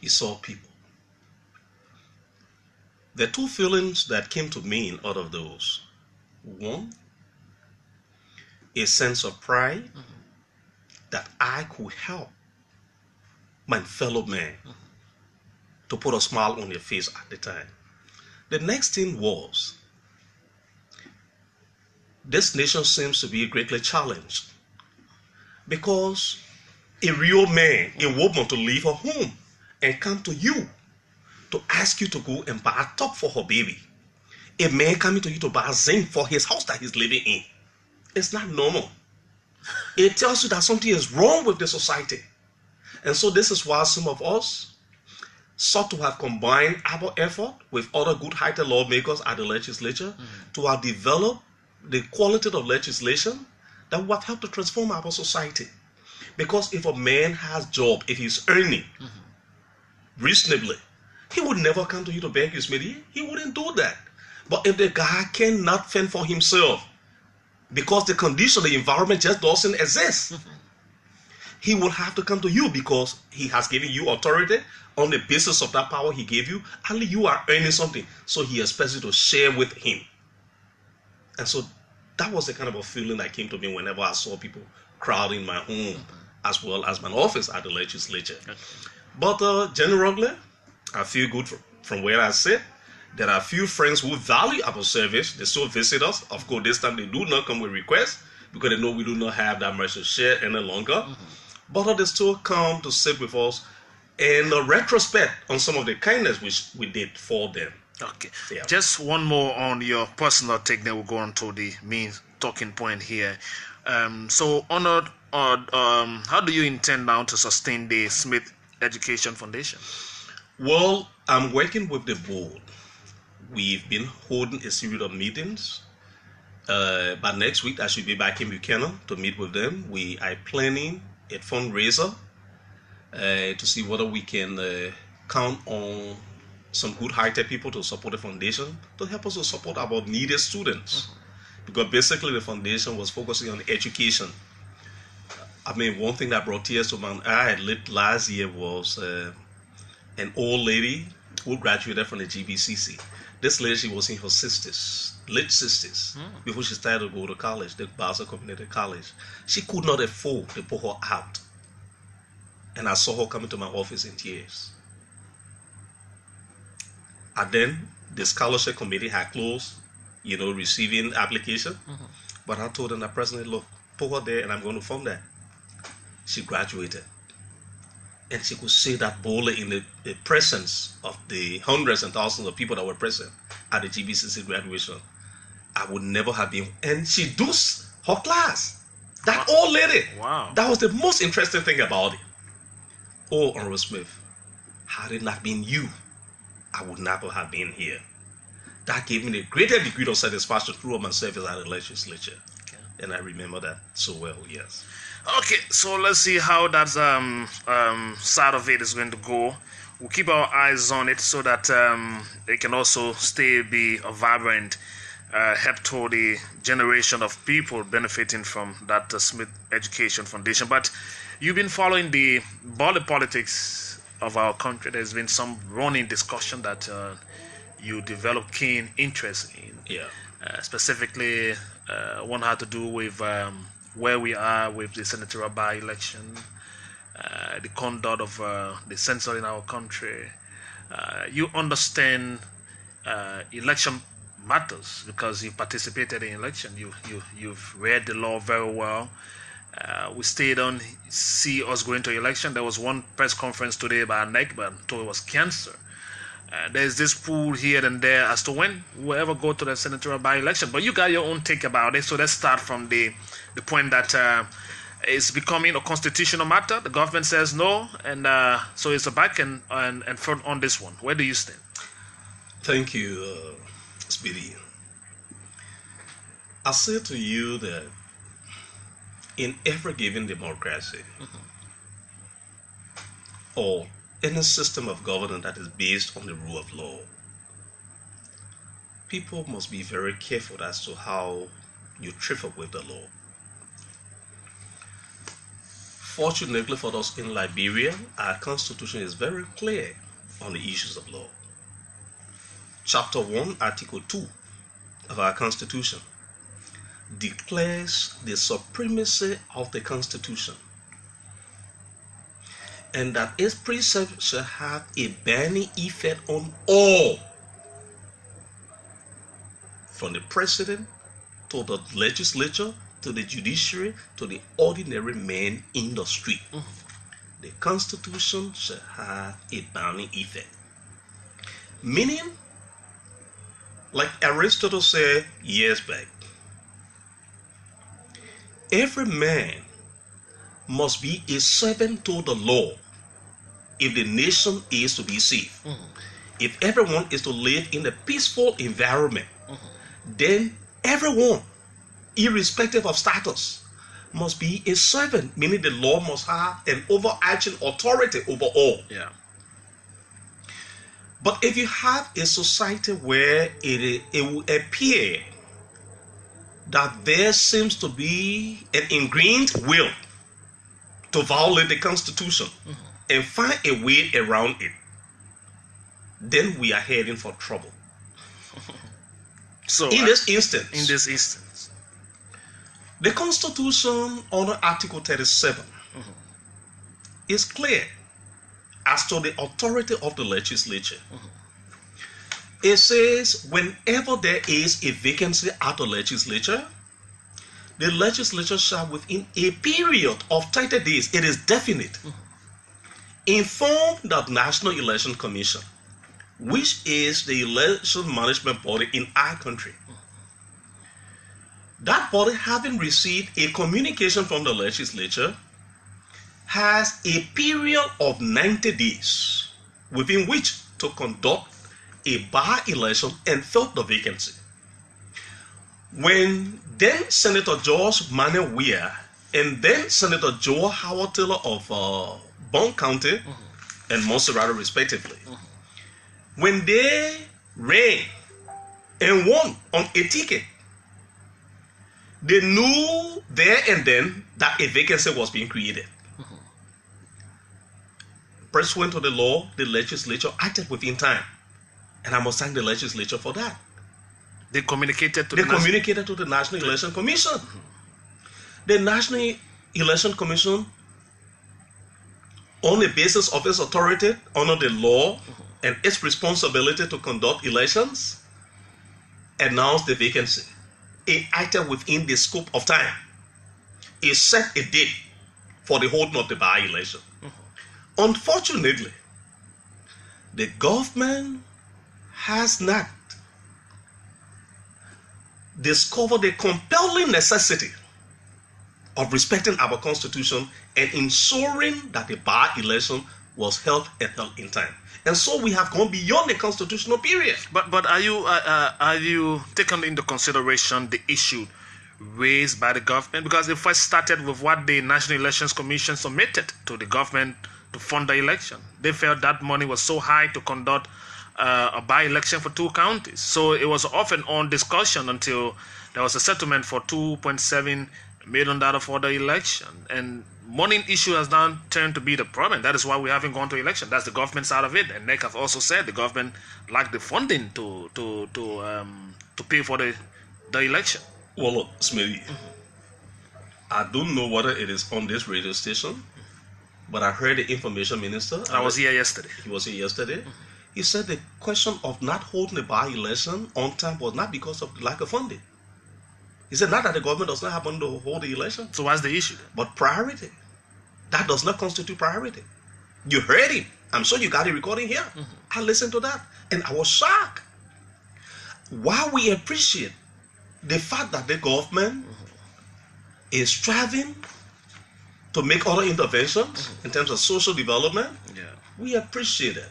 he saw people. The two feelings that came to me out of those: one, a sense of pride that I could help my fellow man to put a smile on their face at the time. The next thing was, this nation seems to be greatly challenged because a real man, a woman, to leave her home and come to you to ask you to go and buy a top for her baby. A man coming to you to buy zinc for his house that he's living in. It's not normal. It tells you that something is wrong with the society. And so this is why some of us sought to have combined our effort with other good-hearted lawmakers at the legislature to have developed the quality of legislation that would have helped to transform our society. Because if a man has a job, if he's earning reasonably, he would never come to you to beg his money. He wouldn't do that. But if the guy cannot fend for himself because the condition, the environment just doesn't exist, he will have to come to you because he has given you authority on the basis of that power he gave you. Only you are earning something, so he expects you to share with him. And so that was the kind of a feeling that came to me whenever I saw people crowding my home as well as my office at the legislature. But generally, I feel good from where I sit. There are a few friends who value our service. They still visit us. Of course, this time they do not come with requests because they know we do not have that much to share any longer. But they still come to sit with us and retrospect on some of the kindness which we did for them. Okay. Yeah. Just one more on your personal take, then we'll go on to the main talking point here. So, Honored, how do you intend now to sustain the Smith Education Foundation? Well, I'm working with the board. We've been holding a series of meetings. But next week, I should be back in Buchanan to meet with them. We are planning a fundraiser to see whether we can count on some good-hearted people to support the foundation to help us to support our needed students. Because basically the foundation was focusing on education. I mean, one thing that brought tears to my eye last year was an old lady who graduated from the GBCC. This lady, she was in her 60s, late 60s, before she started to go to college, the Basel Community College. She could not afford to put her out. And I saw her coming to my office in tears. And then the scholarship committee had closed, receiving application. But I told them that, President, look, put her there and I'm going to fund that. She graduated. And she could say that boldly in the presence of the hundreds and thousands of people that were present at the GBCC graduation. I would never have been. And she does her class. That old lady. Wow. That was the most interesting thing about it. Oh, Honorable Smith, had it not been you, I would never have been here. That gave me a greater degree of satisfaction throughout my service at the legislature. Okay. And I remember that so well, yes. Okay, so let's see how that side of it is going to go. We'll keep our eyes on it so that it can also be a vibrant help to the generation of people benefiting from that Smith Education Foundation. But you've been following the body politics of our country. There's been some running discussion that you develop keen interest in. Yeah. Specifically, one had to do with where we are with the senatorial by-election, the conduct of the censor in our country. You understand election matters because you participated in election. You've read the law very well. We stayed on, see us going to election. There was one press conference today by NEC, but told it was cancer. There's this pool here and there as to when we'll ever go to the senatorial by-election. But you got your own take about it. So let's start from the point that it's becoming a constitutional matter. The government says no, and so it's a back and front on this one. Where do you stand? Thank you, Speedy. I say to you that in every given democracy, or any system of governance that is based on the rule of law, people must be very careful as to how you trifle with the law. Fortunately for us in Liberia, our constitution is very clear on the issues of law. Chapter 1, Article 2 of our constitution declares the supremacy of the constitution, and that its precepts shall have a binding effect on all, from the president to the legislature, to the judiciary, to the ordinary man in the street. The constitution shall have a binding effect. Meaning, like Aristotle said years back, every man must be a servant to the law if the nation is to be safe. If everyone is to live in a peaceful environment, then everyone, irrespective of status, must be a servant, meaning the law must have an overarching authority over all. Yeah. But if you have a society where it will appear that there seems to be an ingrained will to violate the constitution and find a way around it, then we are heading for trouble. So in this instance, the constitution under Article 37 is clear as to the authority of the legislature. It says whenever there is a vacancy at the legislature shall, within a period of 30 days, it is definite, inform the National Election Commission, which is the election management body in our country. That body, having received a communication from the legislature, has a period of 90 days within which to conduct a by-election and fill the vacancy. When then Senator George Manuel Weah and then Senator Joe Howard Taylor of Bond County and Monserrate respectively, when they ran and won on a ticket, they knew there and then that a vacancy was being created. Pursuant to the law, the legislature acted within time. And I must thank the legislature for that. They communicated to the National Election Commission. The National Election Commission, on the basis of its authority under the law and its responsibility to conduct elections, announced the vacancy. It acted within the scope of time. It set a date for the holding of the by-election. Unfortunately, the government has not discovered the compelling necessity of respecting our constitution and ensuring that the by-election was held in time. And so we have gone beyond the constitutional period. But are you taking into consideration the issue raised by the government? Because it first started with what the National Elections Commission submitted to the government to fund the election. They felt that money was so high to conduct a by-election for 2 counties. So it was off and on discussion until there was a settlement for $2.7 million for the election. And money issue has now turned to be the problem. That is why we haven't gone to election. That's the government side of it. And NEC have also said the government lacked the funding to pay for the election. Well, look, Smitty, I don't know whether it is on this radio station, but I heard the information minister. I was here yesterday. He was here yesterday. He said the question of not holding a by-election on time was not because of the lack of funding. He said not that the government does not have money to hold the election. So what's the issue? But priority. That does not constitute priority. You heard him. I'm sure you got a recording here. I listened to that and I was shocked. While we appreciate the fact that the government is striving to make other interventions in terms of social development, we appreciate it.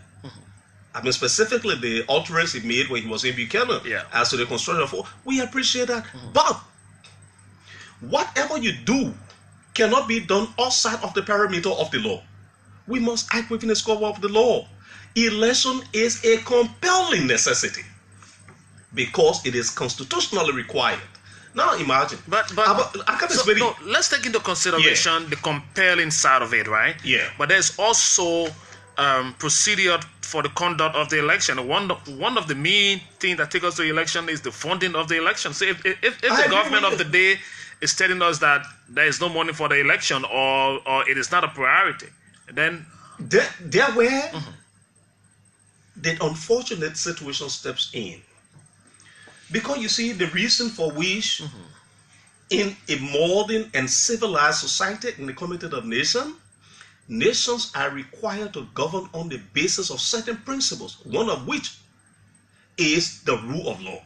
I mean, specifically the utterance he made when he was in Buchanan as to the construction of, we appreciate that. But whatever you do cannot be done outside of the perimeter of the law. We must act within the scope of the law. Election is a compelling necessity because it is constitutionally required Now imagine. But I can't so, no, let's take into consideration the compelling side of it, right? Yeah. But there's also procedure for the conduct of the election. One of the main things that take us to election is the funding of the election. So if the government of the day is telling us that there is no money for the election or it is not a priority, then there where the unfortunate situation steps in. Because you see, the reason for which in a modern and civilized society in the Community of Nations, nations are required to govern on the basis of certain principles, one of which is the rule of law.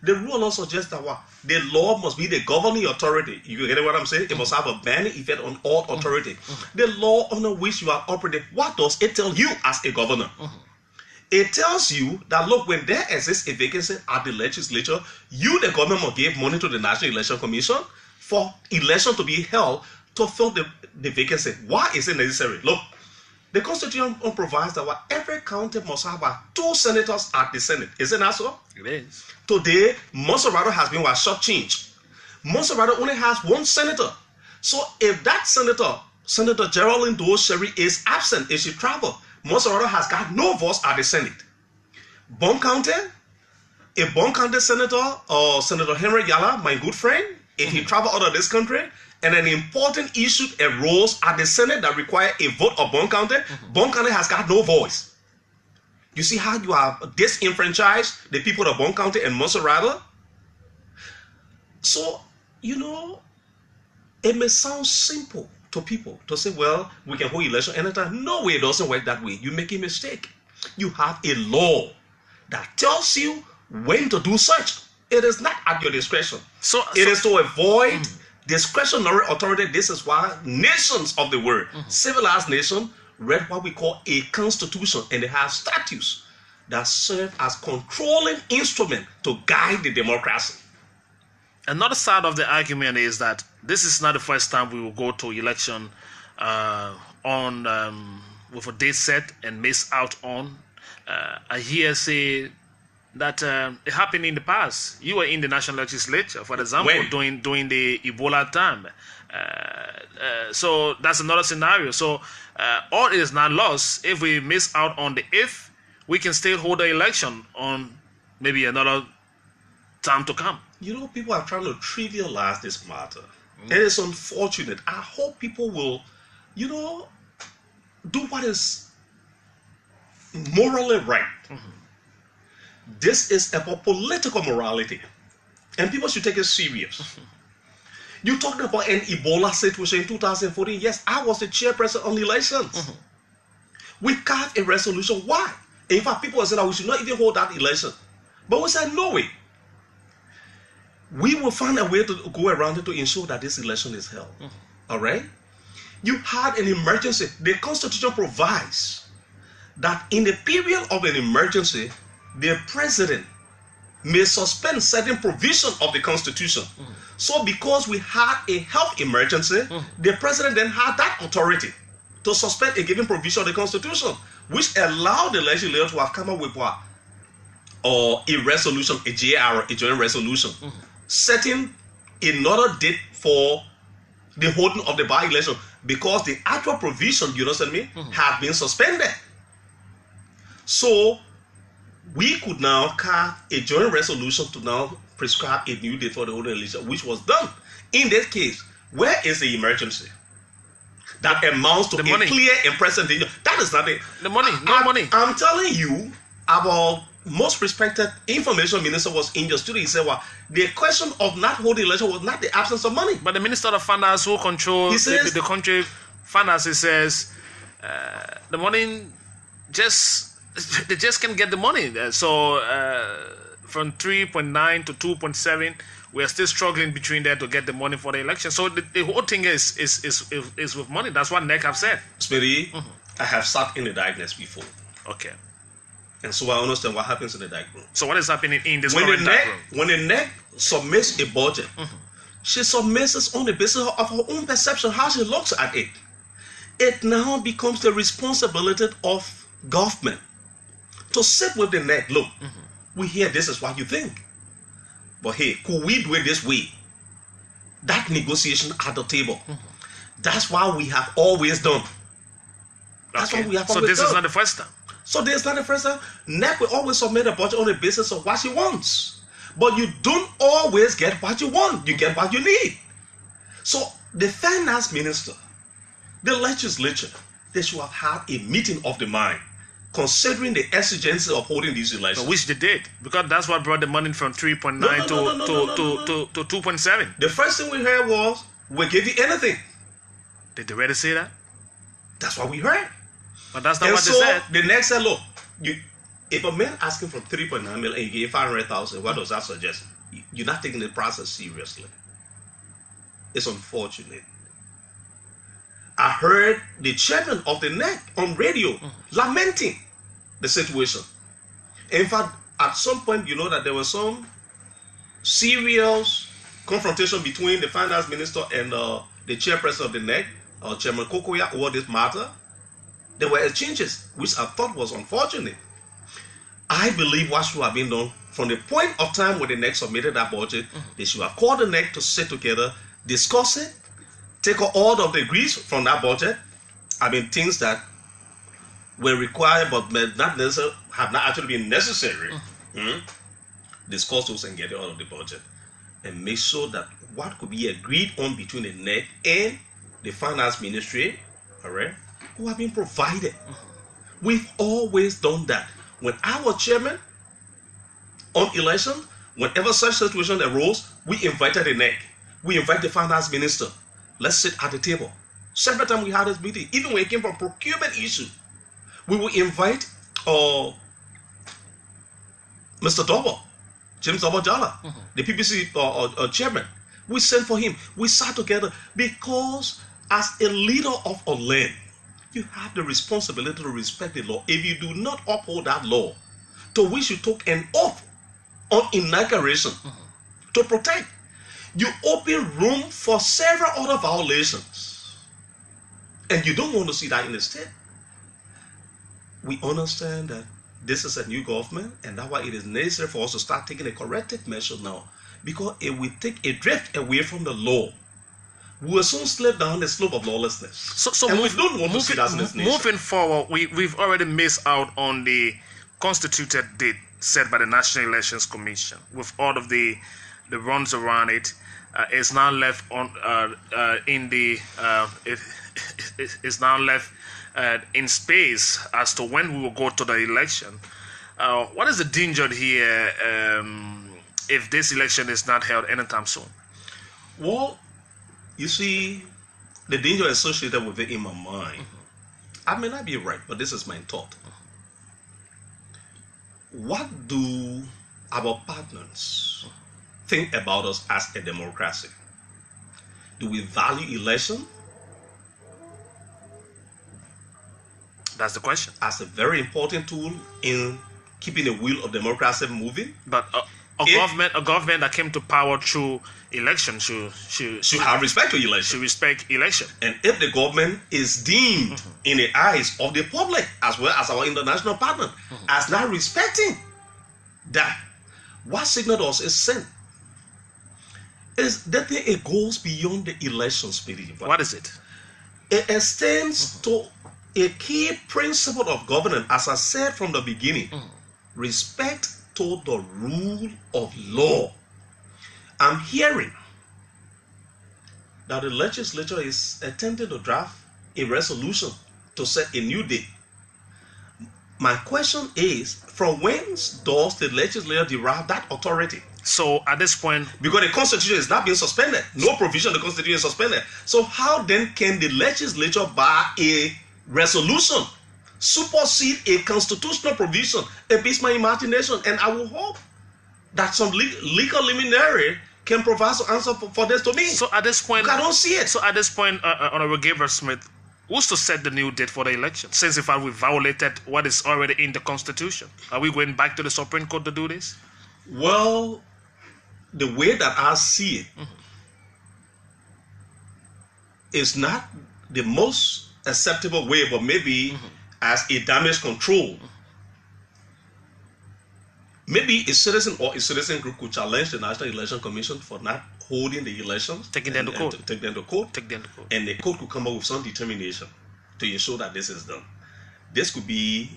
The rule of law suggests that the law must be the governing authority. You get what I'm saying? It must have a binding effect on all authority. The law under which you are operating, what does it tell you as a governor? It tells you that, look, when there exists a vacancy at the legislature, you, the government, must give money to the National Election Commission for election to be held to fill the vacancy. Why is it necessary? Look, the Constitution provides that every county must have 2 senators at the Senate. Isn't that so? it is. Today, Monserrato has been shortchanged. Monserrato only has 1 senator. So if that Senator Geraldine Doe Sherry, is absent, if she travel, Monserrato has got no voice at the Senate. Bon County, if Bon County Senator or Senator Henry Yala, my good friend, if he travel out of this country and an important issue arose at the Senate that require a vote of Bon County, Bon County has got no voice. You see how you have disenfranchised the people of Bon County and Monserrato? So, you know, it may sound simple to people to say, well, we can hold election anytime. No way, it doesn't work that way. You make a mistake. You have a law that tells you when to do such. It is not at your discretion. So it is to avoid discretionary authority. This is why nations of the world, civilized nations, read what we call a constitution, and they have statutes that serve as controlling instrument to guide the democracy. Another side of the argument is that this is not the first time we will go to election with a date set and miss out on. I hear say that it happened in the past. You were in the national legislature, for example, during the Ebola time. So that's another scenario. So all is not lost. If we miss out on the 8th, we can still hold the election on maybe another time to come. You know, people are trying to trivialize this matter. It is unfortunate. I hope people will, you know, do what is morally right. This is about political morality, and people should take it serious. You talked about an Ebola situation in 2014. Yes, I was the chairperson on the elections. We carved a resolution. Why? In fact, people said that we should not even hold that election. But we said, no way. We will find a way to go around it to ensure that this election is held. All right? You had an emergency. The Constitution provides that in the period of an emergency, the president may suspend certain provision of the Constitution. So because we had a health emergency, the president then had that authority to suspend a given provision of the Constitution, which allowed the legislature to have come up with what? Or a resolution, a JR, a joint resolution, setting another date for the holding of the by-election, because the actual provision, you understand me, had been suspended. So we could now carve a joint resolution to now prescribe a new date for the holding election, which was done. In this case, where is the emergency? That amounts to a clear and present danger. That is not it. The money, no money. I'm telling you, our most respected information minister was in your studio. He said, well, the question of not holding election was not the absence of money. But the minister of finance who controls the country finances says the money they just can't get the money. So from 3.9 to 2.7, we are still struggling between there to get the money for the election. So the whole thing is with money. That's what NEC have said. Smitty, I have sat in the darkness before. Okay. And so I understand what happens in the dark room. So what is happening in this current dark room? When the NEC submits a budget, she submits it on the basis of her own perception, how she looks at it. It now becomes the responsibility of government to sit with the NEC. Look, we hear this is what you think. But hey, could we do it this way? That negotiation at the table. That's why we have always done. That's what we have So always this done. is not the first time. So this is not the first time. NEC will always submit a budget on the basis of what she wants. But you don't always get what you want. You get what you need. So the finance minister, the legislature, they should have had a meeting of the mind, considering the exigency of holding these elections. Which they did, because that's what brought the money from 3.9 to 2.7. The first thing we heard was, we'll give you anything. Did they really say that? That's what we heard. But that's not And what so they said. the next said, look, if a man asking for 3.9 million and you give 500,000, what does that suggest? You're not taking the process seriously. It's unfortunate. I heard the chairman of the NEC on radio lamenting the situation. In fact, at some point, you know that there was some serious confrontation between the finance minister and the chairperson of the NEC, Chairman Kokoya, over this matter. There were exchanges, which I thought was unfortunate. I believe what should have been done from the point of time when the NEC submitted that budget, they should have called the NEC to sit together, discuss it, take all of the degrees from that budget. I mean, things that were required but not necessarily have not actually been necessary. Discuss those and get it out of the budget, and make sure that what could be agreed on between the NEC and the finance ministry, all right, who have been provided. We've always done that. When our chairman on election, whenever such situation arose, we invited the NEC. We invite the finance minister. Let's sit at the table. Several times we had this meeting. Even when it came from procurement issue, we will invite Mr. Dobo, James Dobo Jala, the PPC chairman. We sent for him. We sat together because as a leader of a land, you have the responsibility to respect the law. If you do not uphold that law, to which you took an oath on inauguration to protect, you open room for several other violations. And you don't want to see that in the state. We understand that this is a new government, and that's why it is necessary for us to start taking a corrective measure now. Because if we take a drift away from the law, we will soon slip down the slope of lawlessness. And we don't want to see that in this nation. Moving forward, we've already missed out on the constituted date set by the National Elections Commission. With all of the runs around it, it's now left on it's now left in space as to when we will go to the election. What is the danger here if this election is not held anytime soon? Well, you see, the danger associated with it in my mind, I may not be right, but this is my thought. What do our partners think about us as a democracy? Do we value election? That's the question. As a very important tool in keeping the wheel of democracy moving? But a government that came to power through election should have respect to election. Should respect election. And if the government is deemed in the eyes of the public as well as our international partner as not respecting that, what signal does it send? Is that it goes beyond the election spirit. What is it? It extends to a key principle of governance, as I said from the beginning, respect to the rule of law. I'm hearing that the legislature is attempting to draft a resolution to set a new date. My question is, from whence does the legislature derive that authority? So at this point, because the constitution is not being suspended, no provision of the constitution is suspended. So how then can the legislature, by a resolution, supersede a constitutional provision? It beats my imagination, and I will hope that some legal luminary can provide some answer for this to me. So at this point, I don't see it. So at this point, Honorable Gabriel Smith, who's to set the new date for the election? Since in fact we violated what is already in the Constitution, are we going back to the Supreme Court to do this? Well, the way that I see it is not the most acceptable way, but maybe as a damage control. maybe a citizen or a citizen group could challenge the National Election Commission for not holding the elections, taking them to court, take them to court, and the court could come up with some determination to ensure that this is done. This could be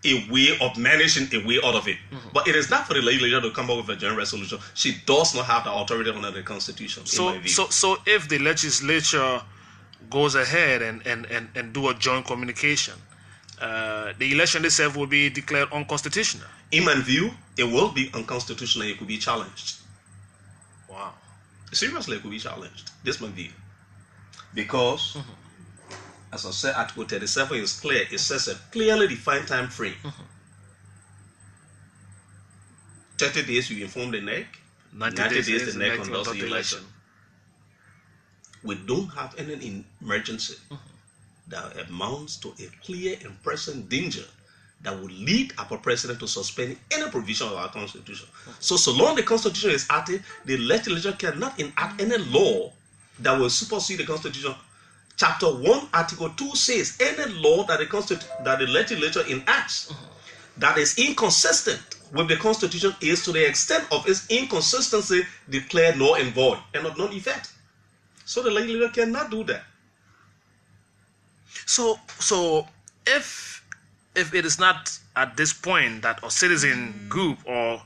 a way of managing a way out of it. But it is not for the legislature to come up with a general resolution. She does not have the authority under the Constitution. So if the legislature goes ahead and do a joint communication, the election itself will be declared unconstitutional. In my view, it will be unconstitutional. It could be challenged. Wow. Seriously, it could be challenged. This is my view. Because, as I said, Article 37 is clear. It says a clearly defined time frame. 30 days you inform the NEC. 90 days the NEC conducts the election. We don't have any emergency that amounts to a clear and present danger that would lead our president to suspend any provision of our Constitution. So long the Constitution is active, the legislature cannot enact any law that will supersede the Constitution. Chapter 1, Article 2 says any law that the legislature enacts that is inconsistent with the Constitution is, to the extent of its inconsistency, declared null and void and of non-effect. So the legislature cannot do that. So if it is not at this point that a citizen group or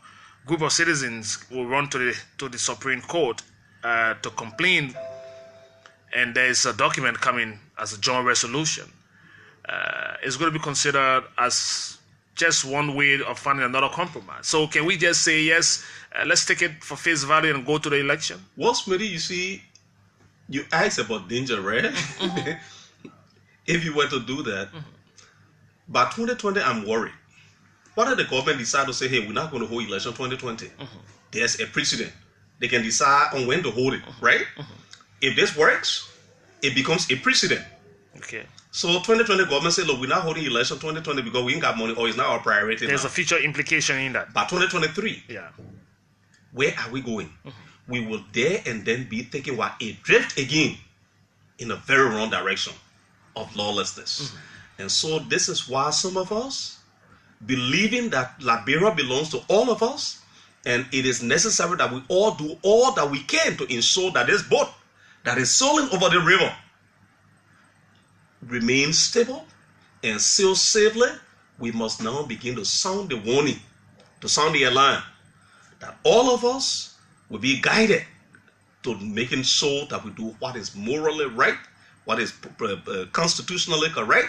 group of citizens will run to the Supreme Court to complain, and there is a document coming as a joint resolution, it's going to be considered as just one way of finding another compromise. So can we just say, yes, let's take it for face value and go to the election? Well, Smitty, you see, you asked about danger, right? If you were to do that, by 2020, I'm worried. What if the government decide to say, hey, we're not going to hold election 2020? There's a precedent. They can decide on when to hold it, right? If this works, it becomes a precedent. Okay. So 2020 government say, look, we're not holding election 2020 because we ain't got money, or it's not our priority. There's a future implication in that. By 2023, yeah, where are we going? We will there and then be taking what a drift again in a very wrong direction of lawlessness. And so this is why some of us, believing that Liberia belongs to all of us, and it is necessary that we all do all that we can to ensure that this boat that is sailing over the river remains stable and sails safely, we must now begin to sound the warning, to sound the alarm, that all of us will be guided to making sure that we do what is morally right, what is constitutionally correct,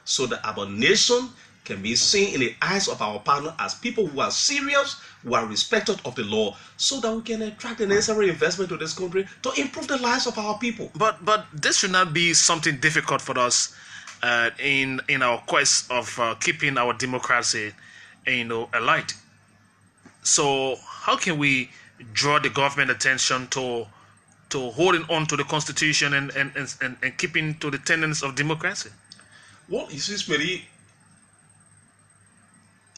so that our nation can be seen in the eyes of our partner as people who are serious, who are respected of the law, so that we can attract the necessary investment to this country to improve the lives of our people. But this should not be something difficult for us in our quest of keeping our democracy, alight. So how can we draw the government attention to holding on to the Constitution and keeping to the tenets of democracy? Well, you see, Smitty,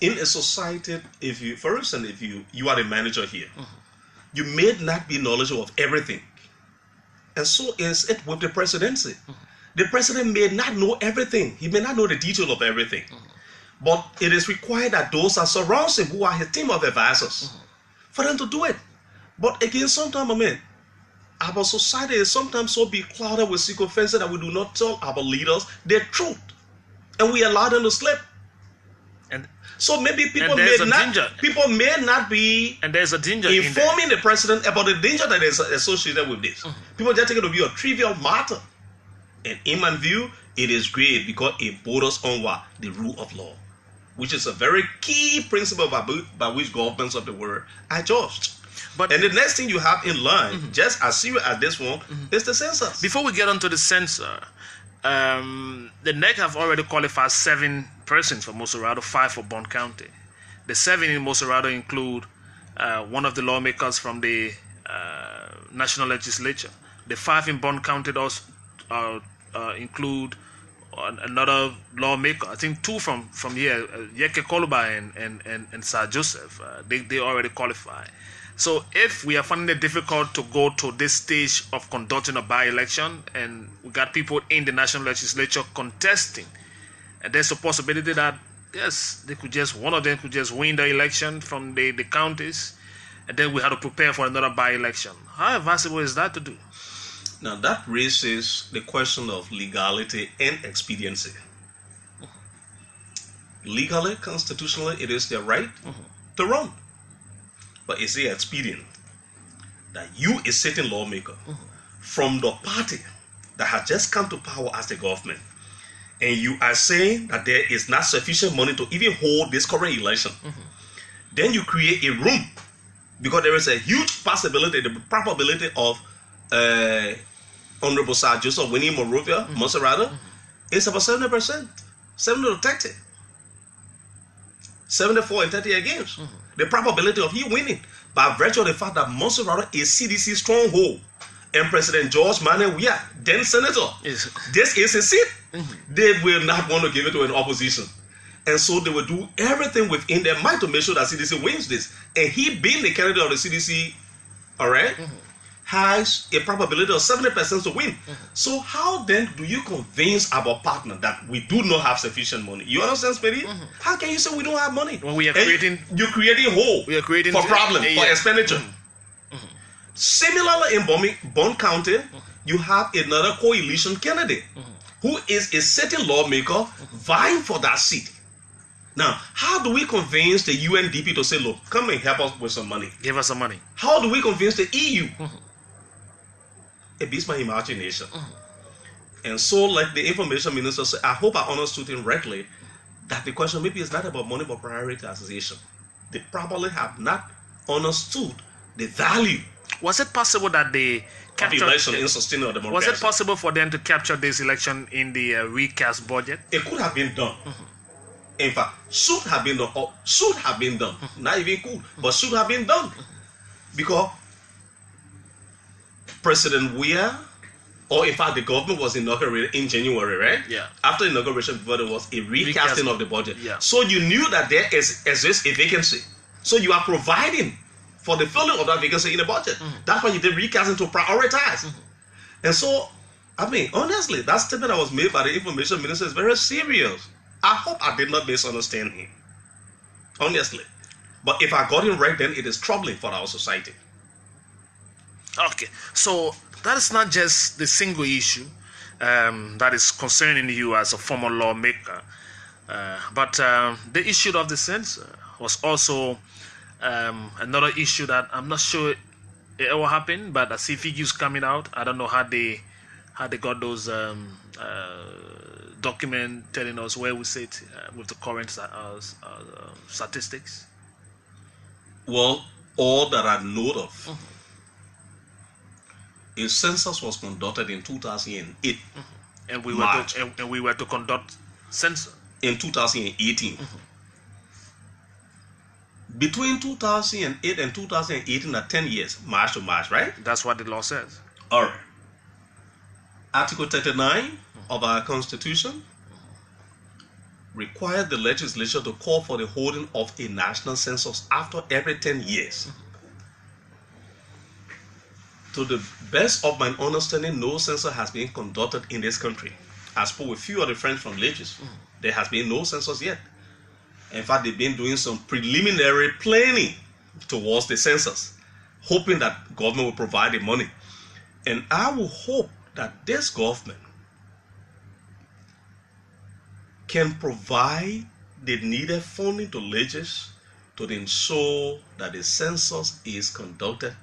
in a society, if you, for instance, if you are the manager here, you may not be knowledgeable of everything. And so is it with the presidency. The president may not know everything. He may not know the detail of everything. But it is required that those that surround him, who are his team of advisors, for them to do it. But again, sometimes, our society is sometimes so beclouded with sycophancy that we do not tell our leaders the truth. And we allow them to slip. And so maybe people may not be and there's a danger informing the president about the danger that is associated with this. People just take it to be a trivial matter. And in my view, it is great because it borders on what? The rule of law, which is a very key principle by which governments of the world are judged. And the next thing you have in line, just as serious as this one, is the census. Before we get onto the census, the NEC have already qualified 7 persons for Moserado, 5 for Bond County. The 7 in Moserado include one of the lawmakers from the national legislature. The 5 in Bond County also include another lawmaker. I think 2 from here, Yeke Koluba and Sir Joseph. They already qualify. So if we are finding it difficult to go to this stage of conducting a by-election, and we got people in the national legislature contesting, and there's a possibility that yes, one of them could just win the election from the counties, and then we had to prepare for another by-election. How advisable is that to do? Now that raises the question of legality and expediency. Legally, constitutionally, it is their right to run. But is it expedient that you, a sitting lawmaker, from the party that has just come to power as the government, and you are saying that there is not sufficient money to even hold this current election, then you create a room, because there is a huge possibility, the probability of Honorable Sir Joseph winning Monrovia, Monserrate, is about 70%, 70 to 30. 74 and 30 against. The probability of he winning by virtue of the fact that Monserrate is CDC stronghold, and President George Manuel Weah, then senator, this is his seat. They will not want to give it to an opposition, and so they will do everything within their might to make sure that CDC wins this. And he, being the candidate of the CDC, all right, has a probability of 70% to win. So how then do you convince our partner that we do not have sufficient money? You understand, Speedy? How can you say we don't have money? When we are creating, you're creating hole for problem, for expenditure. Similarly, in Bond County, you have another coalition candidate who is a sitting lawmaker vying for that seat. Now, how do we convince the UNDP to say, look, come and help us with some money? Give us some money. How do we convince the EU? It beats my imagination. And so, like the information minister said, I hope I understood him correctly, that the question maybe is not about money but prioritization. They probably have not understood the value. Was it possible that they captured election in sustaining democracy? Was it possible for them to capture this election in the recast budget? It could have been done. In fact, should have been done. Should have been done. Not even could, but should have been done. Because President Weah, or in fact the government was inaugurated in January, right? Yeah. After inauguration, before there was a recasting of the budget. Yeah. So you knew that there exists a vacancy. So you are providing for the filling of that vacancy in the budget. That's why you did recasting to prioritize. And so, I mean, honestly, that statement that was made by the information minister is very serious. I hope I did not misunderstand him. Honestly. But if I got him right, then it is troubling for our society. Okay, so that is not just the single issue that is concerning you as a former lawmaker, but the issue of the censor was also another issue that I'm not sure it ever happened, but I see figures coming out. I don't know how they got those documents telling us where we sit with the current statistics. Well, all that I know of, a census was conducted in 2008. And we were to conduct census in 2018. Between 2008 and 2018 are 10 years, March to March, right? That's what the law says. All right. Article 39 of our Constitution required the legislature to call for the holding of a national census after every 10 years. To the best of my understanding, no census has been conducted in this country. I spoke with a few of the friends from Legis. There has been no census yet. In fact, they've been doing some preliminary planning towards the census, hoping that government will provide the money. And I will hope that this government can provide the needed funding to Legis to ensure that the census is conducted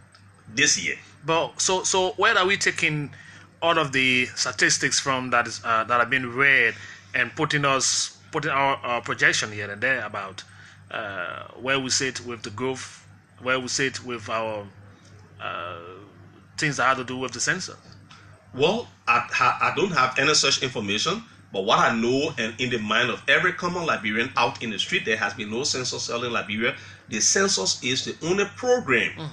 this year. But so where are we taking all of the statistics from that have been read and putting our projection here and there about where we sit with the growth, where we sit with our things that have to do with the census? Well, I don't have any such information, but what I know, and in the mind of every common Liberian out in the street, there has been no census held in Liberia. The census is the only program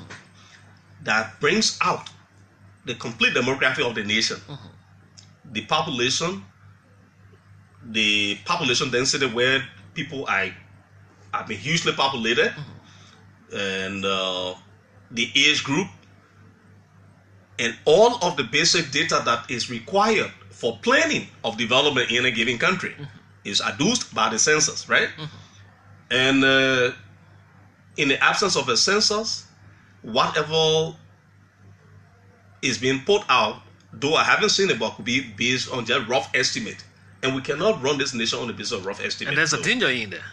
that brings out the complete demography of the nation. The population density, where people are been hugely populated, and the age group, and all of the basic data that is required for planning of development in a given country. is adduced by the census, right? And in the absence of a census, whatever is being put out, though I haven't seen it, but could be based on just rough estimate. And we cannot run this nation on the basis of rough estimate. And there's a danger in there.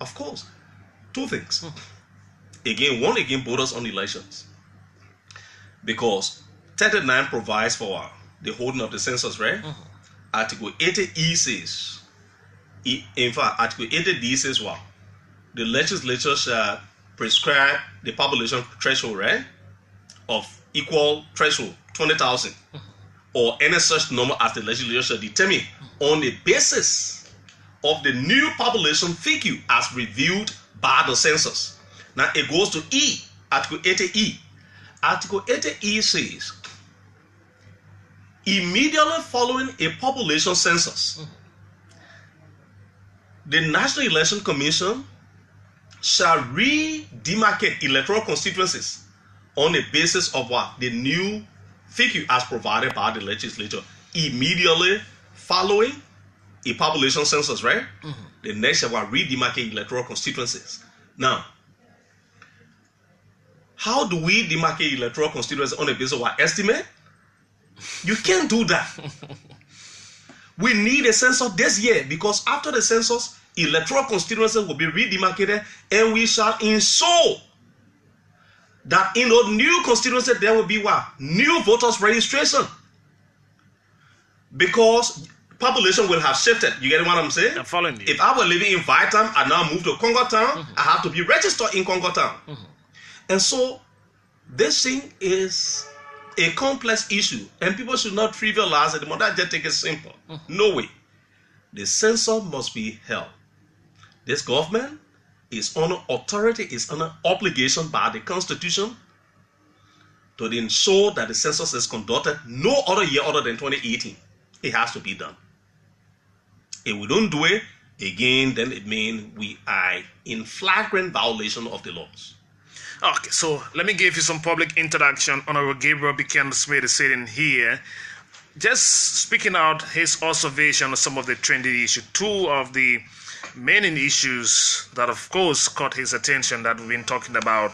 Of course. Two things. Again, borders on elections. Because 39 provides for the holding of the census, right? Article 80E says, in fact, Article 80D says what? The legislature shall prescribe the population threshold, right? Of equal threshold, 20,000, or any such number as the legislature shall determine on the basis of the new population figure as reviewed by the census. Now it goes to E, Article 80E. Article 80E says, immediately following a population census, the National Election Commission shall re-demarcate electoral constituencies on the basis of what? The new figure as provided by the legislature immediately following a population census, right? The next shall re-demarcate electoral constituencies. Now, how do we demarcate electoral constituencies on the basis of our estimate? You can't do that. We need a census this year because after the census, electoral constituencies will be re-demarcated and we shall ensure that in those new constituencies there will be what? New voters registration. Because population will have shifted. You get what I'm saying? I'm following you. If I were living in Vitam and now move to Congo Town, I have to be registered in Congo Town. And so this thing is a complex issue and people should not trivialize it. The mother just take it simple. No way. The census must be held. This government is under authority, is under obligation by the Constitution to ensure that the census is conducted no other year other than 2018. It has to be done. If we don't do it, again, then it means we are in flagrant violation of the laws. Okay, so let me give you some public introduction. Honorable Gabriel Buchanan Smith is sitting here, just speaking out his observation on some of the trendy issues. Two of the main issues that, of course, caught his attention that we've been talking about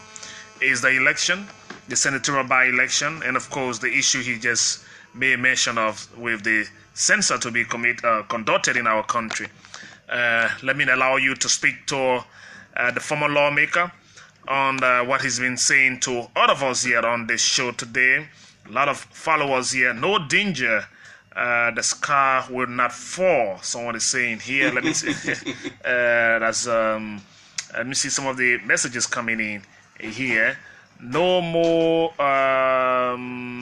is the election, the senatorial by-election, and, of course, the issue he just made mention of with the census to be conducted in our country. Let me allow you to speak to the former lawmaker on what he's been saying to all of us here on this show today. A lot of followers here. No danger. The sky will not fall. Someone is saying here. Let me see. Let me see some of the messages coming in here. No more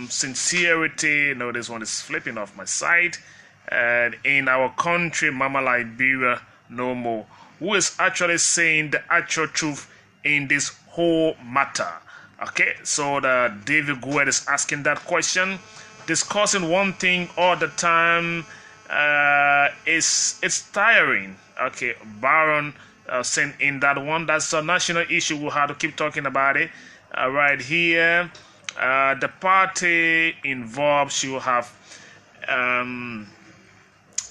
sincerity. No, this one is flipping off my side. And in our country, Mama Liberia, no more. Who is actually saying the actual truth in this whole matter? Okay, so David Gouet is asking that question. Discussing one thing all the time it's tiring. Okay, Baron sent in that one. That's a national issue. We'll have to keep talking about it. Right here, the party involved should have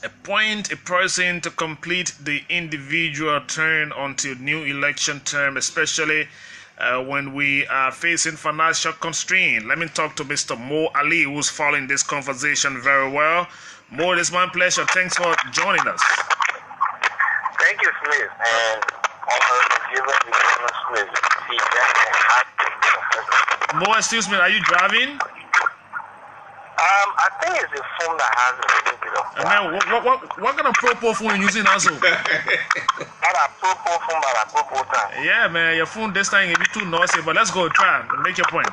appoint a person to complete the individual term until new election term, especially when we are facing financial constraint. Let me talk to Mr. Mo Ali, who's following this conversation very well. Mo, it's my pleasure. Thanks for joining us. Thank you, Smith. And Smith. Mo, excuse me, are you driving? I think it's the phone that has a little bit of what kind of Propo phone are you using also? Not a Propo phone, but a Propo time. Yeah, man, your phone this time is a bit too noisy, but let's go try. Make your point.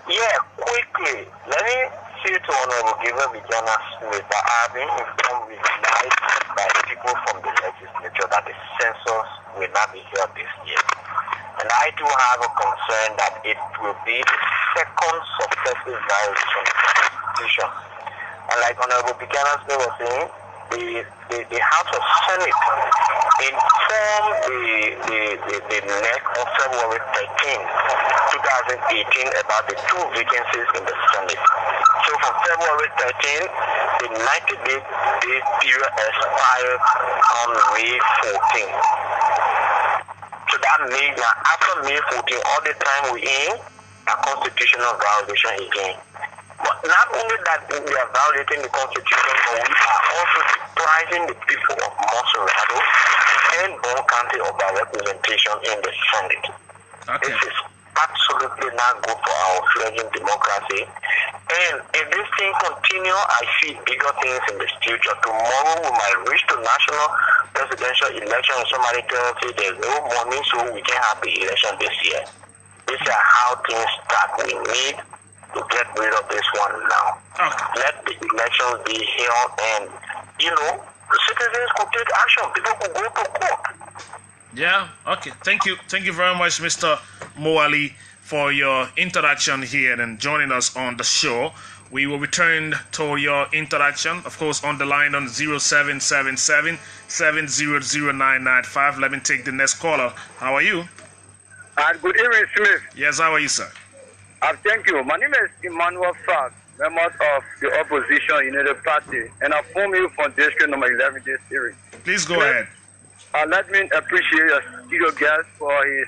Yeah, quickly. Let me say to Honorable Gabriel Buchanan Smith that I have been informed by people from the legislature that the census will not be held this year. And I do have a concern that it will be the second successive violation of the Constitution. And like Honorable Buchanan Smith was saying, the House of Senate informed the NEC on February 13, 2018 about the two vacancies in the Senate. So from February 13, the 90-day period expired on May 14. So that means that after May 14, all the time we in a constitutional violation again. But not only that we are violating the constitution, but we are also depriving the people of Monserrado and Bone County of our representation in the Senate. Okay. This is absolutely not good for our fledgling democracy. And if this thing continue, I see bigger things in the future. Tomorrow we might reach the national presidential election and somebody tells you there's no money so we can have the election this year. These are how things start. We need to get rid of this one now. Okay. Let the elections be held and, the citizens could take action. People could go to court. Yeah, okay. Thank you very much, Mr. Moali, for your introduction here and joining us on the show. We will return to your interaction, of course, on the line on 0777-700-995. Let me take the next caller. How are you? Good evening, Smith. Yes, how are you, sir? Thank you. My name is Emmanuel Fast, member of the Opposition United Party, and I phone you from District number 11 this hearing. Please go ahead. Let me appreciate your studio guest for his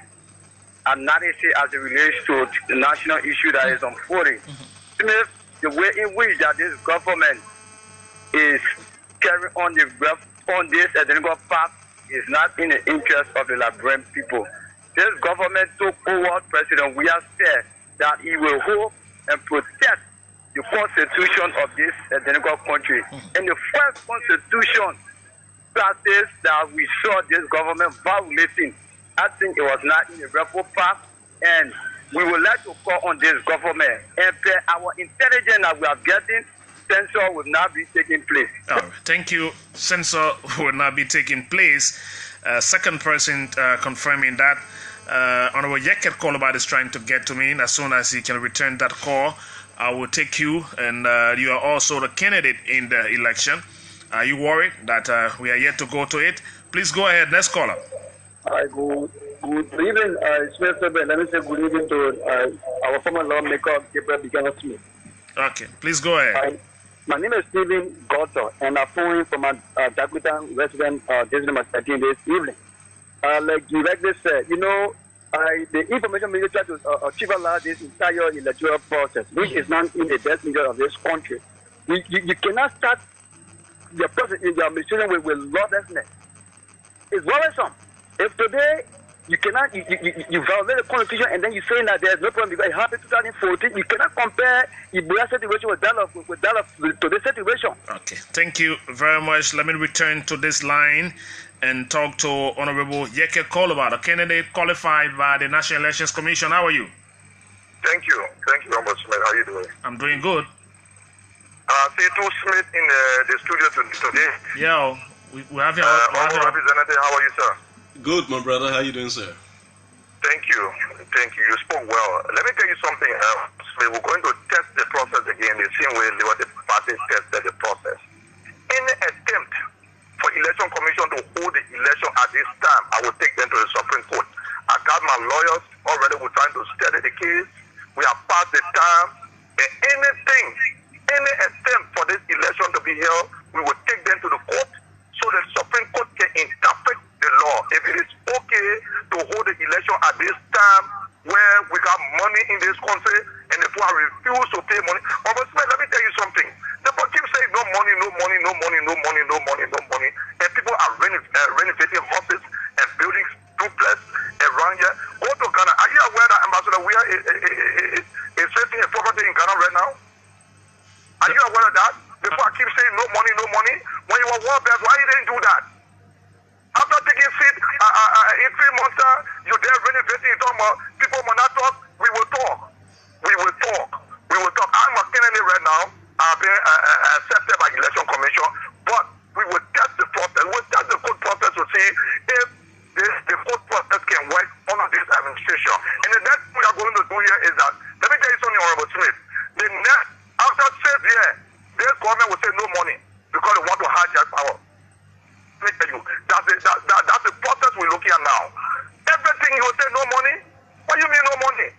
analysis as it relates to the national issue that is unfolding. Smith, the way in which that this government is carrying on this identical path is not in the interest of the Liberian people. This government took over President William said that he will hold and protect the constitution of this identical country. And the first constitution practice that we saw this government violating, I think it was not in the rightful path, and we would like to call on this government and our intelligence that we are getting, censor will not be taking place. Thank you. Censor will not be taking place. Second person confirming that. Honorable Yeket Kolobat is trying to get to me. As soon as he can return that call, I will take you, and you are also the candidate in the election. Are you worried that we are yet to go to it? Please go ahead. Next caller. Good evening, Smith. Let me say good evening to our former lawmaker, Gabriel Buchanan Smith. Okay, please go ahead. My name is Stephen Gotter, and I'm phoning from a Dakotan resident this number 13 this evening. Like you rightly said, the information minister to achieve this entire electoral process, which is not in the best interest of this country. You cannot start your process in your administration with lawlessness. It's worrisome. If today you cannot, you violate the constitution and then you say that there's no problem because it happened in 2014, you cannot compare Liberia's situation with that of today's situation. Okay, thank you very much. Let me return to this line and talk to Honorable Yeke Kolobat, a candidate qualified by the National Elections Commission. How are you? Thank you. Thank you very much, Smith. How are you doing? I'm doing good. See two Smith in the studio today. Yeah, we have your... Representative, how are you, sir? Good, my brother. How you doing, sir? Thank you. Thank you. You spoke well. Let me tell you something else. We're going to test the process again the same way the party tested the process. Any attempt for election commission to hold the election at this time, I will take them to the Supreme Court. I got my lawyers already. We're trying to study the case. We have passed the time. And any attempt for this election to be held, we will take them to the court so the Supreme Court can interpret the law. If it is okay to hold the election at this time where we got money in this country and the people refuse to pay money. But let me tell you something. The people keep saying no money, no money, no money, no money, no money, no money. And people are renovating houses and building duplex around here. Go to Ghana. Are you aware that Ambassador Weah is facing a property in Ghana right now? Are you aware of that? Before I keep saying no money, no money. When you were war best, why you didn't do that? After taking seat in 3 months, you're there renovating, you're talking about people will not talk. We will talk. We will talk. We will talk. I'm a candidate right now. I've been accepted by the Election Commission, but we will test the process. We'll test the court process to see if the court process can work under this administration. And the next thing we are going to do here is that, let me tell you something, Honorable Smith. The next, after 6 years, this government will say no money because they want to hijack power. Let me tell you, that's the process we're looking at now. Everything you will say no money. What do you mean no money?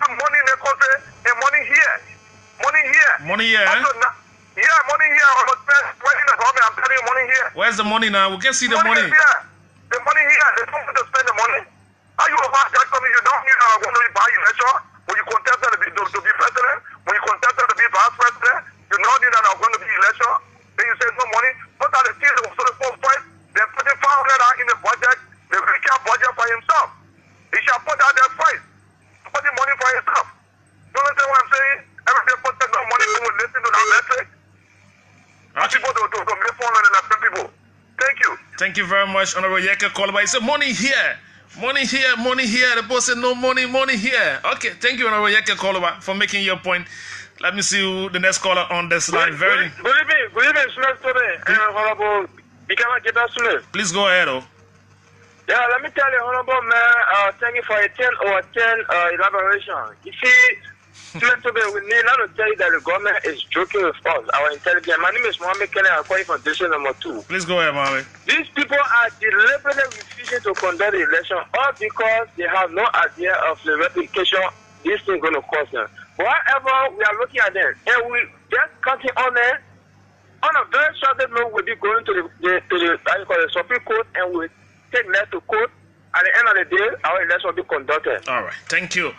Money in the country and money here. Money here. Money here. Yeah, money here. I'm spending the money. I'm telling you, money here. Where's the money now? We can see the money. Is here. The money here. They don't want to spend the money. Are you overtax me? You don't need going to buy election. When you contested to be president, when you contested to be vice president, you know that I'm going to be election. Then you say no money. What are the things that were so the first price? They're putting 500 in the budget. The rich budget for himself. He shall put out their price. Put the money for himself. You understand what I'm saying? Every day put no money who will listen to that message. People to make fun of the people. Thank you. Thank you very much, Honorable Yeke Koloba. He said money here. Money here, money here. The boss said no money, money here. Okay, thank you, Honorable Yeke Koloba, for making your point. Let me see who the next caller on this line. Good evening, Smith today. Honorable Bikama Jeda Smith. Please go ahead, oh. Yeah, let me tell you, Honorable Man, thank you for a 10 over 10 elaboration. You see, Smith today, we need not to tell you that the government is joking with us, our intelligence. My name is Mohammed Kene. I'm calling from district number 2. Please go ahead, Mohammed. These people are deliberately refusing to conduct the election, all because they have no idea of the replication this thing is going to cost them. Whatever we are looking at them, and we just counting on them, on a very short note, we'll be going to the Supreme Court and we'll take that to court. At the end of the day, our election will be conducted. All right, thank you.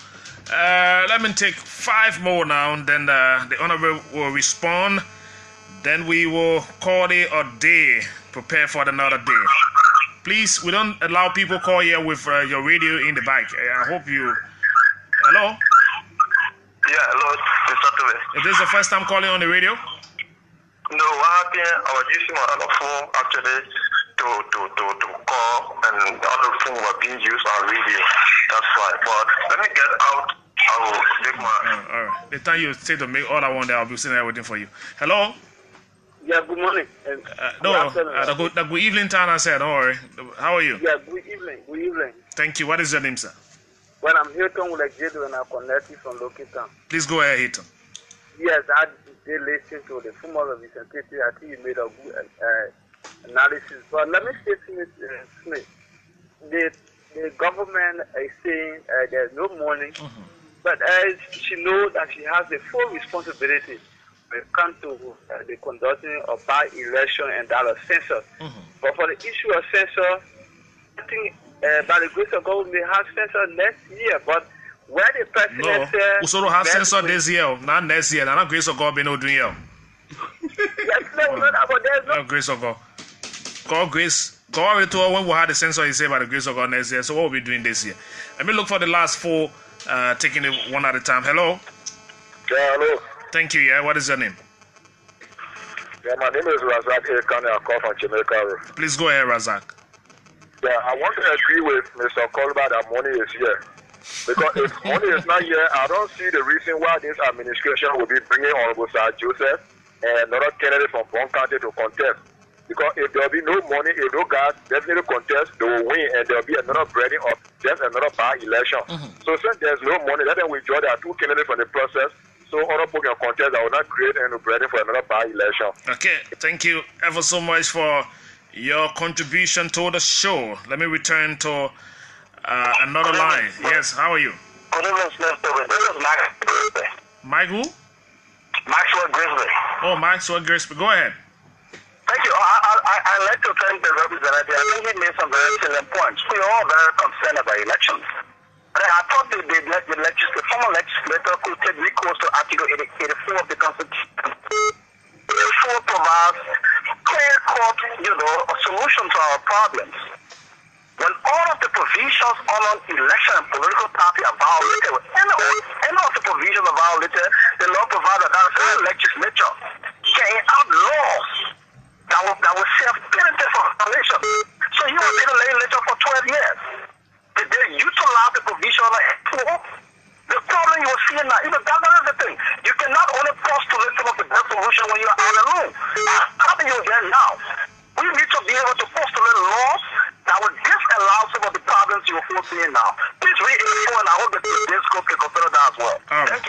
Let me take 5 more now, then the Honorable will respond. Then we will call it a day, prepare for another day. Please, we don't allow people call here with your radio in the back. I hope you... Hello? Yeah, hello, Mr. Toby. Is this the first time calling on the radio? No, what happened, I was using my other phone actually to call, and the other phone was being used on radio. That's why. But let me get out. I will make my... all right. The time you say to make all I want there, I'll be sitting there waiting for you. Hello? Yeah, good morning. The good evening time, I said. Don't worry. How are you? Yeah, good evening. Good evening. Thank you. What is your name, sir? Well, I'm Hilton with Exedo and I'm connected from Lokitan. Please go ahead, Hilton. Yes, I did listen to the former representative. I think you made a good analysis. But let me say to Smith, the government is saying there's no money, but she knows that she has the full responsibility when it comes to the conducting of by-election and that of census. But for the issue of census, I think by the grace of God, we may have census next year, but where the president said... We sort of have census this year, not next year. Not grace of God, be no doing here. Yes, but there's no grace of God. God grace. God already told when we had the census, he said by the grace of God next year. So what will we be doing this year? Let me look for the last 4, taking it one at a time. Hello? Yeah, hello. Thank you, yeah. What is your name? Yeah, my name is Razak Ekane. I call from Jamaica. Please go ahead, Razak. Yeah, I want to agree with Mr. Kolba that money is here. Because if money is not here, I don't see the reason why this administration will be bringing Honorable Sir Joseph and another candidate from one county to contest. Because if there will be no money, if no guys definitely contest, they will win and there will be another breeding of just another by-election. So since there's no money, let them withdraw. There are 2 candidates from the process. So other people can contest. I will not create any breeding for another by-election. Okay, thank you ever so much for your contribution to the show. Let me return to another line. Yes, how are you? Good evening, Smith. This is Max Grisby. Mike who? Maxwell Grisby. Oh, Maxwell Grisby. Go ahead. Thank you. I'd like to thank the representative. I think he made some very excellent points. We are all very concerned about elections. But I thought the former legislator could take recourse to Article 84 of the Constitution. 84 provides clear-cut, solution to our problems. When all of the provisions on election and political party are violated, any of the provisions are violated, the law provides that the legislature can enact laws that will serve penalty for violation. So he was in the legislature for 12 years. Did they utilize the provision of 84? The problem you are seeing now, that's another thing. You cannot only postulate some of the best solution when you are out alone. How do you get now? We need to be able to postulate laws that will disallow some of the problems you are facing now. Please read info, and I hope that this court can consider that as well. All right.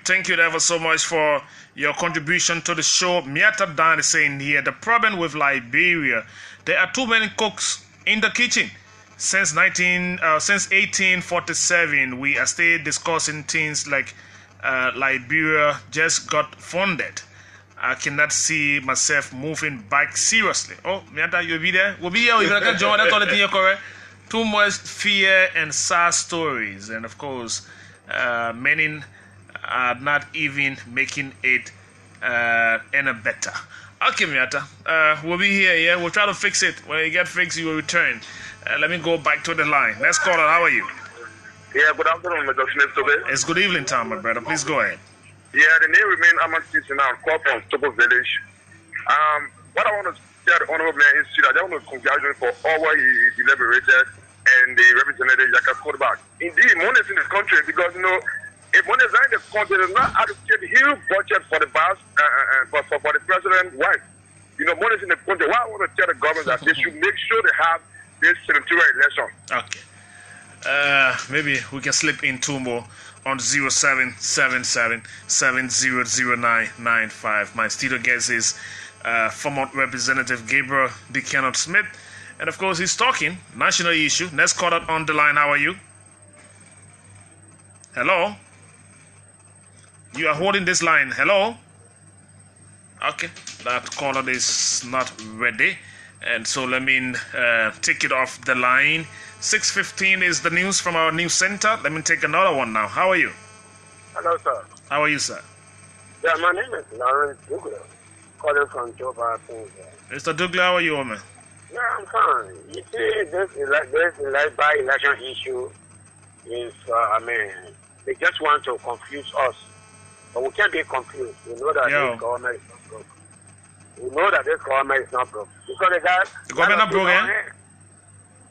Thank you ever so much for your contribution to the show. Miata Dan is saying here, the problem with Liberia, there are too many cooks in the kitchen. Since 1847, we are still discussing things like Liberia just got funded. I cannot see myself moving back seriously. Oh, Miata, you'll be there? We'll be here. You're going to join. That's all the thing you're correct. Too much fear and sad stories. And of course, many are not even making it any better. Okay, Miata. We'll be here, yeah? We'll try to fix it. When you get fixed, you will return. Let me go back to the line. Let's call it. How are you? Yeah, good afternoon, Mr. Smith. Toby. It's good evening time, my brother. Please go ahead. Yeah, the name remains Amatisi now, call from Tobo Village. What I want to tell the Honorable Mayor is that I want to congratulate for all what he deliberated and the representative Yaka Kodbak. Indeed, money is in this country because, you know, if money is not in the country, there's not allocate huge budget for the boss, for the president's wife. You know, money is in the country. Why I want to tell the government that they should make sure they have this senatorial election. Okay. Maybe we can slip in two more on 0777700995. My studio guest is former Representative Gabriel Buchanan Smith. And of course, he's talking national issue. Let's call it on the line. How are you? Hello? You are holding this line. Hello? Okay, that caller is not ready. And so let me take it off the line. 6:15 is the news from our news center. Let me take another one now. How are you? Hello, sir. How are you, sir? Yeah, my name is Lawrence Douglas, calling from Joba. Mr. Douglas, how are you, man? Yeah, I'm fine. You see, this by-election issue is, they just want to confuse us. But we can't be confused. We know that this government is not broke. We know that this government is not broke. Because the government not broke, eh?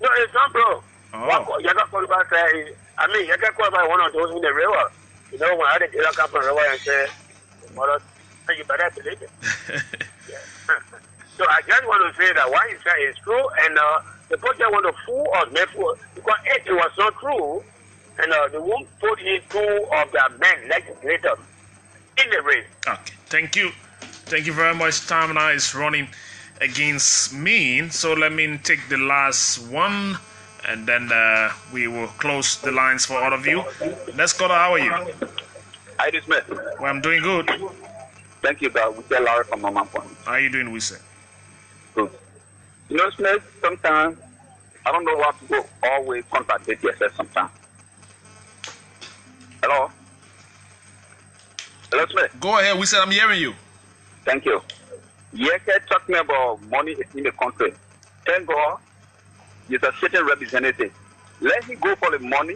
No, it's not broke. Oh. Yaga Kolba said, Yaga Kolba one of those in the river. You know, when I had a dealer come from the river and say, Mother, you better believe it. So I just want to say that what he said is true, and the project want to fool us, because if it was not true, and they won't put in two of their men legislators in the race. Okay, thank you. Thank you very much. Time now is running against me, so let me take the last one, and then we will close the lines for all of you. Let's go to, how are you? Hi, this Smith. Well, I'm doing good. Thank you, God. We tell Larry from Mama Point. How are you doing, we say? Good. You know, Smith, sometimes I don't know why people always contradict yourself sometimes. Hello? Hello, Smith. Go ahead, we said I'm hearing you. Thank you. Yes, talking about money is in the country. Thank God, he's a certain representative. Let him go for the money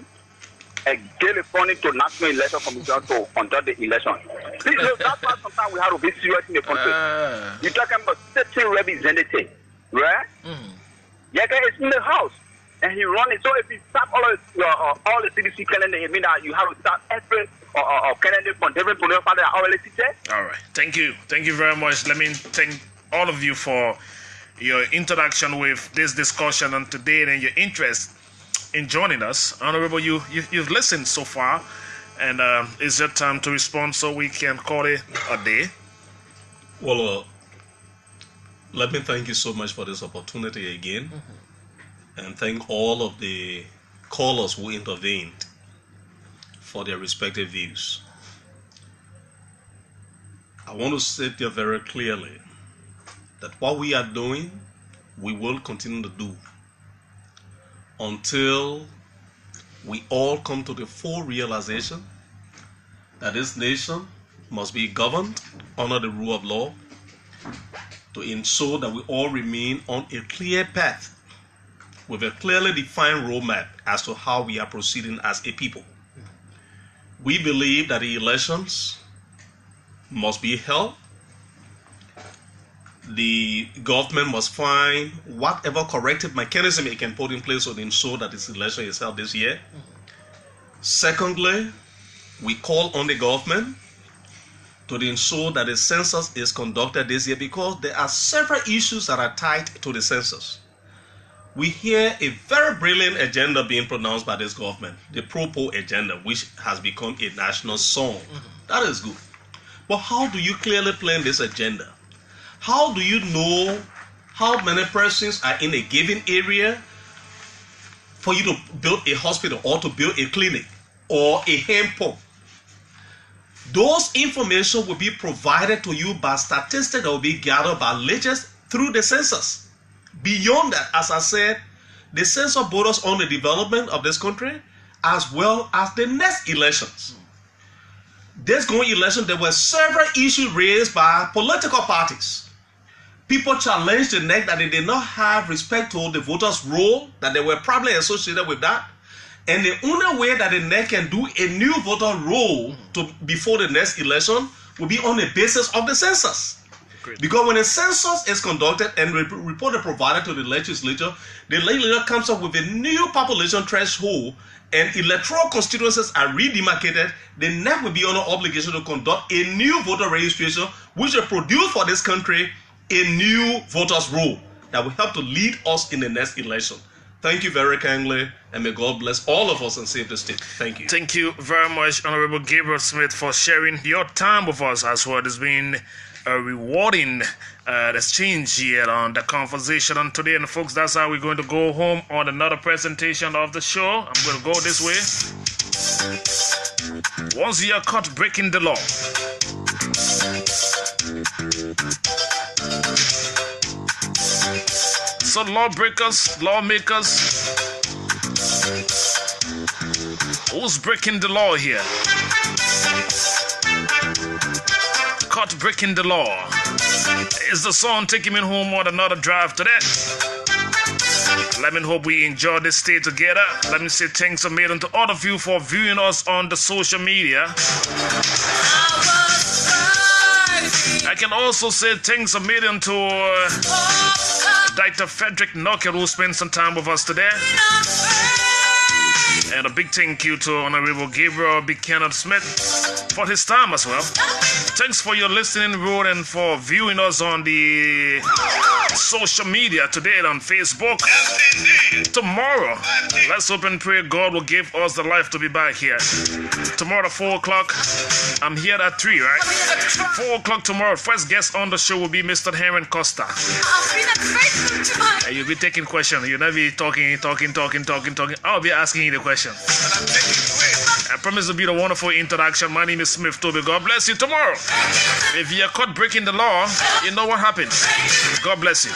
and get the funding to National Election Commission to conduct the election. Please, that's why sometimes we have to be serious in the country. You're talking about certain representative, right? Yaka is in the house and he runs it. So if he start all the CDC calendar, it means that you have to start every candidate from different political parties already seated. All right. Thank you. Thank you very much. Let me thank all of you for your introduction with this discussion and today and your interest in joining us. Honorable, you've listened so far, and it's your time to respond so we can call it a day. Well, let me thank you so much for this opportunity again, and thank all of the callers who intervened for their respective views. I want to state here very clearly that what we are doing, we will continue to do until we all come to the full realization that this nation must be governed under the rule of law to ensure that we all remain on a clear path with a clearly defined roadmap as to how we are proceeding as a people. We believe that the elections must be held. The government must find whatever corrective mechanism it can put in place to ensure that this election is held this year. Secondly, we call on the government to ensure that the census is conducted this year because there are several issues that are tied to the census. We hear a very brilliant agenda being pronounced by this government, the Pro-Po agenda, which has become a national song. That is good. But how do you clearly plan this agenda? How do you know how many persons are in a given area for you to build a hospital or to build a clinic or a hand pump? Those information will be provided to you by statistics that will be gathered by legislators through the census. Beyond that, as I said, the census borders on the development of this country as well as the next elections. This going election, there were several issues raised by political parties. People challenged the NEC that they did not have respect to the voters' roll, that there were problems associated with that. And the only way that the NEC can do a new voter roll before the next election will be on the basis of the census. Great. Because when a census is conducted and report is provided to the legislature comes up with a new population threshold and electoral constituencies are redemarcated, the NEC will be under obligation to conduct a new voter registration which will produce for this country a new voters roll that will help to lead us in the next election. Thank you very kindly, and may God bless all of us and save the state. Thank you. Thank you very much, Honorable Gabriel Smith, for sharing your time with us as well. It's been a rewarding exchange here on the conversation on today. And folks, that's how we're going to go home on another presentation of the show. I'm going to go this way. Once you are caught breaking the law, so lawbreakers, lawmakers, who's breaking the law here? Caught breaking the law. Is the song taking me home on another drive today? Let me hope we enjoy this stay together. Let me say thanks a million to all of you for viewing us on the social media. I can also say thanks a million to Dr. Frederick Nocker, who spent some time with us today. And a big thank you to Honorable Gabriel Buchanan Smith for his time as well. Thanks for your listening, Road, and for viewing us on the social media today on Facebook. Tomorrow, let's hope and pray God will give us the life to be back here. Tomorrow, 4 o'clock, I'm here at 3, right? 4 o'clock tomorrow. First guest on the show will be Mr. Henry Costa. You'll be taking questions. You'll not be talking. I'll be asking you the question. I promise to be a wonderful introduction. My name is Smith Toby. God bless you tomorrow. If you're caught breaking the law, you know what happened. God bless you.